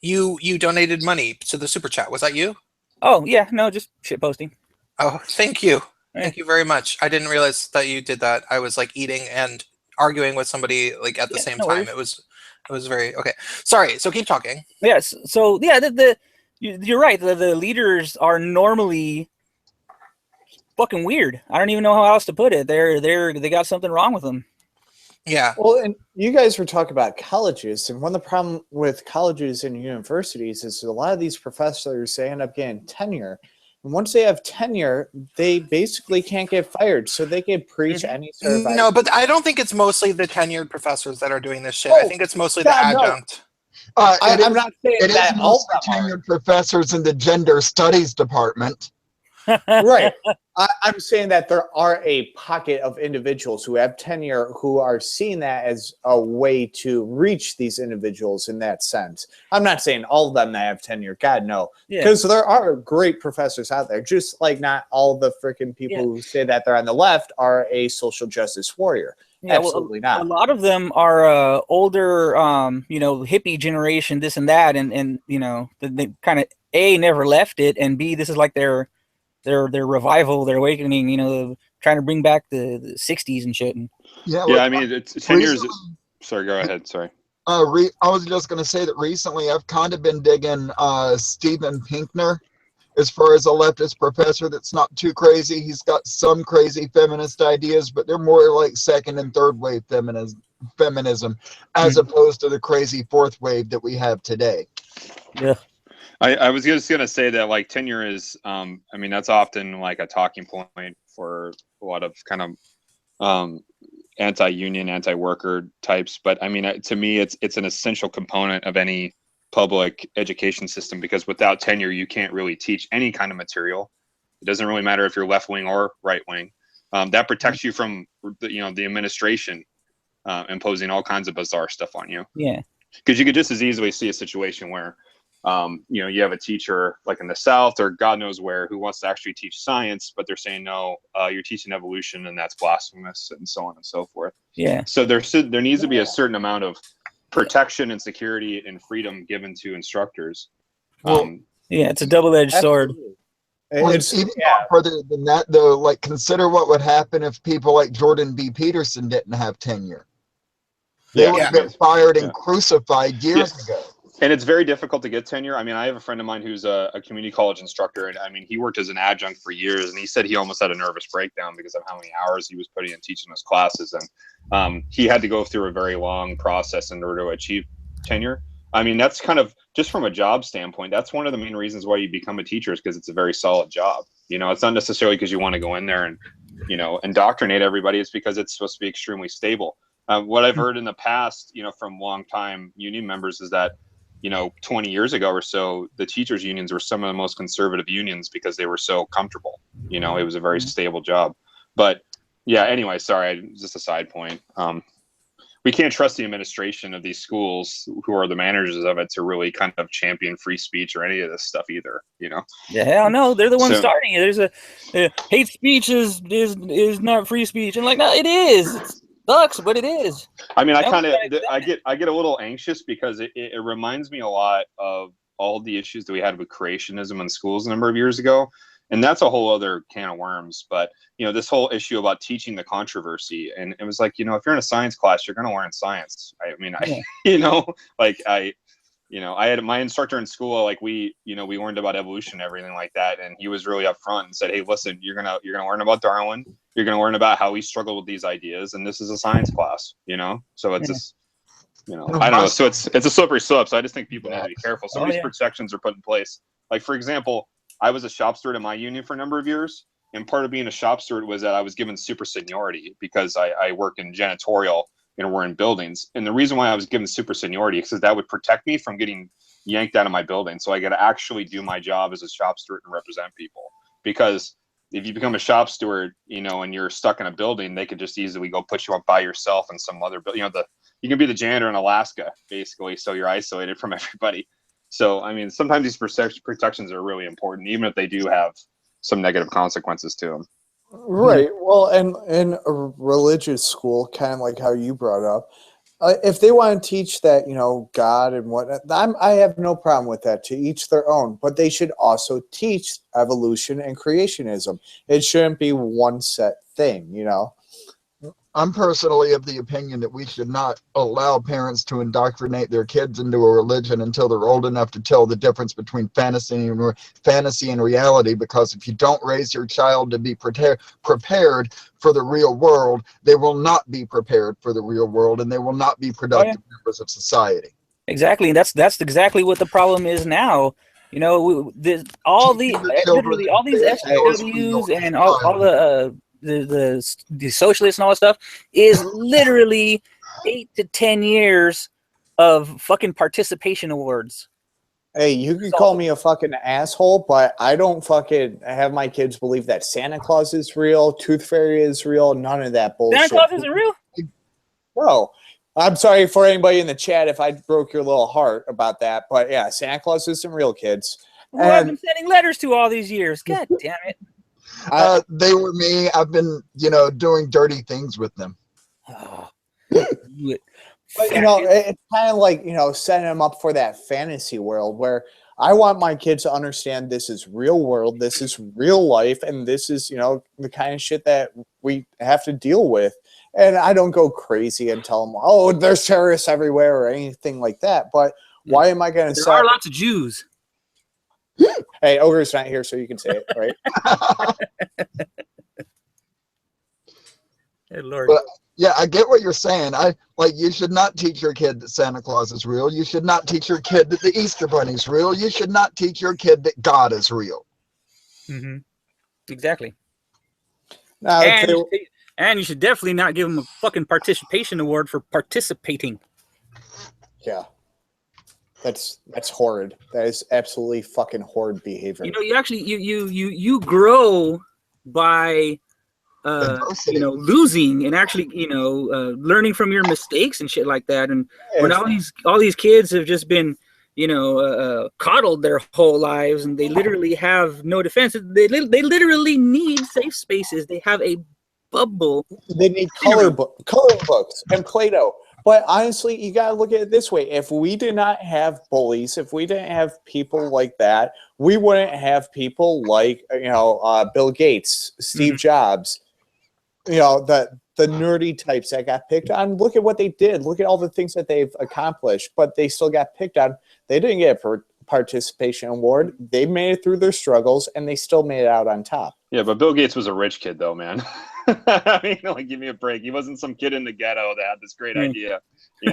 You donated money to the super chat. Was that you? Oh yeah, no, just shit posting. Oh, thank you. Yeah. Thank you very much. I didn't realize that you did that. I was like eating and arguing with somebody like at the same no time. worries. It was very okay. Sorry. So keep talking. Yes. So yeah, you're right. The leaders are normally fucking weird. I don't even know how else to put it. They got something wrong with them. Yeah. Well, and you guys were talking about colleges, and one of the problem with colleges and universities is a lot of these professors, they end up getting tenure. And once they have tenure, they basically can't get fired, so they can preach any sort of No, but I don't think it's mostly the tenured professors that are doing this shit. I think it's mostly the God, no. adjunct. I'm not saying It is that all mostly tenured professors in the gender studies department. right. I'm saying that there are a pocket of individuals who have tenure who are seeing that as a way to reach these individuals in that sense. I'm not saying all of them that have tenure. God, no. Because there are great professors out there, just like not all the freaking people who say that they're on the left are a social justice warrior. Yeah, absolutely not. A lot of them are older, hippie generation, this and that, and they kind of never left it, and B, this is like their revival, their awakening, trying to bring back the 60s and shit. Yeah, I mean, it's 10 years. Sorry, go ahead. Sorry. I was just going to say that recently I've kind of been digging Steven Pinkner as far as a leftist professor that's not too crazy. He's got some crazy feminist ideas, but they're more like second and third wave feminism as opposed to the crazy fourth wave that we have today. Yeah. I was just going to say that like tenure is, I mean, that's often like a talking point for a lot of kind of anti-union, anti-worker types. But I mean, to me, it's an essential component of any public education system, because without tenure, you can't really teach any kind of material. It doesn't really matter if you're left-wing or right-wing. That protects you from, the administration imposing all kinds of bizarre stuff on you. Yeah. Because you could just as easily see a situation where you have a teacher like in the South or God knows where who wants to actually teach science, but they're saying, no, you're teaching evolution and that's blasphemous and so on and so forth. Yeah. So there needs to be a certain amount of protection and security and freedom given to instructors. It's a double-edged sword. It's even further than that, though. Like, consider what would happen if people like Jordan B. Peterson didn't have tenure. They would have been fired and crucified years ago. And it's very difficult to get tenure. I mean, I have a friend of mine who's a community college instructor, and I mean, he worked as an adjunct for years, and he said he almost had a nervous breakdown because of how many hours he was putting in teaching his classes, and he had to go through a very long process in order to achieve tenure. I mean, that's kind of just from a job standpoint. That's one of the main reasons why you become a teacher, is because it's a very solid job. It's not necessarily because you want to go in there and indoctrinate everybody. It's because it's supposed to be extremely stable. What I've heard in the past, from longtime union members is that 20 years ago or so, the teachers unions were some of the most conservative unions because they were so comfortable. It was a very stable job. But yeah, anyway, sorry, just a side point. We can't trust the administration of these schools, who are the managers of it, to really kind of champion free speech or any of this stuff either. Yeah, hell no, they're the ones starting it. There's a hate speech is not free speech, and like, no, it is. It sucks, but it is. I mean, I get a little anxious because it reminds me a lot of all the issues that we had with creationism in schools a number of years ago. And that's a whole other can of worms. But, this whole issue about teaching the controversy, and it was like, if you're in a science class, you're going to learn science. I mean, I had my instructor in school, like we learned about evolution and everything like that. And he was really upfront and said, hey, listen, you're going to learn about Darwin. You're going to learn about how he struggled with these ideas. And this is a science class, so it's just, I don't know. So it's a slippery slope. So I just think people need to be careful. Some of these protections are put in place. Like, for example, I was a shop steward in my union for a number of years. And part of being a shop steward was that I was given super seniority because I work in janitorial and we're in buildings. And the reason why I was given super seniority is because that would protect me from getting yanked out of my building. So I got to actually do my job as a shop steward and represent people. Because if you become a shop steward, and you're stuck in a building, they could just easily go put you up by yourself in some other building. You can be the janitor in Alaska, basically. So you're isolated from everybody. So, I mean, sometimes these protections are really important, even if they do have some negative consequences to them. Right. Well, and in a religious school, kind of like how you brought up, if they want to teach that, God and whatnot, I have no problem with that. To each their own. But they should also teach evolution and creationism. It shouldn't be one set thing, I'm personally of the opinion that we should not allow parents to indoctrinate their kids into a religion until they're old enough to tell the difference between fantasy and reality, because if you don't raise your child to be prepared for the real world, they will not be prepared for the real world, and they will not be productive members of society. Exactly. That's exactly what the problem is now. All these SJWs and all the socialists and all that stuff is literally 8 to 10 years of fucking participation awards. Hey, you can call me a fucking asshole, but I don't fucking have my kids believe that Santa Claus is real, Tooth Fairy is real, none of that bullshit. Santa Claus isn't real? Bro, I'm sorry for anybody in the chat if I broke your little heart about that, but yeah, Santa Claus isn't real, kids. Who I've been sending letters to all these years. God damn it. They were me. I've been, doing dirty things with them. Oh. But, it's kind of like, setting them up for that fantasy world where I want my kids to understand this is real world, this is real life, and this is, the kind of shit that we have to deal with. And I don't go crazy and tell them, oh, there's terrorists everywhere or anything like that. But why am I going to There are lots of Jews. Hey, Ogre's not here, so you can say it, right? Hey, Lord. But, yeah, I get what you're saying. You should not teach your kid that Santa Claus is real. You should not teach your kid that the Easter Bunny is real. You should not teach your kid that God is real. Mm-hmm. Exactly. No, and you should definitely not give them a fucking participation award for participating. Yeah. That's horrid. That is absolutely fucking horrid behavior. You actually you grow by losing and actually learning from your mistakes and shit like that. And when all these kids have just been coddled their whole lives and they literally have no defense, they literally need safe spaces. They have a bubble. They need color books and Play-Doh. But honestly, you got to look at it this way. If we did not have bullies, if we didn't have people like that, we wouldn't have people like, Bill Gates, Steve Jobs, the nerdy types that got picked on. Look at what they did. Look at all the things that they've accomplished, but they still got picked on. They didn't get a participation award. They made it through their struggles, and they still made it out on top. Yeah, but Bill Gates was a rich kid, though, man. I mean, give me a break. He wasn't some kid in the ghetto that had this great idea.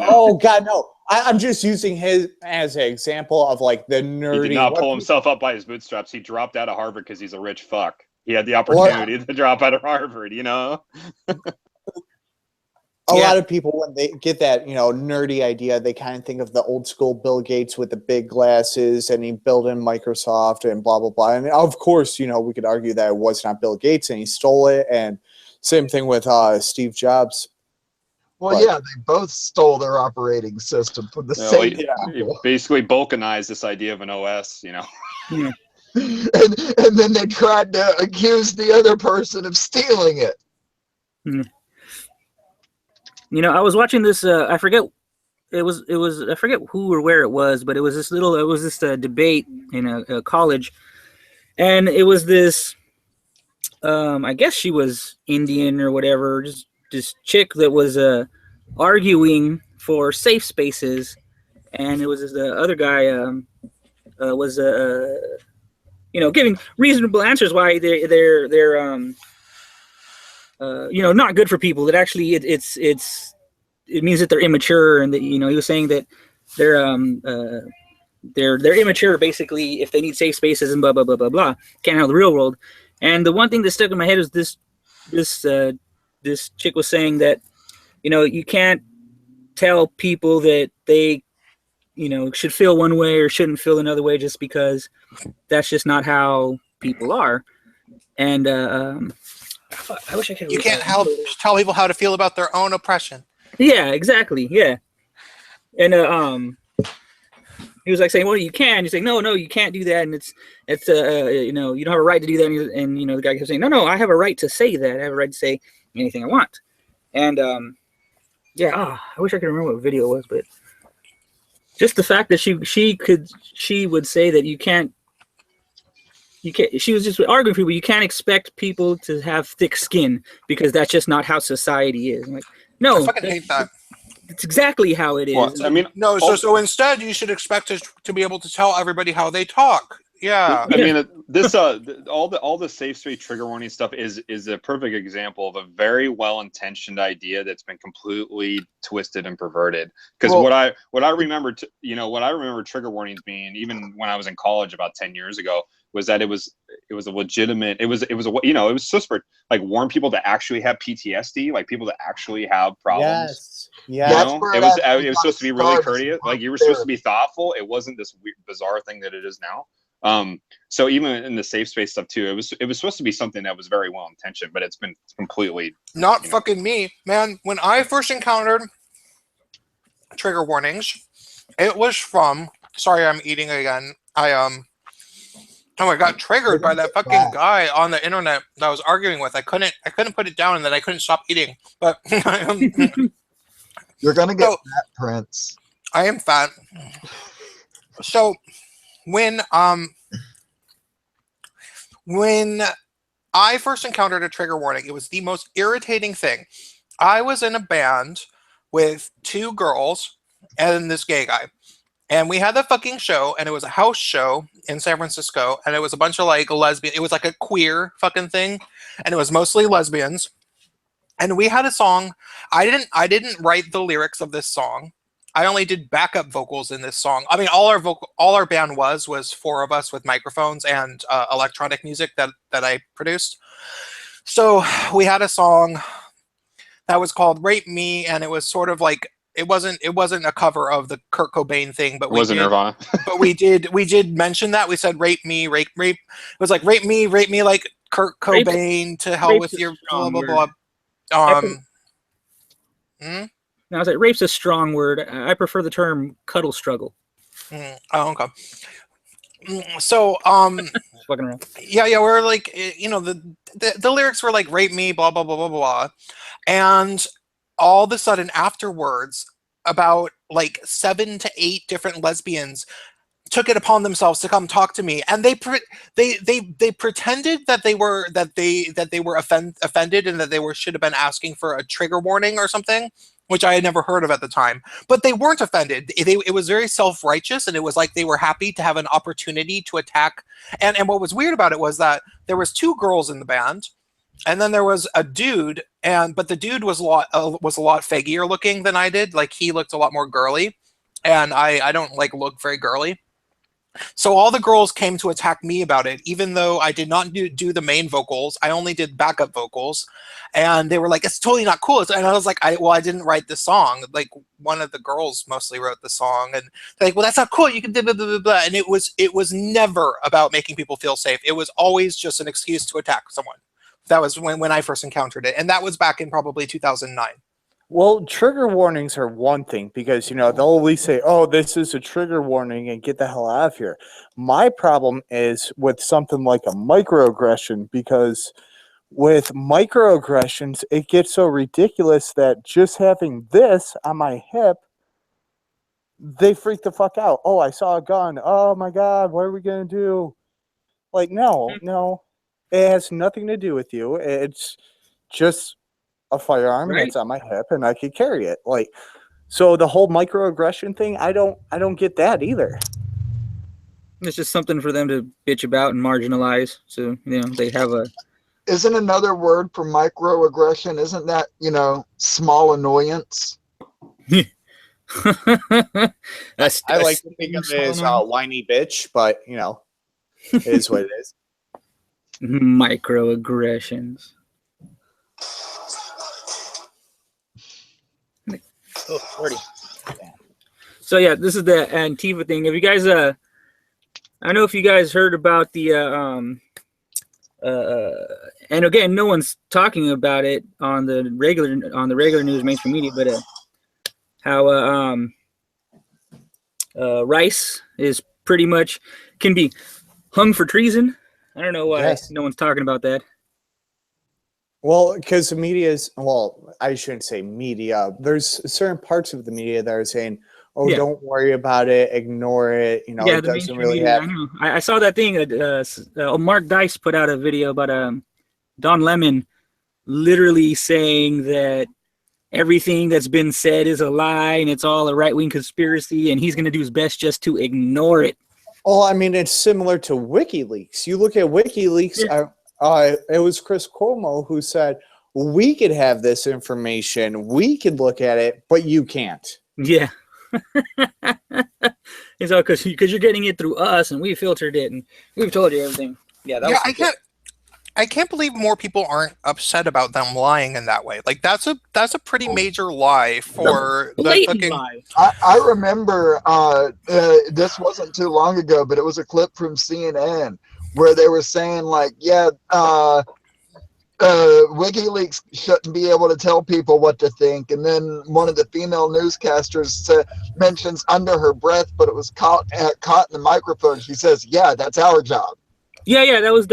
Oh God, no! I'm just using his as an example of the nerdy. He did not pull himself up by his bootstraps. He dropped out of Harvard because he's a rich fuck. He had the opportunity to drop out of Harvard. A lot of people, when they get that nerdy idea, they kind of think of the old school Bill Gates with the big glasses, and he built in Microsoft and blah blah blah. And of course, we could argue that it was not Bill Gates and he stole it. And same thing with Steve Jobs. Well, yeah, they both stole their operating system from the same. He basically balkanized this idea of an OS. And then they tried to accuse the other person of stealing it. I was watching this. I forget. It was. I forget who or where it was, but it was this debate in a college, and it was this. I guess she was Indian or whatever. Just this chick that was arguing for safe spaces, and it was this other guy was giving reasonable answers why they're not good for people. That actually it means that they're immature, and that he was saying that they're immature basically if they need safe spaces and blah blah blah blah blah. Can't handle the real world. And the one thing that stuck in my head is this chick was saying that you can't tell people that they should feel one way or shouldn't feel another way just because that's just not how people are. And I wish I could. You can't tell people how to feel about their own oppression. Yeah, exactly. Yeah, and he was saying, well, you can. You're saying, no, you can't do that, and it's you don't have a right to do that. And the guy kept saying, no, I have a right to say that. I have a right to say anything I want. And Yeah, I wish I could remember what video it was, but just the fact that she would say that you can't. She was just arguing with people. You can't expect people to have thick skin because that's just not how society is. I'm like, no, I fucking hate that. It's exactly how it is. Well, I mean, no. So instead, you should expect us to be able to tell everybody how they talk. Yeah. I mean, this all the safe street trigger warning stuff is a perfect example of a very well intentioned idea that's been completely twisted and perverted. Because what I remember, what I remember trigger warnings being, even when I was in college about 10 years ago, was that it was a legitimate. It was supposed to like warn people to actually have PTSD, like people that actually have problems. Yes. It was supposed to be really courteous. Like you were supposed to be thoughtful. It wasn't this weird, bizarre thing that it is now. So even in the safe space stuff too, it was supposed to be something that was very well intentioned, but it's been completely not fucking me, man. When I first encountered trigger warnings, it was from. Sorry, I'm eating again. I got triggered by that fucking guy on the internet that I was arguing with. I couldn't put it down, and then I couldn't stop eating. But you're gonna get fat, Prince. I am fat. So when I first encountered a trigger warning, it was the most irritating thing. I was in a band with 2 girls and this gay guy. And we had the fucking show, and it was a house show in San Francisco, and it was a bunch of like lesbian. It was like a queer fucking thing, and it was mostly lesbians. And we had a song. I didn't write the lyrics of this song. I only did backup vocals in this song. I mean, all our band was 4 of us with microphones and electronic music that I produced. So we had a song that was called "Rape Me," and it was sort of like. It wasn't a cover of the Kurt Cobain thing, but Nirvana. But we did mention that. We said rape me. It was like rape me like Kurt Cobain. To hell with your blah blah blah. No, I was like, rape's a strong word. I prefer the term cuddle struggle. Oh, okay. So fucking around. Yeah, we're like, the lyrics were like rape me, blah blah blah blah blah, and all of a sudden afterwards, about like 7 to 8 different lesbians took it upon themselves to come talk to me, and they pretended that they were offended and that they should have been asking for a trigger warning or something, which I had never heard of at the time. But they weren't offended. It was very self-righteous, and it was like they were happy to have an opportunity to attack. And what was weird about it was that there was 2 girls in the band. And then there was a dude, but the dude was a lot faggier looking than I did. Like he looked a lot more girly, and I don't like look very girly. So all the girls came to attack me about it, even though I did not do the main vocals. I only did backup vocals, and they were like, "It's totally not cool." And I was like, "I didn't write the song. Like one of the girls mostly wrote the song." And they're like, "Well, that's not cool. You can blah blah blah blah." And it was never about making people feel safe. It was always just an excuse to attack someone. That was when I first encountered it. And that was back in probably 2009. Well, trigger warnings are one thing because, they'll at least say, oh, this is a trigger warning and get the hell out of here. My problem is with something like a microaggression, because with microaggressions, it gets so ridiculous that just having this on my hip, they freak the fuck out. Oh, I saw a gun. Oh, my God, what are we going to do? Like, no. It has nothing to do with you. It's just a firearm that's on my hip, and I could carry it. Like, so the whole microaggression thing, I don't get that either. It's just something for them to bitch about and marginalize. So they have a. Isn't another word for microaggression? Isn't that small annoyance? I like to think of it as whiny bitch, but it is what it is. Microaggressions. Oh, 40. So yeah, this is the Antifa thing. Have you guys I don't know if you guys heard about the and again, no one's talking about it on the regular news, mainstream media, but how Rice is pretty much can be hung for treason. I don't know why no one's talking about that. Well, because the media is, well, I shouldn't say media. There's certain parts of the media that are saying, oh, don't worry about it, ignore it. You know, Yeah, it the doesn't mainstream really media. have. I know. I saw that thing. Mark Dice put out a video about Don Lemon literally saying that everything that's been said is a lie and it's all a right-wing conspiracy, and he's going to do his best just to ignore it. Well, I mean, it's similar to WikiLeaks. You look at WikiLeaks, it was Chris Cuomo who said, we could have this information, we could look at it, but you can't. Yeah. It's all because you're getting it through us, and we filtered it, and we've told you everything. Yeah, I can't believe more people aren't upset about them lying in that way. Like that's a pretty major lie for the fucking lie. I remember this wasn't too long ago, but it was a clip from CNN where they were saying like, yeah, WikiLeaks shouldn't be able to tell people what to think, and then one of the female newscasters mentions under her breath, but it was caught in the microphone. She says, "Yeah, that's our job." Yeah, that was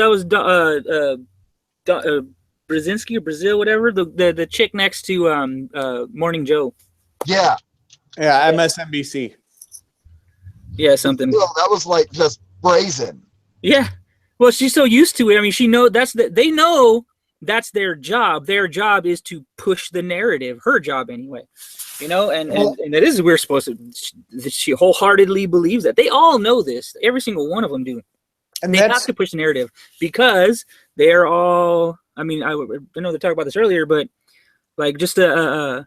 Brzezinski or Brazil, whatever, the chick next to Morning Joe. Yeah, MSNBC. Yeah, something. Well, that was like just brazen. Yeah, well, she's so used to it. I mean, they know that's their job. Their job is to push the narrative. Her job, anyway. You know, and that is we're supposed to. She wholeheartedly believes that. They all know this. Every single one of them do. And they have to push the narrative because they're all. I mean, I know they talked about this earlier, but like just Bezos,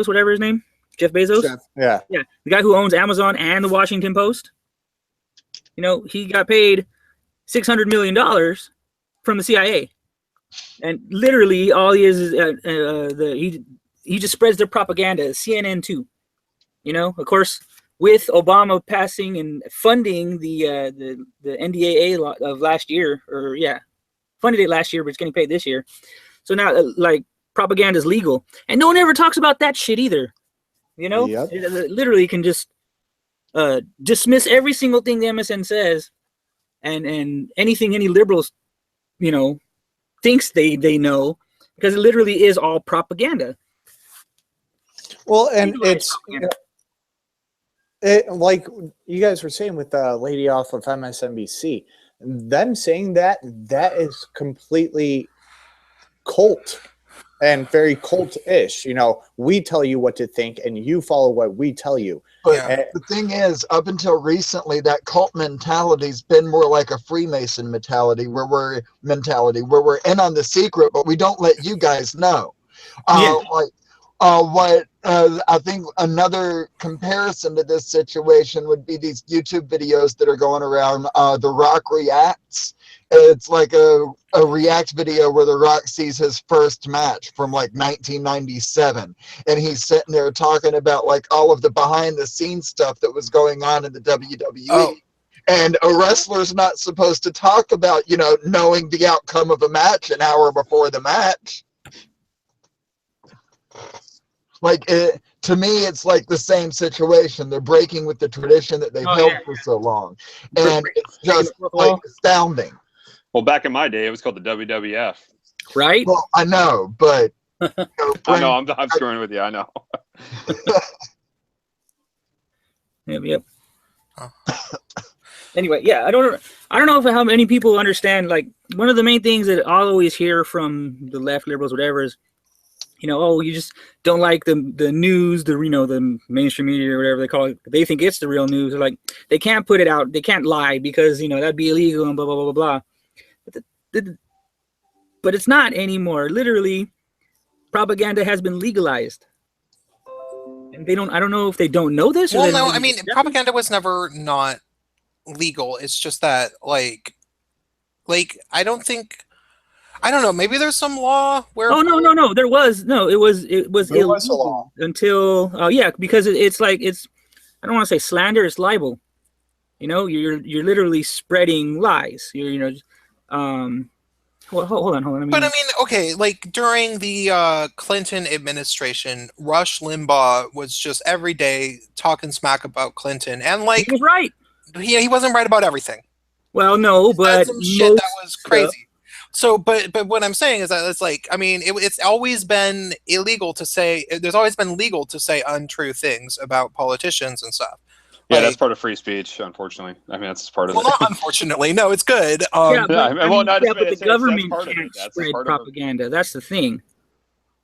whatever his name, Jeff Bezos. Yeah, the guy who owns Amazon and the Washington Post. You know, he got paid $600 million from the CIA, and literally all he is he just spreads their propaganda. CNN too. You know, of course. With Obama passing and funding the NDAA of last year, funded it last year, but it's getting paid this year. So now, like, propaganda is legal, and no one ever talks about that shit either. You know, It literally can just dismiss every single thing the MSN says, and anything any liberals, you know, thinks they know, because it literally is all propaganda. Well, and it's. Like you guys were saying with the lady off of MSNBC, them saying that is completely cult and very cult-ish. You know, we tell you what to think and you follow what we tell you. But the thing is, up until recently, that cult mentality's been more like a Freemason mentality where we're in on the secret, but we don't let you guys know. What I think another comparison to this situation would be these YouTube videos that are going around. The Rock reacts. It's like a react video where The Rock sees his first match from like 1997, and he's sitting there talking about like all of the behind the scenes stuff that was going on in the WWE. Oh. And a wrestler's not supposed to talk about, you know, knowing the outcome of a match an hour before the match. Like, to me, it's like the same situation. They're breaking with the tradition that they've held for so long. And it's just like astounding. Well, back in my day, it was called the WWF. Right? Well, I know, but... I know, I'm screwing with you, I know. Yep. Anyway, yeah, I don't know how many people understand, like, one of the main things that I'll always hear from the left, liberals, whatever, is, you know, oh, you just don't like the news, the mainstream media or whatever they call it. They think it's the real news. They're like, they can't put it out. They can't lie because, you know, that'd be illegal and blah, blah, blah, blah, blah. But it's not anymore. Literally, propaganda has been legalized. And I don't know if they don't know this. Well, no, I mean, propaganda was never not legal. It's just that, like, I don't know. Maybe there's some law where. Oh no! There was no. It was illegal until because it's like I don't want to say slander. It's libel. You know, you're literally spreading lies. Well, hold on. But I mean, okay, like during the Clinton administration, Rush Limbaugh was just every day talking smack about Clinton, and like he was right. He wasn't right about everything. Well, no, but some shit that was stuff- crazy. So, but what I'm saying is that it's like, I mean, it's always been illegal to say. There's always been legal to say untrue things about politicians and stuff. Yeah, Like, that's part of free speech, unfortunately. I mean, that's part of well, it. not unfortunately. No, it's good. yeah, but, Yeah, I well, mean, no, I just yeah, mean but it's the that's government part of it. can't That's spread part of it. propaganda. That's the thing.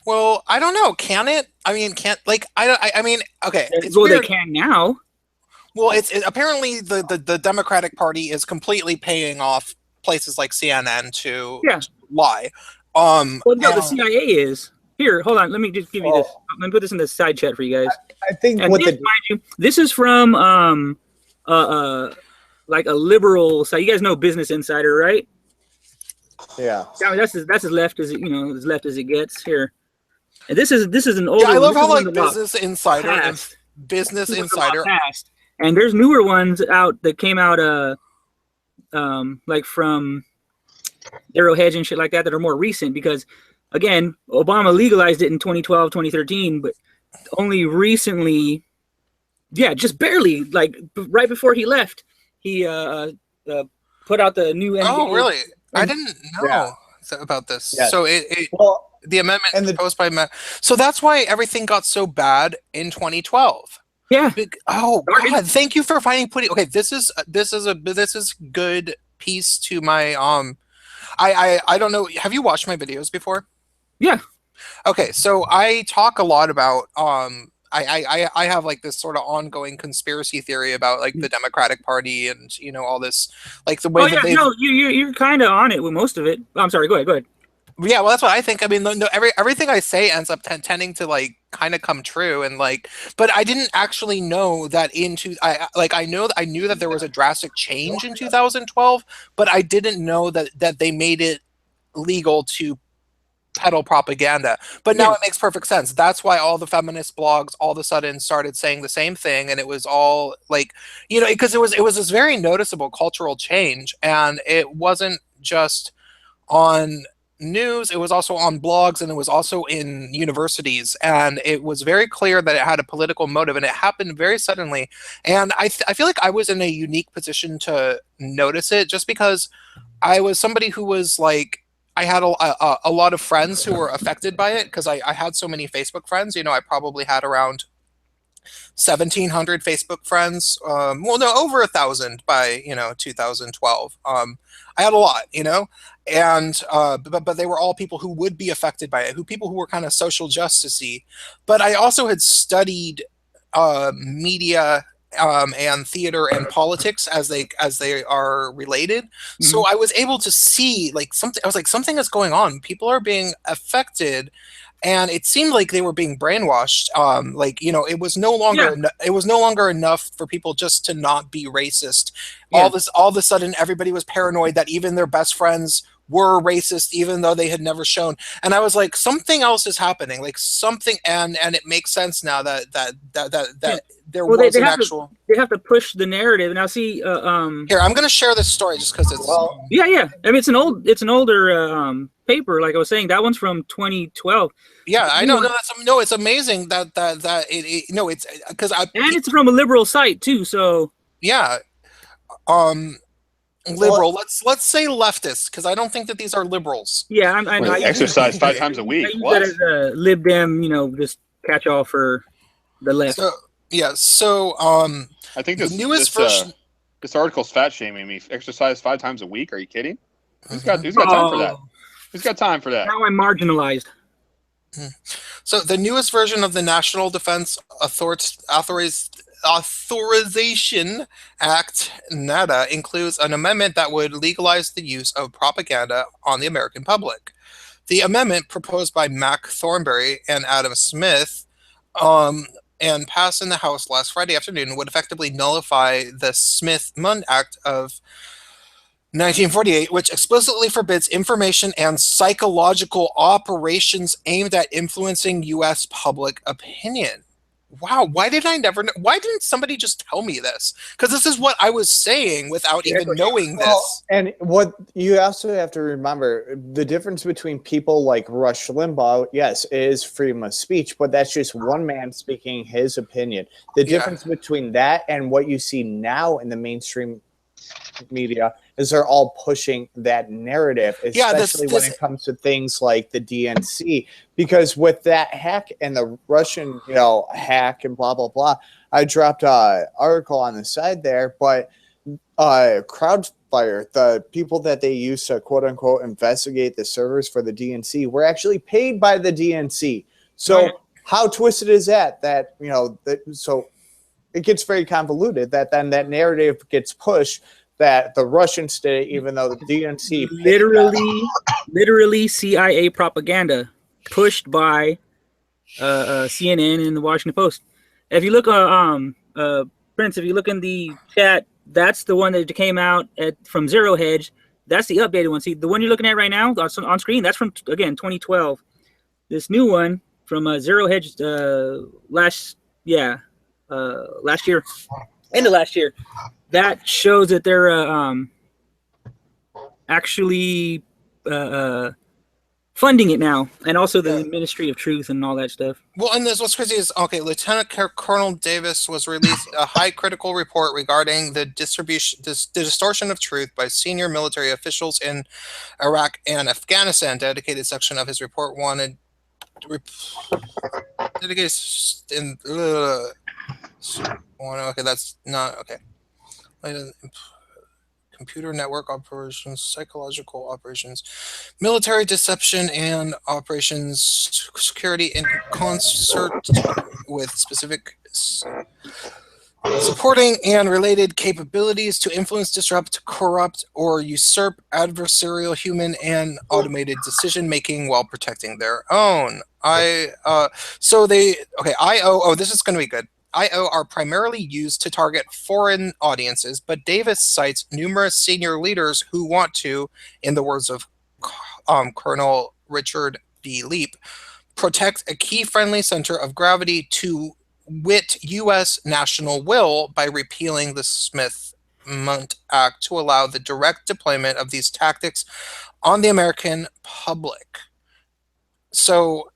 Well, I don't know. Can it? I mean, can't like I mean, okay. It's Well, they weird. can now. Well, apparently the Democratic Party is completely paying off places like CNN to Yeah. lie. Well, no, the and- CIA is. Here, hold on. Let me just give you this. Let me put this in the side chat for you guys. I think And what this, the mind you, this is from like a liberal site. You guys know Business Insider, right? yeah. I mean, that's as left as as left as it gets here. And this is an older. Yeah, I love this how is one like of the Business Insider and past. Business This is one of the Insider. past. And there's newer ones out that came out like from Arrowhead and shit like that are more recent because again, Obama legalized it in 2012, 2013, but only recently, yeah, just barely, like right before he left, he put out the new Oh, NDA. really? I didn't know Yeah. about this. Yes. So Well, the amendment and the- proposed by so that's why everything got so bad in 2012. Yeah. Oh God! Thank you for putting. Okay, this is good piece to my I don't know. Have you watched my videos before? Yeah. Okay, so I talk a lot about I have like this sort of ongoing conspiracy theory about like the Democratic Party and all this like the way Oh that yeah, they no, you're kind of on it with most of it. I'm sorry. Go ahead. Yeah, well, that's what I think. I mean, no, everything I say ends up tending to like kind of come true, and like, but I didn't actually know that I knew that there was a drastic change in 2012, but I didn't know that they made it legal to peddle propaganda. But now it makes perfect sense. That's why all the feminist blogs all of a sudden started saying the same thing, and it was all like, because it was this very noticeable cultural change, and it wasn't just on news, it was also on blogs, and it was also in universities, and it was very clear that it had a political motive, and it happened very suddenly. And I feel like I was in a unique position to notice it just because I was somebody who was like, I had a lot of friends who were affected by it because I had so many Facebook friends. I probably had around 1,700 Facebook friends. Well, no, over 1,000 by 2012. I had a lot, and but they were all people who would be affected by it, people who were kind of social justicey. But I also had studied media and theater and politics as they are related. So I was able to see like something. I was like, something is going on. People are being affected. And it seemed like they were being brainwashed. It was no longer enough for people just to not be racist. Yeah. All of a sudden, everybody was paranoid that even their best friends were racist, even though they had never shown. And I was like, something else is happening. Like something, and it makes sense now that there was an actual. They have to push the narrative. Now, see, Here, I'm going to share this story just because it's. Yeah. I mean, it's an older paper. Like I was saying, that one's from 2012. Yeah, I know. No, it's amazing that it's because and it's from a liberal site too. So yeah, liberal. Let's say leftist because I don't think that these are liberals. Yeah, I exercise 5 times a week. What? That as a lib dem, just catch all for the left. So I think this newest version. This article's fat shaming me. Exercise 5 times a week? Are you kidding? Who's got time for that? Who's got time for that? Now I'm marginalized. So the newest version of the National Defense Authorization Act, NADA, includes an amendment that would legalize the use of propaganda on the American public. The amendment, proposed by Mac Thornberry and Adam Smith, and passed in the House last Friday afternoon, would effectively nullify the Smith-Mundt Act of 1948, which explicitly forbids information and psychological operations aimed at influencing U.S. public opinion. Wow, why didn't somebody just tell me this? Because this is what I was saying without even knowing this. And what you also have to remember, the difference between people like Rush Limbaugh, yes, it is freedom of speech, but that's just one man speaking his opinion. The difference between that and what you see now in the mainstream media is they're all pushing that narrative, especially when it comes to things like the DNC. Because with that hack and the Russian, hack and blah, blah, blah, I dropped an article on the side there, but Crowdfire, the people that they use to quote unquote investigate the servers for the DNC, were actually paid by the DNC. So how twisted is that? So it gets very convoluted that then that narrative gets pushed that the Russians did it, even though the DNC literally CIA propaganda pushed by CNN and the Washington Post. If you look, Prince, if you look in the chat, that's the one that came out from Zero Hedge. That's the updated one. See, the one you're looking at right now on screen, that's from, again, 2012. This new one from Zero Hedge last year, end of last year, that shows that they're actually funding it now, and also the Ministry of Truth and all that stuff. Well, and this what's crazy is Lieutenant Colonel Davis was released a high critical report regarding the distortion of truth by senior military officials in Iraq and Afghanistan. Dedicated section of his report wanted dedicated in. Okay, that's not okay. Computer network operations, psychological operations, military deception and operations security in concert with specific supporting and related capabilities to influence, disrupt, corrupt, or usurp adversarial human and automated decision making while protecting their own. IO. This is going to be good. IO are primarily used to target foreign audiences, but Davis cites numerous senior leaders who want to, in the words of Colonel Richard B. Leap, protect a key friendly center of gravity to wit U.S. national will by repealing the Smith-Mundt Act to allow the direct deployment of these tactics on the American public. So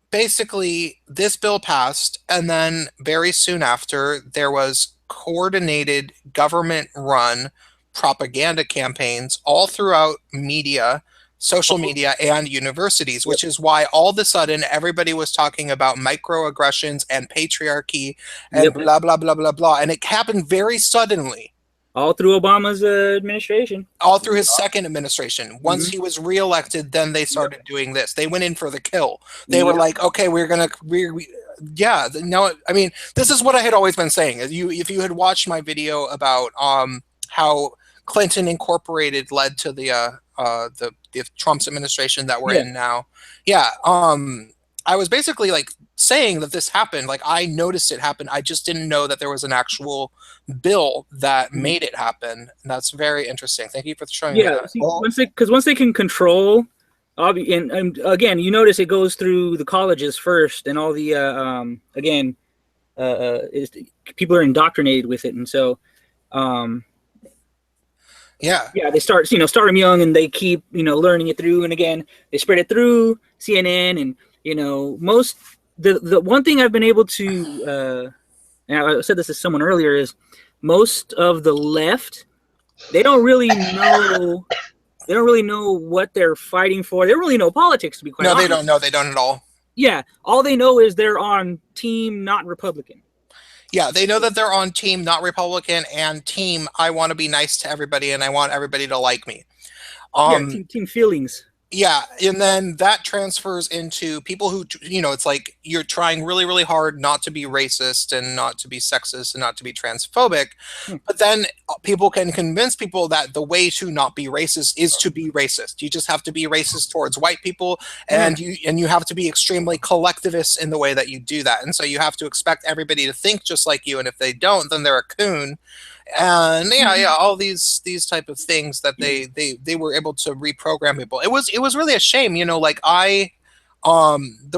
basically, this bill passed, and then very soon after, there was coordinated government-run propaganda campaigns all throughout media, social media, and universities, which is why all of a sudden everybody was talking about microaggressions and patriarchy and blah, blah, blah, blah, blah. And it happened very suddenly. All through Obama's administration. All through his second administration. Once he was reelected, then they started doing this. They went in for the kill. They were like, okay, I mean, this is what I had always been saying. If you had watched my video about how Clinton Incorporated led to the Trump's administration that we're in now. I was basically like saying that this happened. Like, I noticed it happen. I just didn't know that there was an actual bill that made it happen. And that's very interesting. Thank you for showing me that. Once they can control, and again, you notice it goes through the colleges first, and all the people are indoctrinated with it, and so they start them young, and they keep learning it through, and again they spread it through CNN, and the one thing I've been able to and I said this to someone earlier, is most of the left, they don't really know what they're fighting for. They don't really know politics, to be quite honest. They don't at all. Yeah, all they know is they're on team not Republican. Yeah, they know that they're on team not Republican and team I want to be nice to everybody and I want everybody to like me. Team feelings. Yeah, and then that transfers into people who, it's like you're trying really, really hard not to be racist and not to be sexist and not to be transphobic, but then people can convince people that the way to not be racist is to be racist. You just have to be racist towards white people, and you have to be extremely collectivist in the way that you do that. And so you have to expect everybody to think just like you, and if they don't, then they're a coon. And all these type of things that they were able to reprogram people. It was really a shame, the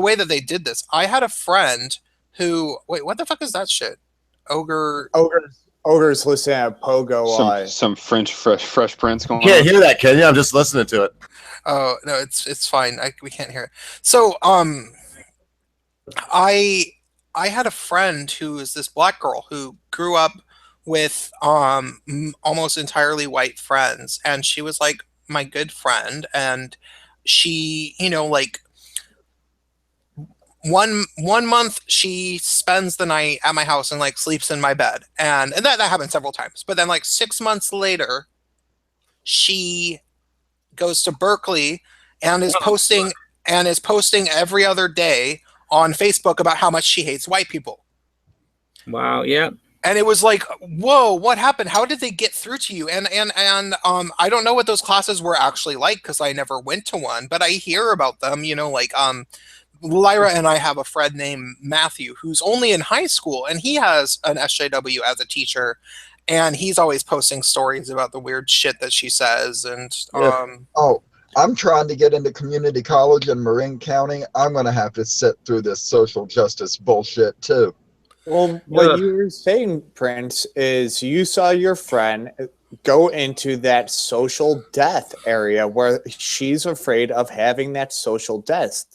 way that they did this. I had a friend who what the fuck is that shit? Ogre's listening to Pogo. Some French Fresh Prince going on. Can't hear that, can you? I'm just listening to it. Oh no, it's fine. We can't hear it. So I had a friend who is this black girl who grew up with almost entirely white friends, and she was like my good friend, and she, you know, like one month she spends the night at my house and like sleeps in my bed, and that happened several times. But then like 6 months later, she goes to Berkeley and is posting every other day on Facebook about how much she hates white people. Wow. Yeah. And it was like, whoa, what happened? How did they get through to you? And I don't know what those classes were actually like, because I never went to one, but I hear about them, you know, like Lyra and I have a friend named Matthew who's only in high school, and he has an SJW as a teacher, and he's always posting stories about the weird shit that she says. And oh, I'm trying to get into community college in Marin County. I'm going to have to sit through this social justice bullshit too. Well, what you were saying, Prince, is you saw your friend go into that social death area where she's afraid of having that social death.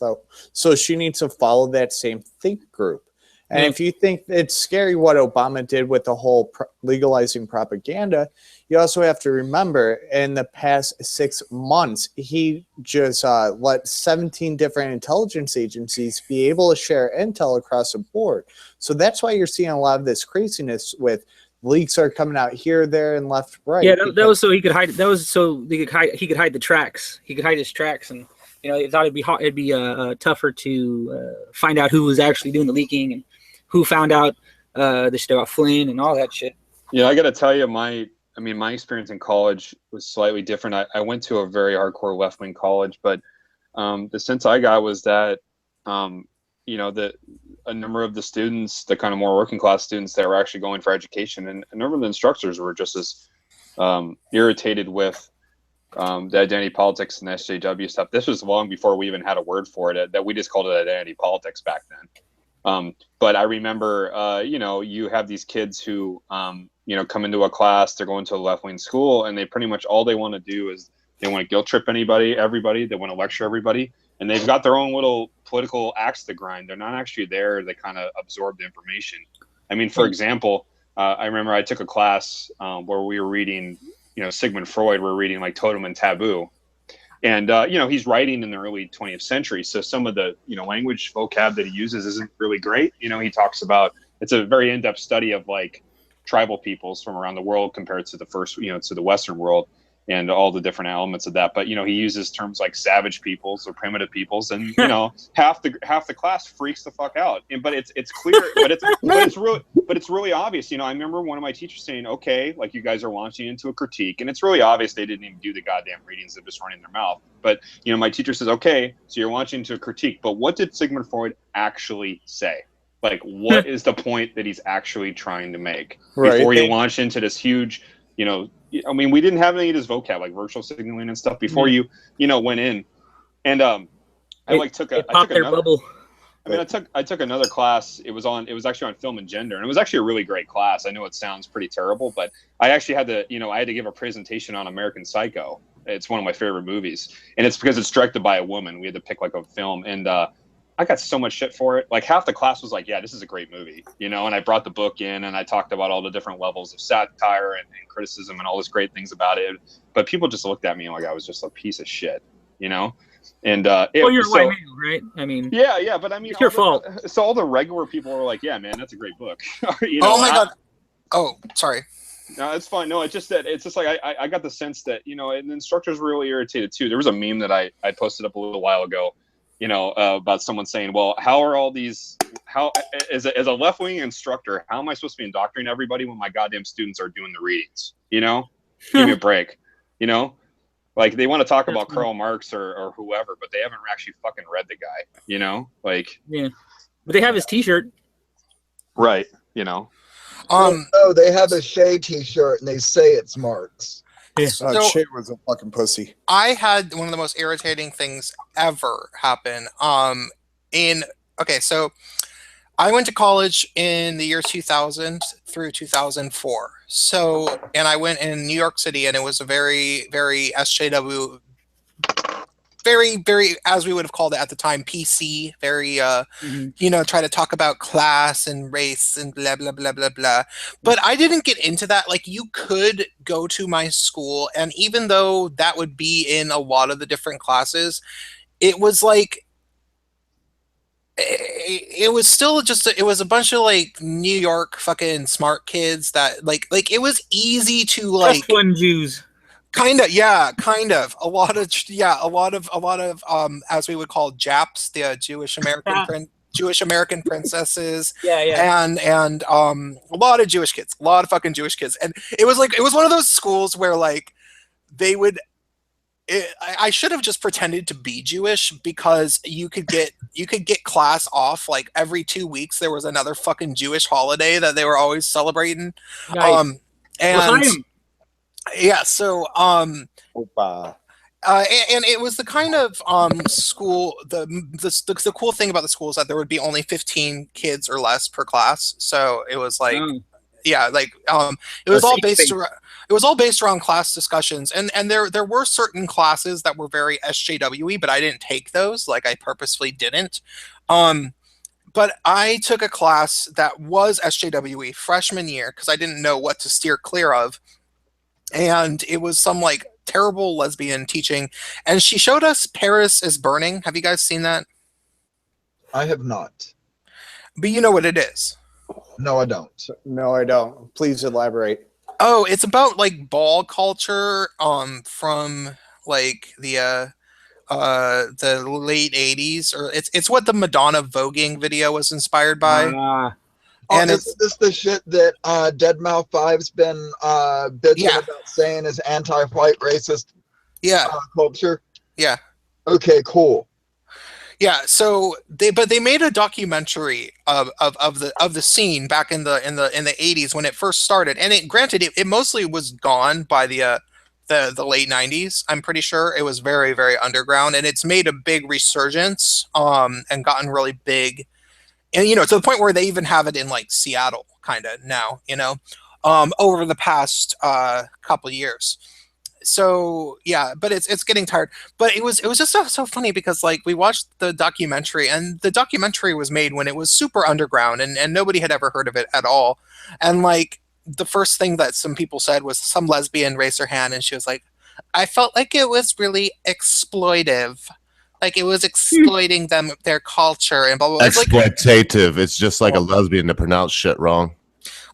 So she needs to follow that same think group. And if you think it's scary what Obama did with the whole legalizing propaganda, you also have to remember in the past 6 months, he just let 17 different intelligence agencies be able to share intel across the board. So that's why you're seeing a lot of this craziness with leaks are coming out here, there, and left, right. Yeah, that was so he could hide. That was so he could hide the tracks. He could hide his tracks, and you know, he thought it'd be tougher to find out who was actually doing the leaking and who found out the shit about Flynn and all that shit. Yeah, I got to tell you, my experience in college was slightly different. I went to a very hardcore left-wing college, but the sense I got was that, you know, that a number of the students, the kind of more working class students that were actually going for education, and a number of the instructors were just as irritated with the identity politics and SJW stuff. This was long before we even had a word for it, that we just called it identity politics back then. But I remember, you know, you have these kids who, you know, come into a class, they're going to a left-wing school, and they pretty much all they want to do is they want to guilt trip everybody, they want to lecture everybody, and they've got their own little political axe to grind. They're not actually there to kind of absorb the information. I mean, for example, I remember I took a class where we were reading, you know, Sigmund Freud, we're reading like Totem and Taboo. And, you know, he's writing in the early 20th century. So some of the, you know, language vocab that he uses isn't really great. You know, he talks about, it's a very in-depth study of like tribal peoples from around the world compared to the first, you know, to the Western world and all the different elements of that. But, you know, he uses terms like savage peoples or primitive peoples, and, you know, half the class freaks the fuck out. But it's clear, but it's really obvious. You know, I remember one of my teachers saying, okay, like you guys are launching into a critique, and it's really obvious they didn't even do the goddamn readings, they're just running their mouth. But, you know, my teacher says, okay, so you're launching into a critique, but what did Sigmund Freud actually say? Like, what is the point that he's actually trying to make before you launch into this huge, you know, I mean, we didn't have any of this vocab, like virtual signaling and stuff, before you know, went in. And I took another class. It was actually on film and gender, and it was actually a really great class. I know it sounds pretty terrible, but I actually had to give a presentation on American Psycho. It's one of my favorite movies, and it's because it's directed by a woman. We had to pick like a film, and I got so much shit for it. Like half the class was like, yeah, this is a great movie, you know, and I brought the book in and I talked about all the different levels of satire and criticism and all these great things about it. But people just looked at me like I was just a piece of shit, you know? And you're a white male, right? I mean, yeah, but I mean, it's your fault. So all the regular people were like, yeah, man, that's a great book. You know, oh my God. Oh, sorry. No, it's fine. No, it's just like I got the sense that, you know, and the instructors were really irritated too. There was a meme that I posted up a little while ago, you know, about someone saying, well, how are all these, as a left-wing instructor, how am I supposed to be indoctrinating everybody when my goddamn students are doing the readings? You know, give me a break, you know, like they want to talk about Karl Marx or whoever, but they haven't actually fucking read the guy, you know, like, yeah, but they have his t-shirt. Right. You know, oh, they have a Shea t-shirt and they say it's Marx. Yeah. Shea was a fucking pussy. I had one of the most irritating things ever happen. So I went to college in the year 2000 through 2004. So, and I went in New York City, and it was a very, very SJW very, very, as we would have called it at the time, PC, very, try to talk about class and race and blah, blah, blah, blah, blah. But I didn't get into that. Like, you could go to my school, and even though that would be in a lot of the different classes, it was like, it was still just, it was a bunch of, like, New York fucking smart kids that, like, it was easy to, like... Trust fund Jews. Kind of. A lot of, as we would call Japs, the Jewish American princesses. Yeah. And a lot of Jewish kids, a lot of fucking Jewish kids. And it was one of those schools where, like, they would, I should have just pretended to be Jewish, because you could get class off, like, every 2 weeks. There was another fucking Jewish holiday that they were always celebrating. Nice. Yeah, so Opa. and it was the kind of school. The cool thing about the school is that there would be only 15 kids or less per class. So it was like, it was all based around class discussions, and there were certain classes that were very SJW-y, but I didn't take those. Like, I purposefully didn't. But I took a class that was SJW-y freshman year because I didn't know what to steer clear of. And it was some, like, terrible lesbian teaching. And she showed us Paris is Burning. Have you guys seen that? I have not. But you know what it is. No, I don't. No, I don't. Please elaborate. Oh, it's about, like, ball culture from, like, the late 80s. Or it's what the Madonna voguing video was inspired by. And is this the shit that Deadmau 5's been bitching about, saying is anti-white racist culture? Yeah. Okay, cool. Yeah, so they made a documentary of the scene back in the 80s when it first started, and it mostly was gone by the late 90s. I'm pretty sure it was very, very underground, and it's made a big resurgence and gotten really big. And, to the point where they even have it in, like, Seattle, kind of now, over the past couple years. So, yeah, but it's getting tired. But it was just so funny because, like, we watched the documentary, and the documentary was made when it was super underground, and nobody had ever heard of it at all. And, like, the first thing that some people said was some lesbian raised her hand, and she was like, I felt like it was really exploitive. Like, it was exploiting their culture, and blah, blah, blah. Exploitative. It's just like a lesbian to pronounce shit wrong.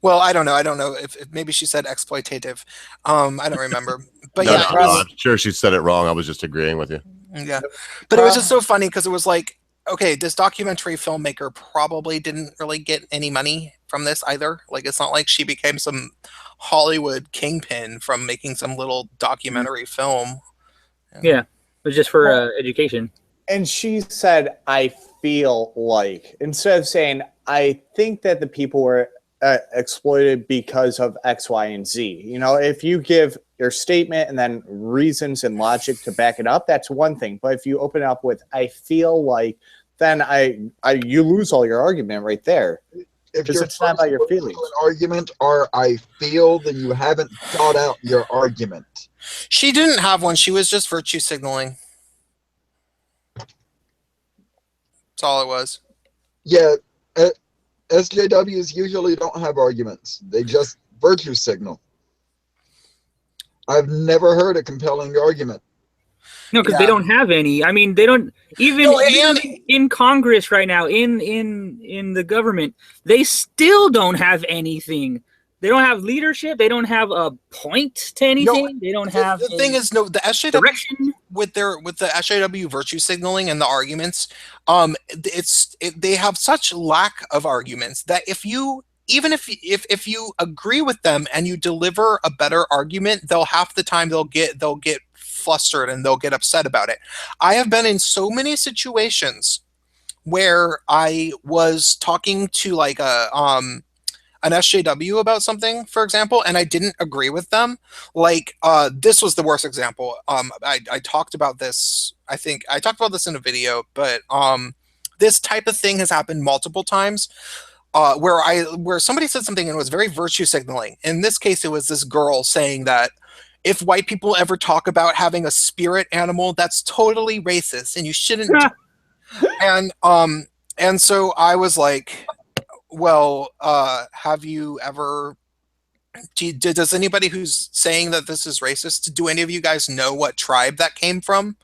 Well, I don't know if maybe she said exploitative. I don't remember. But no, I'm sure she said it wrong. I was just agreeing with you. Yeah. But it was just so funny because it was like, okay, this documentary filmmaker probably didn't really get any money from this either. Like, it's not like she became some Hollywood kingpin from making some little documentary film. Yeah. It was just for education. And she said, I feel like, instead of saying, I think that the people were exploited because of X, Y, and Z. If you give your statement and then reasons and logic to back it up, that's one thing. But if you open it up with, I feel like, then you lose all your argument right there. If it's not about your feelings. An argument or I feel, then you haven't thought out your argument. She didn't have one. She was just virtue signaling. That's all it was. Yeah, SJWs usually don't have arguments. They just virtue signal. I've never heard a compelling argument. No, because they don't have any. I mean, they don't even in Congress right now, in the government, they still don't have anything. They don't have leadership. They don't have a point to anything. They don't have. The thing is, the SJW direction with the SJW virtue signaling and the arguments, they have such lack of arguments that if you agree with them and you deliver a better argument, half the time they'll get flustered and they'll get upset about it. I have been in so many situations where I was talking to like an SJW about something, for example, and I didn't agree with them. Like, this was the worst example. I talked about this. I think I talked about this in a video, but this type of thing has happened multiple times. Where somebody said something and it was very virtue signaling. In this case, it was this girl saying that if white people ever talk about having a spirit animal, that's totally racist, and you shouldn't do and so I was like, well, have you ever does anybody who's saying that this is racist, do any of you guys know what tribe that came from?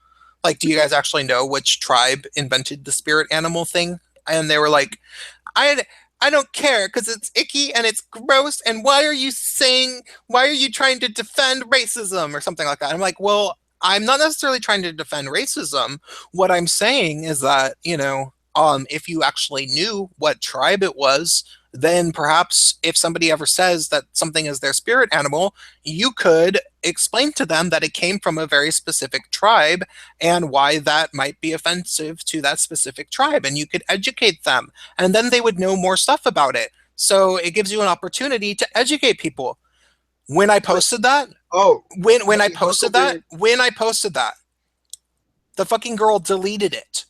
Like, do you guys actually know which tribe invented the spirit animal thing? And they were like, I don't care because it's icky and it's gross. And why are you trying to defend racism or something like that? I'm like, well, I'm not necessarily trying to defend racism. What I'm saying is that, if you actually knew what tribe it was, then perhaps if somebody ever says that something is their spirit animal, you could explain to them that it came from a very specific tribe and why that might be offensive to that specific tribe. And you could educate them, and then they would know more stuff about it. So it gives you an opportunity to educate people. When I posted that, when I posted that, the fucking girl deleted it.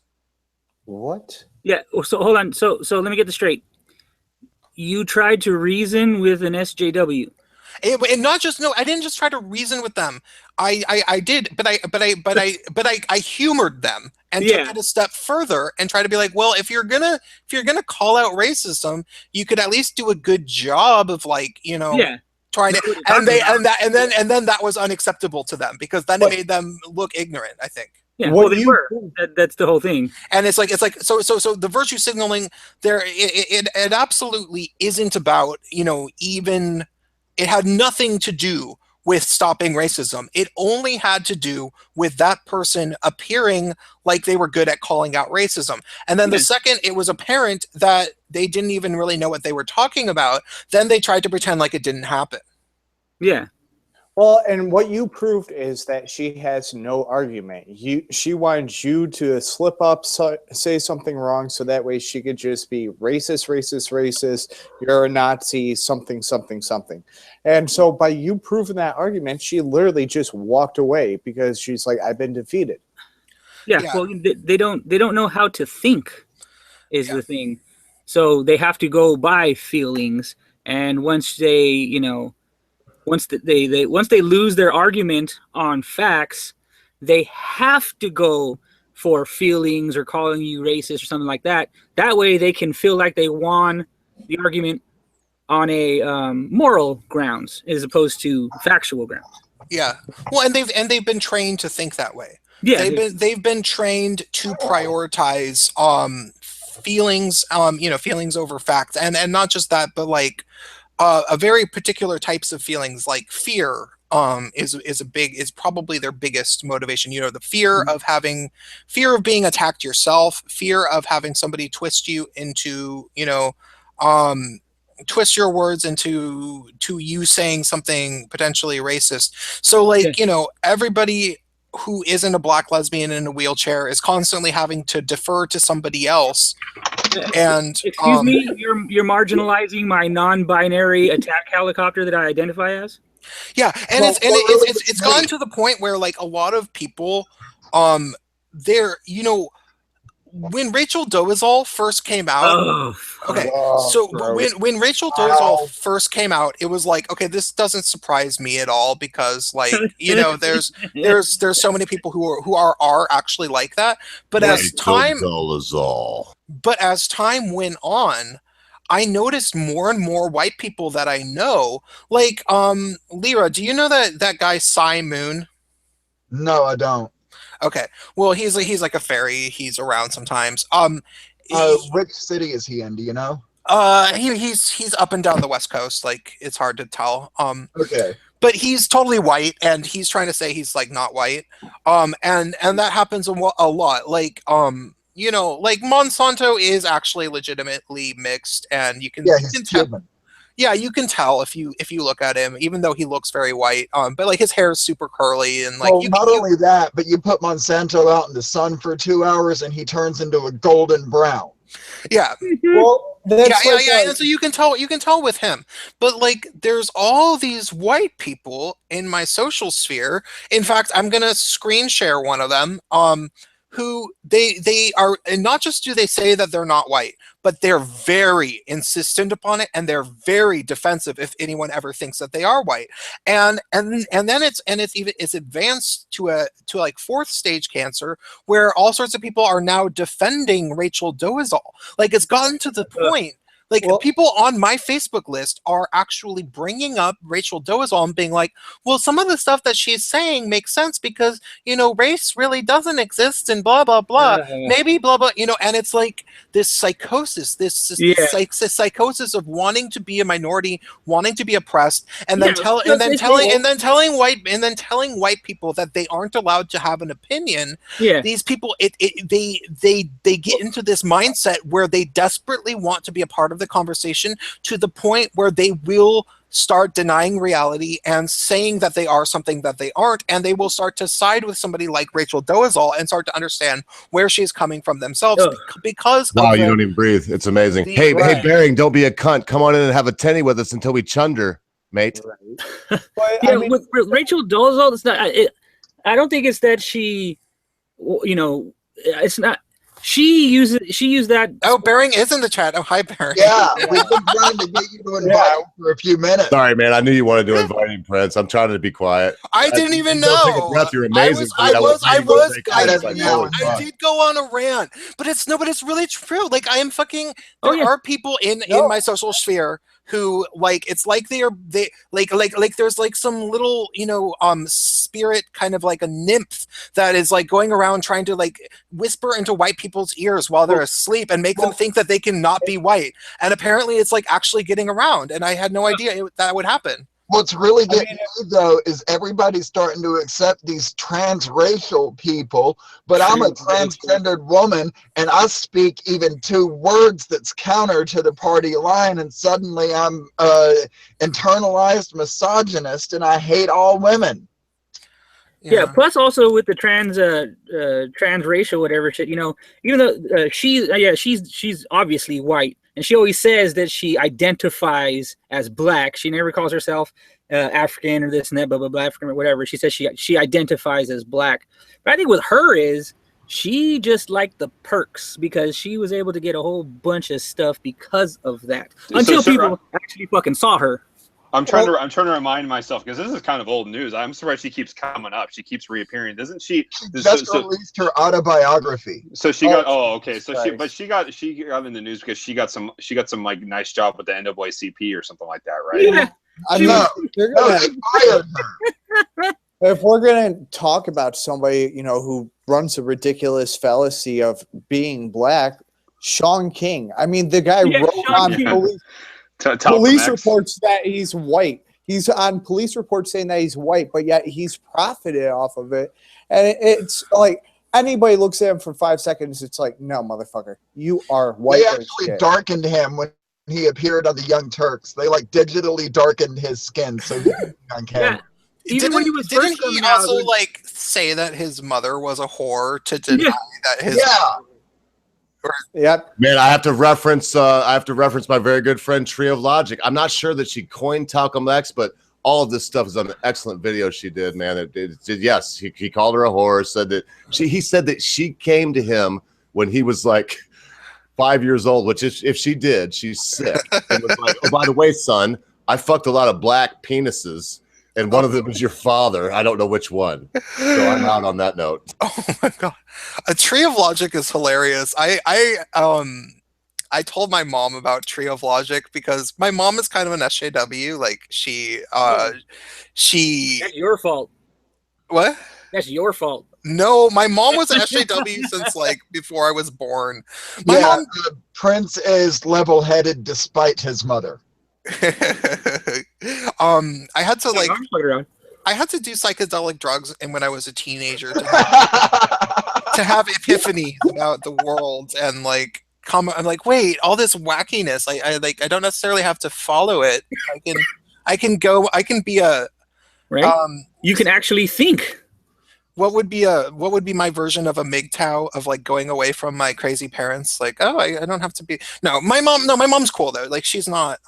What? Yeah. So hold on. So let me get this straight. You tried to reason with an SJW. And not just I didn't just try to reason with them. I did, but I humored them and took it a step further and tried to be like, well, if you're gonna call out racism, you could at least do a good job of trying to, and then that was unacceptable to them because then it made them look ignorant, I think. Yeah, well, they were. That's the whole thing. And it's like so the virtue signaling there, it absolutely isn't about even, it had nothing to do with stopping racism. It only had to do with that person appearing like they were good at calling out racism. And then the second it was apparent that they didn't even really know what they were talking about, then they tried to pretend like it didn't happen. Yeah. Well, and what you proved is that she has no argument. She wants you to slip up, say something wrong, so that way she could just be racist. You're a Nazi, something. And so by you proving that argument, she literally just walked away because she's like, I've been defeated. Yeah. Well, they don't know how to think is the thing. So they have to go by feelings. And once they, once they lose their argument on facts, they have to go for feelings or calling you racist or something like that. That way they can feel like they won the argument on a moral grounds as opposed to factual grounds. Yeah. Well, and they've been trained to think that way. Yeah. They've been trained to prioritize feelings, feelings over facts. And not just that, but like a very particular types of feelings like fear is probably their biggest motivation. The fear of being attacked yourself, fear of having somebody twist you into, twist your words into you saying something potentially racist. So everybody who isn't a black lesbian in a wheelchair is constantly having to defer to somebody else. And excuse me, you're marginalizing my non-binary attack helicopter that I identify as. Yeah, and it's gone to the point where like a lot of people, they're when Rachel Dolezal first came out. When Rachel Dolezal first came out, it was like, okay, this doesn't surprise me at all because like there's so many people who are actually like that. But as time went on, I noticed more and more white people that I know, like Lyra. Do you know that guy Cy Moon? No, I don't. Okay, well he's like a fairy. He's around sometimes. Which city is he in? Do you know? He's up and down the West Coast. Like it's hard to tell. Okay. But he's totally white, and he's trying to say he's like not white. And that happens a lot. Like like Monsanto is actually legitimately mixed, and you can tell. Yeah, you can tell if you look at him, even though he looks very white. But like his hair is super curly and like. Well, not only that, but you put Monsanto out in the sun for 2 hours and he turns into a golden brown. Yeah. Well, and so you can tell with him. But like, there's all these white people in my social sphere. In fact, I'm gonna screen share one of them. who they are, and not just do they say that they're not white, but they're very insistent upon it, and they're very defensive if anyone ever thinks that they are white. And then it's advanced to like fourth stage cancer, where all sorts of people are now defending Rachel Dolezal. Like, it's gotten to the point. Like, people on my Facebook list are actually bringing up Rachel Dolezal and being like, well, some of the stuff that she's saying makes sense because, you know, race really doesn't exist and blah, blah, blah. Maybe blah, blah, you know, and it's like this psychosis, this psychosis of wanting to be a minority, wanting to be oppressed, and then telling white people that they aren't allowed to have an opinion. Yeah. These people, they get into this mindset where they desperately want to be a part of the conversation, to the point where they will start denying reality and saying that they are something that they aren't, and they will start to side with somebody like Rachel Dolezal and start to understand where she's coming from themselves because wow, you don't even breathe. It's amazing. Hey, Baring, don't be a cunt. Come on in and have a tenny with us until we chunder, mate. Right. I mean, with Rachel Dolezal, it's not. I don't think it's that she, you know, it's not. She used that. Oh, Baring is in the chat. Oh, hi, Baring. Yeah, we've been trying to get you to invite him for a few minutes. Sorry, man. I knew you wanted to invite him, Prince. I'm trying to be quiet. I didn't even know. Take a breath. You're amazing. I did go on a rant, but it's really true. Like, I am fucking. There are people in my social sphere who, like, it's like they there's like some little, you know, spirit, kind of like a nymph that is like going around trying to like whisper into white people's ears while they're asleep and make them think that they can not be white. And apparently it's like actually getting around, and I had no idea that would happen. What's really getting me, though, is everybody's starting to accept these transracial people, but I'm a transgendered woman, and I speak even two words that's counter to the party line, and suddenly I'm internalized misogynist, and I hate all women. Yeah. Plus, also with the transracial whatever shit, you know, even though she's obviously white, and she always says that she identifies as black. She never calls herself African or this and that, blah blah blah, African or whatever. She says she identifies as black. But I think with her is she just liked the perks because she was able to get a whole bunch of stuff because of that. Until people actually fucking saw her. I'm trying to remind myself, because this is kind of old news. I'm surprised she keeps coming up. She keeps reappearing, doesn't she? She just released her autobiography. So she got she got in the news because she got some like nice job with the NAACP or something like that, right? Yeah. If we're gonna talk about somebody, you know, who runs a ridiculous fallacy of being black, Sean King. I mean, the guy wrote on police reports that he's white. He's on police reports saying that he's white, but yet he's profited off of it. And it's like anybody looks at him for 5 seconds, it's like, no, motherfucker, you are white. They actually darkened him when he appeared on the Young Turks. They like digitally darkened his skin so he could be on camera. Even when he was didn't he also like say that his mother was a whore to deny that his Yep. Man, I have to reference my very good friend Tree of Logic. I'm not sure that she coined Talcum X, but all of this stuff is on an excellent video she did, man. Yes, he called her a whore, he said that she came to him when he was like 5 years old, which if she did, she's sick. And was like, oh, by the way, son, I fucked a lot of black penises. And one of them was your father. I don't know which one. So I'm out on that note. Oh my god, a Tree of Logic is hilarious. I told my mom about Tree of Logic because my mom is kind of an SJW. Like she. That's your fault. What? That's your fault. No, my mom was an SJW since like before I was born. My mom. Prince is level-headed despite his mother. I had to do psychedelic drugs, and when I was a teenager to have epiphanies about the world and like I'm like, wait, all this wackiness, I don't necessarily have to follow it. I can be a you can actually think. What would be my version of a MGTOW of like going away from my crazy parents? Like, oh, I don't have to be. No, my mom's cool though. Like, she's not.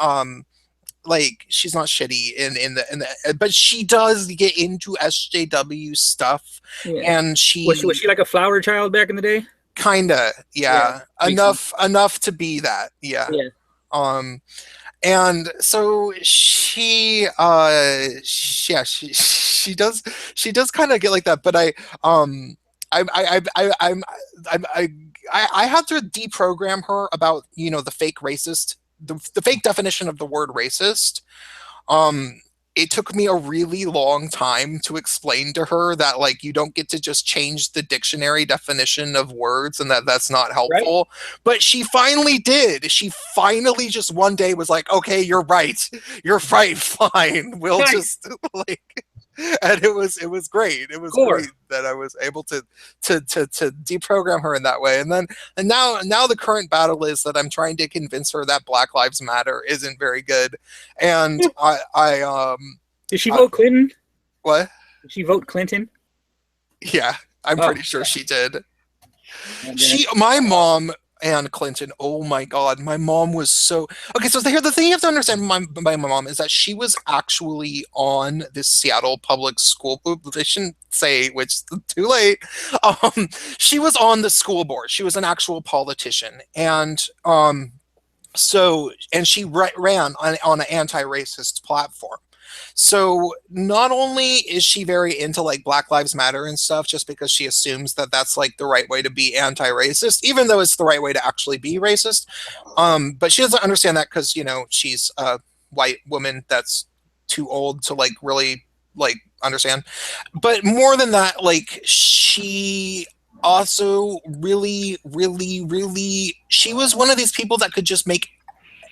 she's not shitty in the but she does get into SJW stuff, and was she like a flower child back in the day? Kinda, yeah. Enough to be that, yeah. And so she does kind of get like that, but I had to deprogram her about, you know, the fake racist, the fake definition of the word racist. It took me a really long time to explain to her that, like, you don't get to just change the dictionary definition of words and that's not helpful. Right. But she finally did. She finally just one day was like, okay, you're right. You're right. Fine. We'll just like, and it was great. It was great that I was able to deprogram her in that way. And now the current battle is that I'm trying to convince her that Black Lives Matter isn't very good. And did she vote Clinton? What? Did she vote Clinton? Yeah, I'm pretty sure she did. My mom and Clinton, oh my God, my mom was so... Okay, so the thing you have to understand about my mom is that she was actually on this Seattle public school... I shouldn't say, which is too late. She was on the school board. She was an actual politician. And she ran on an anti-racist platform. So not only is she very into like Black Lives Matter and stuff, just because she assumes that that's like the right way to be anti-racist, even though it's the right way to actually be racist. But she doesn't understand that because, you know, she's a white woman that's too old to like really like understand. But more than that, like she also really, she was one of these people that could just make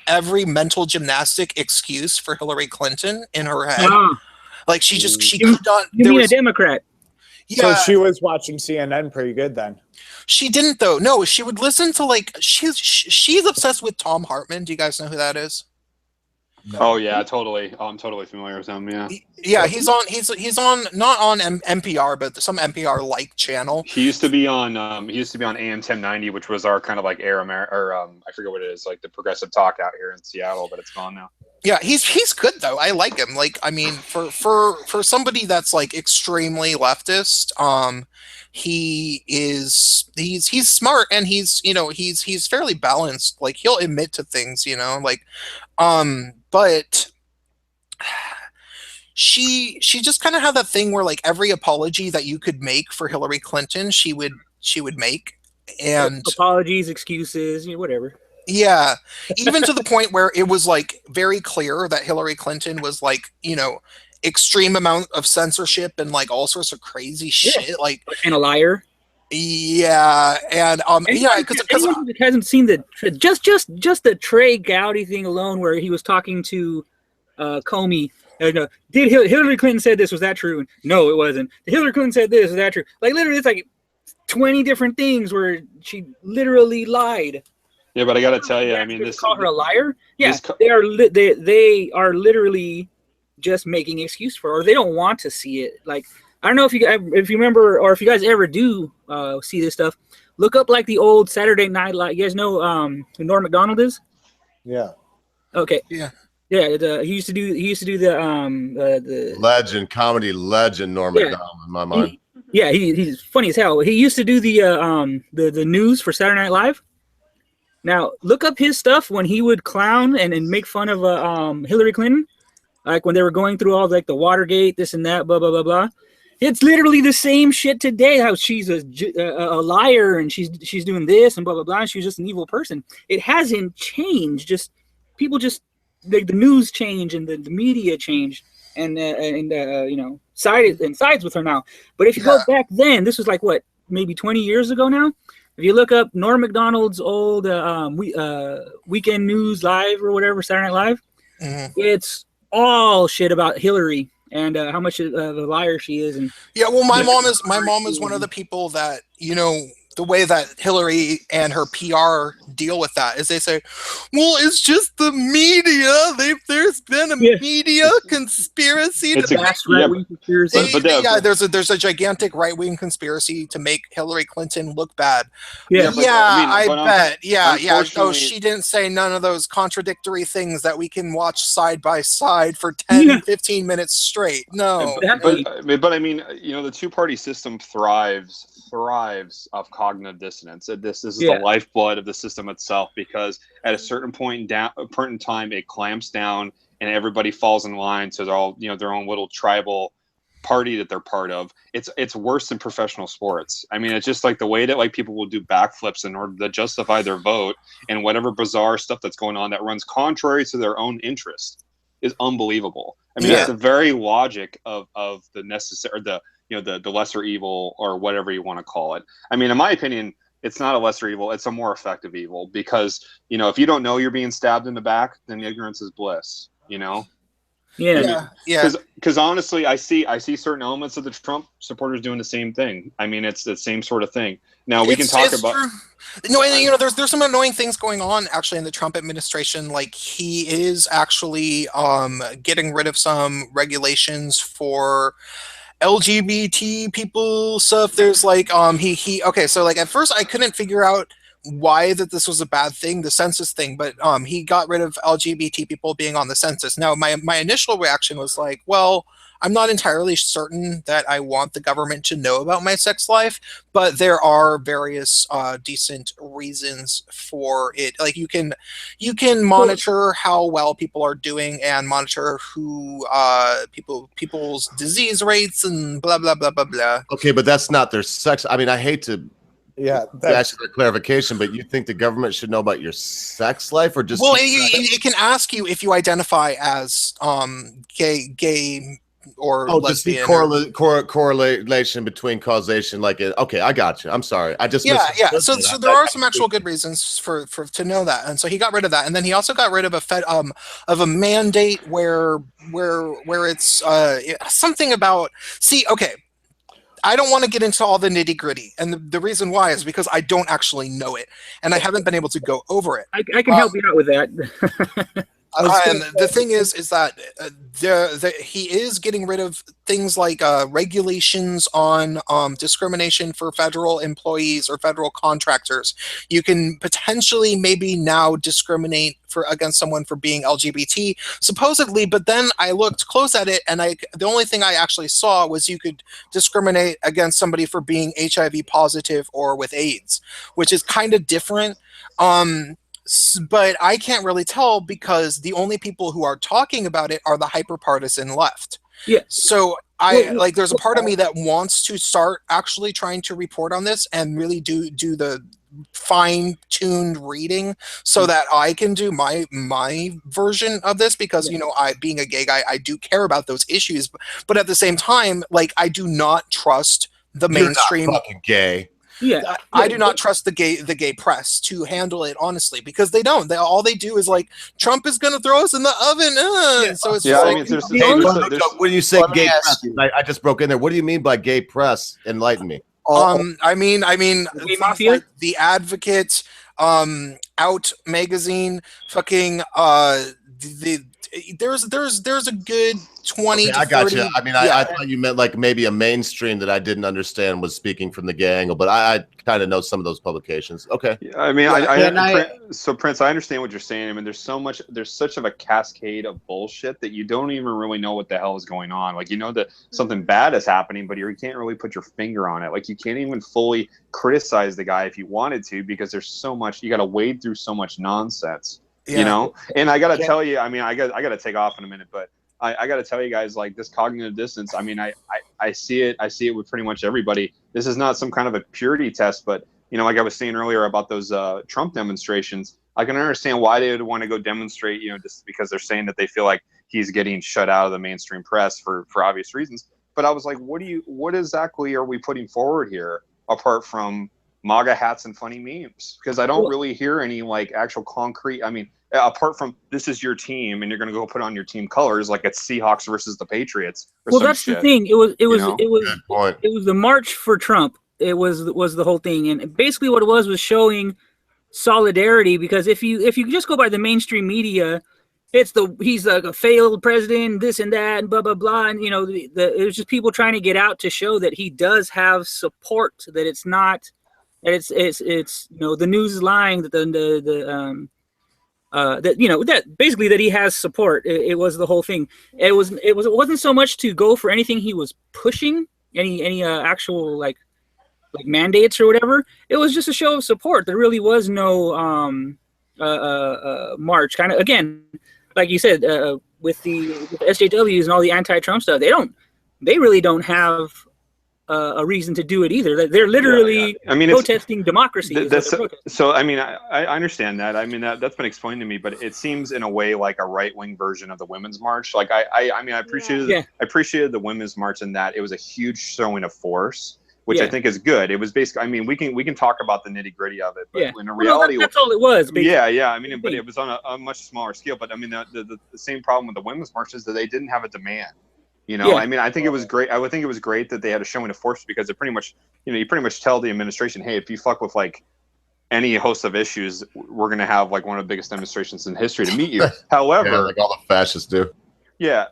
every mental gymnastic excuse for Hillary Clinton in her head. Like she could not. You mean a Democrat? Yeah. So she was watching CNN pretty good then. She didn't though. No, she would listen to like she's obsessed with Tom Hartman. Do you guys know who that is? No. Oh yeah, totally. I'm totally familiar with him. Yeah. Yeah, he's on not on NPR, but some NPR like channel. He used to be on AM 1090, which was our kind of like I forget what it is, like the progressive talk out here in Seattle, but it's gone now. Yeah, he's good though. I like him. Like, I mean, for somebody that's like extremely leftist, he's smart and he's fairly balanced. Like he'll admit to things, you know, like but she just kind of had that thing where like every apology that you could make for Hillary Clinton, she would make, and apologies, excuses, whatever. Yeah, even to the point where it was like very clear that Hillary Clinton was like, you know, extreme amount of censorship and like all sorts of crazy shit, like, and a liar. Yeah, and because anyone who hasn't seen just the Trey Gowdy thing alone, where he was talking to Comey. Did Hillary Clinton said this? Was that true? And no, it wasn't. Hillary Clinton said this. Was that true? Like literally, it's like 20 different things where she literally lied. Yeah, but I got to tell you, I mean, call her a liar. Yeah, they are literally just making excuse for her, or they don't want to see it. Like, I don't know if you remember, or if you guys ever do see this stuff. Look up like the old Saturday Night Live. You guys know who Norm Macdonald is? Yeah. Okay. Yeah. Yeah. He used to do the legend, comedy legend Norm Macdonald in my mind. He's funny as hell. He used to do the news for Saturday Night Live. Now look up his stuff when he would clown and make fun of Hillary Clinton, like when they were going through all like the Watergate, this and that, blah blah blah blah. It's literally the same shit today. How she's a liar and she's doing this and blah blah blah. And she's just an evil person. It hasn't changed. Just people just like the news change and the media changed and sides with her now. But if you go back then, this was like what, maybe 20 years ago now. If you look up Norm Macdonald's old Weekend News Live or whatever, Saturday Night Live, it's all shit about Hillary and how much of a liar she is. And yeah, well, my mom is one of the people that, you know, the way that Hillary and her PR deal with that is they say, well, it's just the media. There's been a media conspiracy. It's right-wing conspiracy. There's a gigantic right-wing conspiracy to make Hillary Clinton look bad. Yeah, I bet. Yeah. unfortunately- she didn't say none of those contradictory things that we can watch side by side for 10, 15 minutes straight. No. But I mean, the two-party system thrives off cognitive dissonance. This is the lifeblood of the system itself, because at a certain point in time, it clamps down and everybody falls in line to their all their own little tribal party that they're part of. It's worse than professional sports. I mean, it's just like the way that like people will do backflips in order to justify their vote, and whatever bizarre stuff that's going on that runs contrary to their own interest is unbelievable. I mean, it's the very logic of the necessary, the lesser evil, or whatever you want to call it. I mean, in my opinion, it's not a lesser evil, it's a more effective evil, because if you don't know you're being stabbed in the back, then ignorance is bliss. Because honestly, I see certain elements of the Trump supporters doing the same thing. I mean, it's the same sort of thing. Now we can talk about. True. No, and there's some annoying things going on actually in the Trump administration. Like, he is actually getting rid of some regulations for LGBT people stuff. There's like okay, so like at first I couldn't figure out why that this was a bad thing, the census thing, but he got rid of LGBT people being on the census. Now my initial reaction was like, well, I'm not entirely certain that I want the government to know about my sex life, but there are various decent reasons for it. Like, you can monitor how well people are doing and monitor who people's disease rates and blah blah blah blah blah. Okay, but that's not their sex. I mean, I hate to ask for clarification, but you think the government should know about your sex life, or just? Well, it can ask you if you identify as gay or lesbian. Just correlation between causation. Like, okay, I got you. I'm sorry. I just So there are some actual good reasons for to know that, and so he got rid of that, and then he also got rid of a mandate where it's something about. See, okay. I don't want to get into all the nitty gritty, and the reason why is because I don't actually know it, and I haven't been able to go over it. I can help you out with that. And the thing is that he is getting rid of things like regulations on discrimination for federal employees or federal contractors. You can potentially maybe now discriminate against someone for being LGBT, supposedly, but then I looked close at it, and the only thing I actually saw was you could discriminate against somebody for being HIV positive or with AIDS, which is kind of different. But I can't really tell, because the only people who are talking about it are the hyper-partisan left. Yeah. So there's a part of me that wants to start actually trying to report on this and really do the fine-tuned reading so that I can do my version of this, because I, being a gay guy, I do care about those issues, but at the same time, like, I do not trust the mainstream. You're not fucking gay. Yeah, I do not trust the gay press to handle it honestly, because they don't. All they do is like, Trump is going to throw us in the oven. So it's when you say gay press, I just broke in there. What do you mean by gay press? Enlighten me. I mean, like The Advocate, Out magazine, fucking there's a good 20 to 30. I got you. I mean, I thought you meant like maybe a mainstream that I didn't understand was speaking from the gay angle, but I kind of know some of those publications. Okay. Yeah, I mean, so Prince, I understand what you're saying. I mean, there's such of a cascade of bullshit that you don't even really know what the hell is going on. Like, that something bad is happening, but you can't really put your finger on it. Like, you can't even fully criticize the guy if you wanted to, because there's so much, you got to wade through so much nonsense. And I gotta tell you, I mean, I gotta take off in a minute, but I gotta tell you guys, like, this cognitive dissonance, I mean, I see it with pretty much everybody. This is not some kind of a purity test, but like I was saying earlier about those Trump demonstrations, I can understand why they would want to go demonstrate, just because they're saying that they feel like he's getting shut out of the mainstream press for obvious reasons. But I was like, what exactly are we putting forward here, apart from MAGA hats and funny memes? Because I don't really hear any like actual concrete. I mean, apart from this is your team and you're going to go put on your team colors, like it's Seahawks versus the Patriots. Well, that's the thing. It was the March for Trump. it was the whole thing, and basically what it was showing solidarity. Because if you just go by the mainstream media, he's like a failed president, this and that, and blah blah blah, and it was just people trying to get out to show that he does have support, that it's not that it's the news is lying, that that basically that he has support. It was the whole thing. It wasn't so much to go for anything he was pushing, any actual like mandates or whatever. It was just a show of support. There really was no march. Kind of, again, like you said, with the SJWs and all the anti-Trump stuff, they really don't have a reason to do it either. They're literally I mean, protesting democracy. So I mean, I understand that. I mean, that's been explained to me, but it seems in a way like a right-wing version of the Women's March. Like I mean, I appreciated the Women's March in that it was a huge showing of force, which I think is good. It was basically, I mean, we can talk about the nitty-gritty of it, but in reality, that's all it was. Basically. Yeah. I mean, but it was on a much smaller scale. But I mean, the same problem with the Women's March is that they didn't have a demand. I mean, I think it was great. I would think it was great that they had a showing of force, because it pretty much, you pretty much tell the administration, hey, if you fuck with like any host of issues, we're going to have like one of the biggest demonstrations in history to meet you. However, like all the fascists do. Yeah.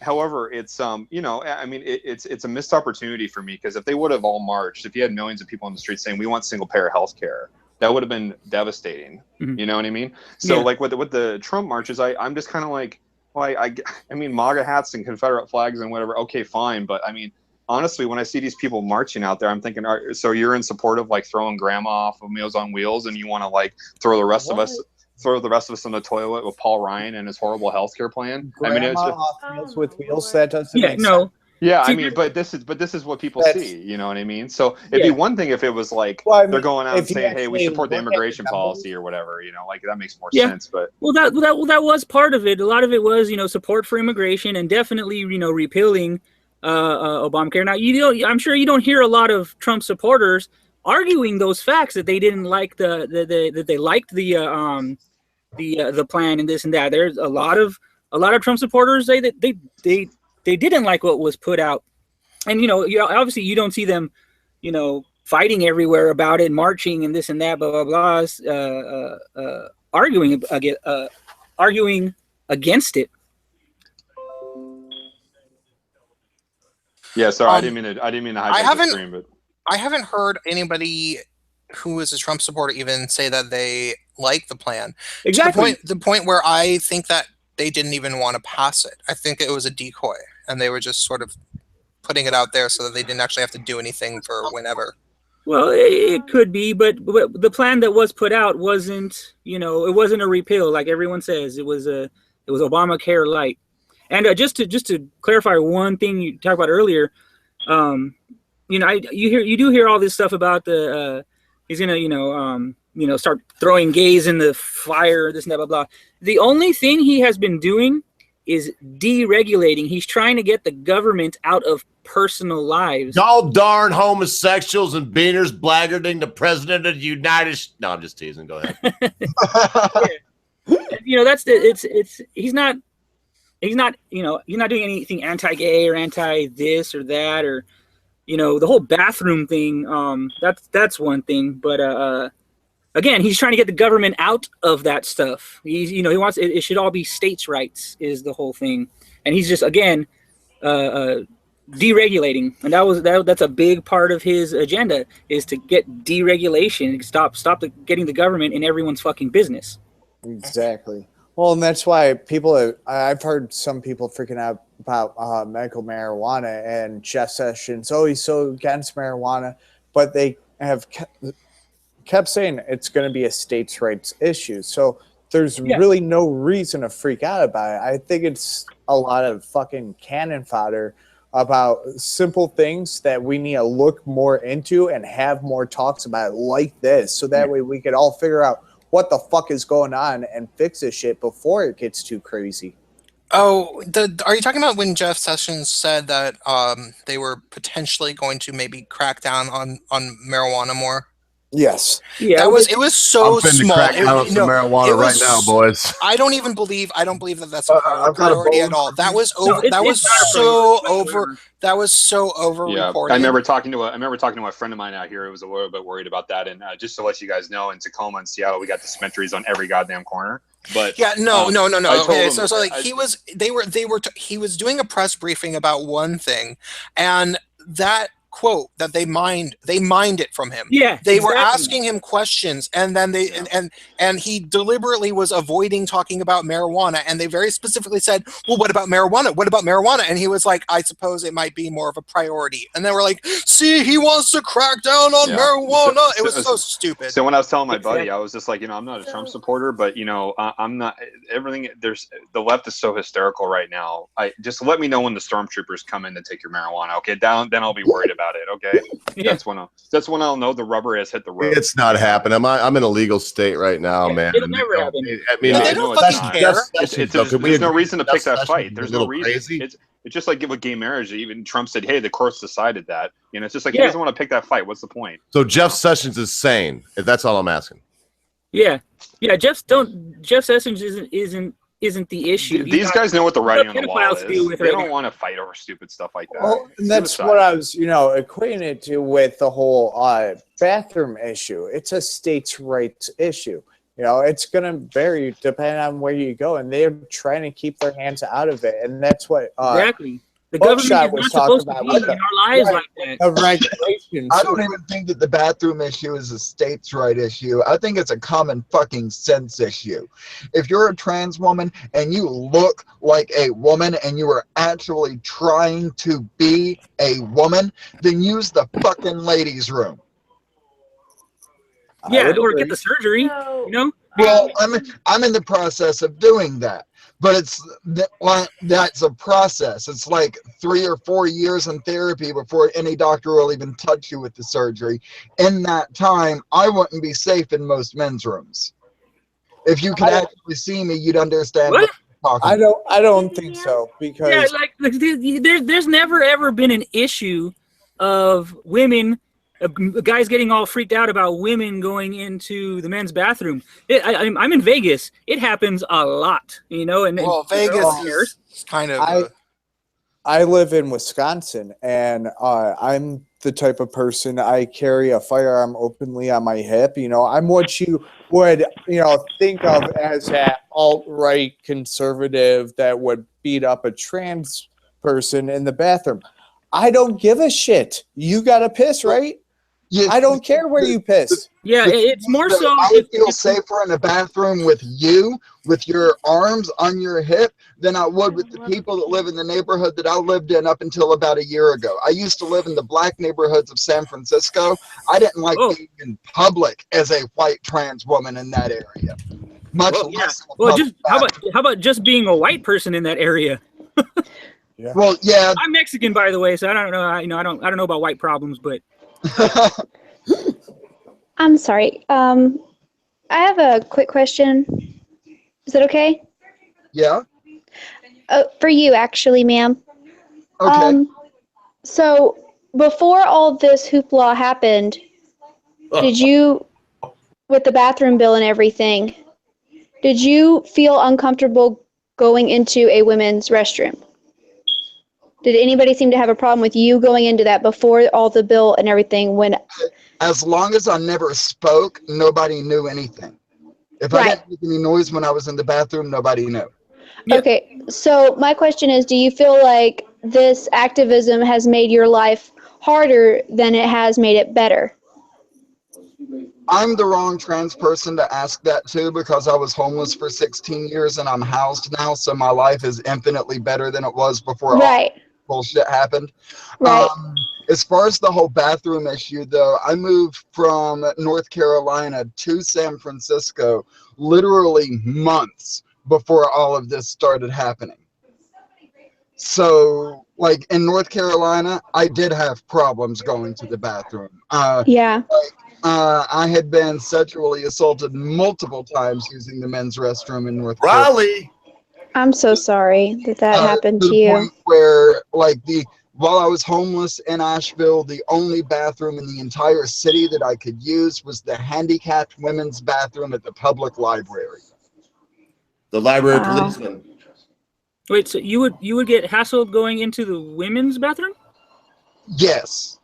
However, it's I mean, it's a missed opportunity for me, because if they would have all marched, if you had millions of people on the street saying we want single payer health care, that would have been devastating. Mm-hmm. You know what I mean? So like with the Trump marches, I'm just kind of like, well, I mean, MAGA hats and Confederate flags and whatever. Okay, fine. But I mean, honestly, when I see these people marching out there, I'm thinking, so you're in support of like throwing grandma off of Meals on Wheels, and you want to like throw the rest of us in the toilet with Paul Ryan and his horrible healthcare plan? Grandma, I mean, it's just, off Meals with Wheels. That doesn't make sense. Yeah, I mean, but this is what people see. You know what I mean? So it'd be one thing if it was like they're going out and saying, "Hey, we support the immigration policy" or whatever. Like that makes more sense. But that was part of it. A lot of it was support for immigration, and definitely repealing Obamacare. Now I'm sure you don't hear a lot of Trump supporters arguing those facts, that they didn't like that they liked the plan and this and that. There's a lot of Trump supporters say that they didn't like what was put out, and obviously you don't see them, fighting everywhere about it, marching and this and that, blah blah blah, arguing against it. Yeah, sorry, I didn't mean to hijack the stream, but I haven't heard anybody who is a Trump supporter even say that they like the plan. Exactly. To the point where I think that they didn't even want to pass it. I think it was a decoy, and they were just sort of putting it out there so that they didn't actually have to do anything for whenever. Well, it could be, but the plan that was put out wasn't, it wasn't a repeal like everyone says. It was Obamacare light. And just to clarify one thing you talked about earlier, you do hear all this stuff about the he's gonna start throwing gays in the fire, this and that, blah blah. The only thing he has been doing is deregulating. He's trying to get the government out of personal lives. Y'all darn homosexuals and beaners blackguarding the president of the United States. No, I'm just teasing. Go ahead. He's not doing anything anti-gay or anti this or that, or the whole bathroom thing. That's one thing, but again, he's trying to get the government out of that stuff. He wants it should all be states' rights is the whole thing, and he's just again deregulating, and that's a big part of his agenda, is to get deregulation, stop getting the government in everyone's fucking business. Exactly. Well, and that's why I've heard some people freaking out about medical marijuana, and Jeff Sessions, he's so against marijuana, but they have kept saying it's going to be a states' rights issue. So there's really no reason to freak out about it. I think it's a lot of fucking cannon fodder about simple things that we need to look more into and have more talks about like this, so that way we could all figure out what the fuck is going on and fix this shit before it gets too crazy. Oh, are you talking about when Jeff Sessions said that they were potentially going to maybe crack down on marijuana more? Yes. Yeah, It was so I'm finna small. crack down on some marijuana right now, boys. I don't believe that that's a I've got a priority bowl at all. That was No, over. it's That not was a priority so whatsoever. over. That was so over Yeah, reported. I remember talking to a friend of mine out here who was a little bit worried about that. And just to let you guys know, in Tacoma and Seattle, we got dispensaries on every goddamn corner. But Yeah, no. I told Okay, him- so like he was doing a press briefing about one thing, and that quote that they mined it from him. Yeah, They were exactly. asking him questions, and then and he deliberately was avoiding talking about marijuana, and they very specifically said, well, what about marijuana? What about marijuana? And he was like, I suppose it might be more of a priority. And they were like, see, he wants to crack down on Yeah. marijuana. It was so stupid. So when I was telling my buddy, I was just like, I'm not a Trump supporter, but I'm not everything. The left is so hysterical right now. Just let me know when the stormtroopers come in to take your marijuana. Okay, then I'll be worried about it. Okay, Yeah. that's when I'll know the rubber has hit the road. It's not happening. I'm in a legal state right now, man. It'll never happen. I mean, They don't fucking care. There's no reason to pick that fight. There's no little reason. crazy. It's just like with gay marriage. Even Trump said, "Hey, the courts decided that." It's just like he Yeah. doesn't want to pick that fight. What's the point? So Jeff Sessions is sane. If that's all I'm asking. Yeah. Jeff Sessions isn't the issue. These guys know what the writing on the wall pedophiles is. deal with They right don't now. want to fight over stupid stuff like that. Well, and that's Suicide. what I was, equating it to with the whole bathroom issue. It's a states' rights issue. It's going to vary depending on where you go, and they're trying to keep their hands out of it, and that's what Exactly. The Buckshot government is was not talking supposed to about be with in our lives right. like that. of regulations. I don't even think that the bathroom issue is a states' right issue. I think it's a common fucking sense issue. If you're a trans woman and you look like a woman and you are actually trying to be a woman, then use the fucking ladies' room. Yeah, would or agree. get the surgery. Well, I'm in the process of doing that, but that's a process. It's like 3 or 4 years in therapy before any doctor will even touch you with the surgery. In that time, I wouldn't be safe in most men's rooms. If you could actually see me, you'd understand what I'm talking about. I don't think so because Yeah, like there's never ever been an issue of women, guys getting all freaked out about women going into the men's bathroom. I'm in Vegas. It happens a lot, and Vegas is kind of. I live in Wisconsin, and I'm the type of person, I carry a firearm openly on my hip. I'm what you would, think of as that alt-right conservative that would beat up a trans person in the bathroom. I don't give a shit. You got to piss, right? Yes. I don't care where you piss. Yeah, it's more so. I feel safer in a bathroom with you, with your arms on your hip, than I would with the people that live in the neighborhood that I lived in up until about a year ago. I used to live in the black neighborhoods of San Francisco. I didn't like being in public as a white trans woman in that area. Much less. Well, how about just being a white person in that area? Yeah. Well, yeah. I'm Mexican, by the way, so I don't know. I don't know about white problems, but. I'm sorry. I have a quick question. Is that okay? Yeah. For you, actually, ma'am. Okay. So before all this hoopla happened, did you, with the bathroom bill and everything, did you feel uncomfortable going into a women's restroom? Did anybody seem to have a problem with you going into that before all the bill and everything when? As long as I never spoke, nobody knew anything. If I didn't make any noise when I was in the bathroom, nobody knew. Yeah. Okay, so my question is, do you feel like this activism has made your life harder than it has made it better? I'm the wrong trans person to ask that to because I was homeless for 16 years and I'm housed now, so my life is infinitely better than it was before all bullshit happened. Right. As far as the whole bathroom issue, though, I moved from North Carolina to San Francisco literally months before all of this started happening. So, like, in North Carolina, I did have problems going to the bathroom. I had been sexually assaulted multiple times using the men's restroom in North Carolina. I'm so sorry that happened to the you. point where, like, the While I was homeless in Asheville, the only bathroom in the entire city that I could use was the handicapped women's bathroom at the public library. The library policeman. Wait, so you would get hassled going into the women's bathroom? Yes.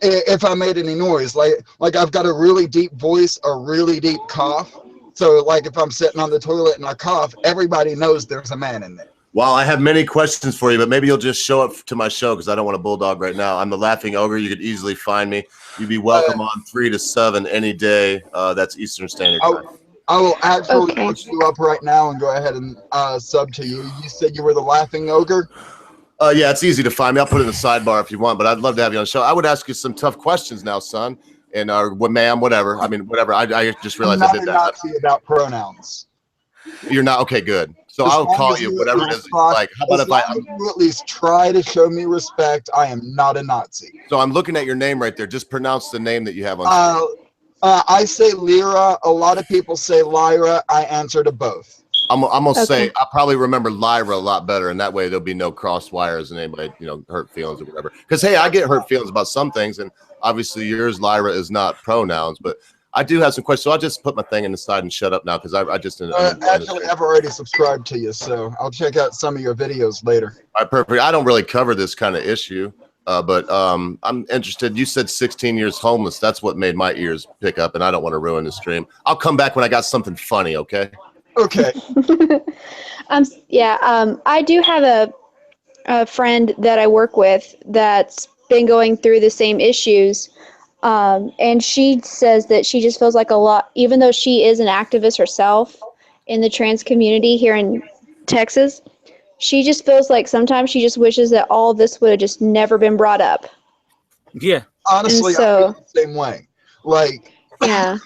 If I made any noise, like I've got a really deep voice, a really deep cough. So like if I'm sitting on the toilet and I cough, everybody knows there's a man in there. Well, I have many questions for you, but maybe you'll just show up to my show because I don't want a bulldog right now. I'm the Laughing Ogre. You could easily find me. You'd be welcome on 3 to 7 any day. That's Eastern Standard Time. I will actually look you up right now and go ahead and sub to you. You said you were the Laughing Ogre? Yeah, it's easy to find me. I'll put it in the sidebar if you want, but I'd love to have you on the show. I would ask you some tough questions now, son, and ma'am, whatever. I mean, whatever. I just realized I did that. I'm not a Nazi about pronouns. You're not? Okay, good. So I'll call you whatever it is. Like, how about if you at least try to show me respect? I am not a Nazi. So I'm looking at your name right there. Just pronounce the name that you have on. I say Lyra. A lot of people say Lyra. I answer to both. I'm gonna say I'll probably remember Lyra a lot better, and that way there'll be no cross wires and anybody hurt feelings or whatever. Because hey, I get hurt feelings about some things, and obviously yours, Lyra, is not pronouns, but I do have some questions. So I'll just put my thing in the side and shut up now because I just actually I've already subscribed to you, so I'll check out some of your videos later. Perfect. I don't really cover this kind of issue. But I'm interested. You said 16 years homeless. That's what made my ears pick up, and I don't want to ruin the stream. I'll come back when I got something funny, okay? Okay. I do have a friend that I work with that's been going through the same issues, and she says that she just feels like a lot, even though she is an activist herself in the trans community here in Texas, she just feels like sometimes she just wishes that all of this would have just never been brought up. Yeah. Honestly, I feel the same way. Like, yeah.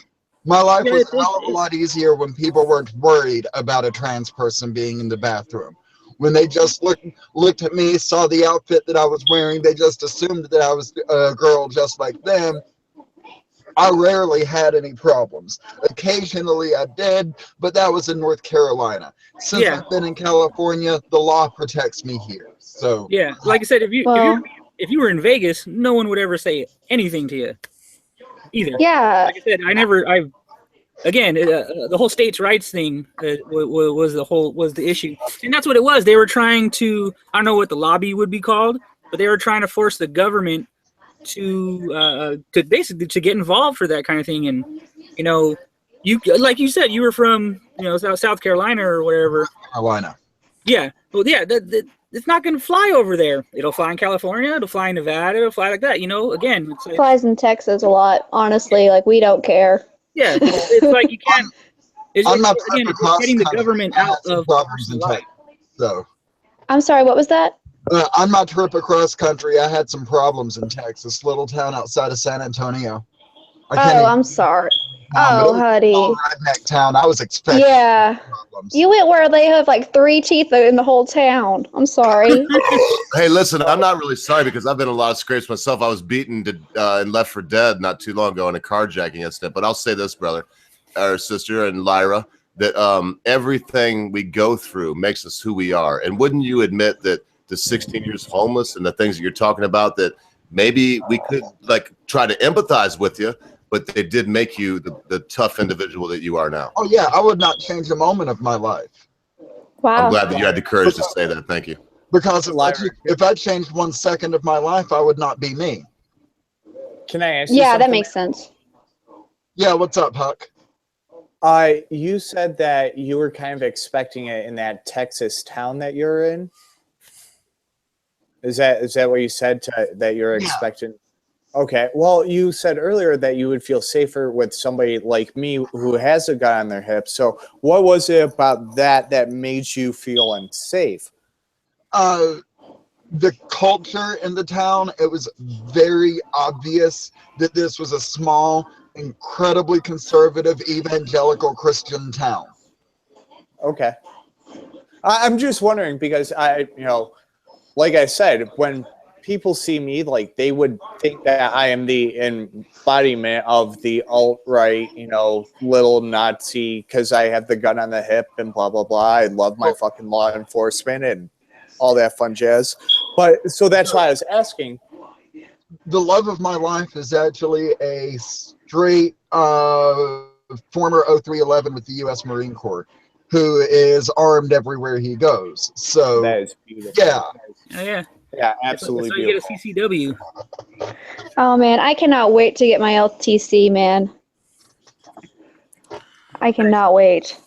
My life was a hell of a lot easier when people weren't worried about a trans person being in the bathroom. When they just looked at me, saw the outfit that I was wearing, they just assumed that I was a girl just like them. I rarely had any problems. Occasionally I did, but that was in North Carolina. Since I've been in California, the law protects me here. So yeah, like I said, if you were in Vegas, no one would ever say anything to you either. Yeah. Like I said, the whole states' rights thing was the issue, and that's what it was. They were trying to, I don't know what the lobby would be called, but they were trying to force the government to basically to get involved for that kind of thing. And you like you said, you were from South Carolina or wherever. Carolina. Yeah. Well, yeah. It's not going to fly over there. It'll fly in California. It'll fly in Nevada. It'll fly like that. Again, it flies in Texas a lot. Honestly, like we don't care. Yeah, it's like you can't. It's getting the government out of problems in Texas. So. I'm sorry. What was that? On my trip across country, I had some problems in Texas, little town outside of San Antonio. I'm sorry. Oh, honey. Redneck town. I was expecting problems. You went where they have like 3 teeth in the whole town. I'm sorry. Hey, listen, I'm not really sorry because I've been in a lot of scrapes myself. I was beaten and left for dead not too long ago in a carjacking incident. But I'll say this, brother, or sister, and Lyra, that everything we go through makes us who we are. And wouldn't you admit that the 16 years homeless and the things that you're talking about, that maybe we could like try to empathize with you, but they did make you the tough individual that you are now. Oh yeah, I would not change a moment of my life. Wow. I'm glad that you had the courage to say that. Thank you. Because if I changed 1 second of my life, I would not be me. Can I ask you something? something? That makes sense. Yeah, what's up, Huck? You said that you were kind of expecting it in that Texas town that you're in. Is that what you said that you're expecting? Okay. Well, you said earlier that you would feel safer with somebody like me who has a gun on their hip. So what was it about that made you feel unsafe? The culture in the town, it was very obvious that this was a small, incredibly conservative, evangelical Christian town. Okay. I'm just wondering because like I said, when people see me, like they would think that I am the embodiment of the alt-right, little Nazi because I have the gun on the hip and blah, blah, blah. I love my fucking law enforcement and all that fun jazz. But so that's why I was asking. The love of my life is actually a straight former 0311 with the U.S. Marine Corps, who is armed everywhere he goes. So That is beautiful. yeah. Oh, yeah. Yeah, absolutely So you get beautiful. a CCW. Oh man, I cannot wait to get my LTC, man. I cannot wait.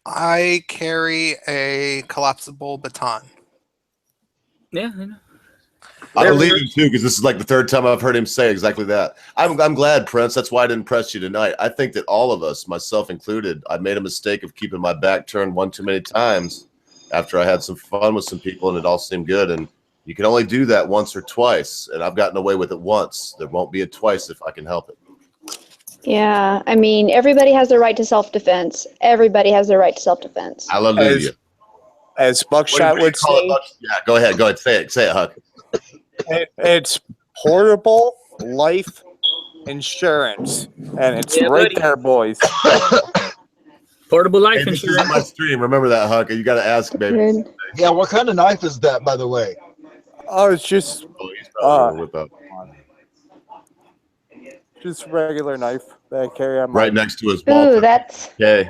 I carry a collapsible baton. Yeah, I know. I believe him too, because this is like the third time I've heard him say exactly that. I'm glad, Prince. That's why I didn't press you tonight. I think that all of us, myself included, I made a mistake of keeping my back turned one too many times after I had some fun with some people and it all seemed good. And you can only do that once or twice. And I've gotten away with it once. There won't be a twice if I can help it. Yeah, I mean, everybody has the right to self-defense. Everybody has the right to self-defense. Hallelujah. As Buckshot would say. Yeah, go ahead. Go ahead. Say it, Huck. It's portable life insurance, and it's right there, boys. Portable life Hey, this insurance. is my stream. Remember that, Huck. You got to ask, baby. Yeah, what kind of knife is that, by the way? Oh, it's just He's probably gonna whip up. just regular knife that I carry on my Right next to his ball. Ooh, that's Okay.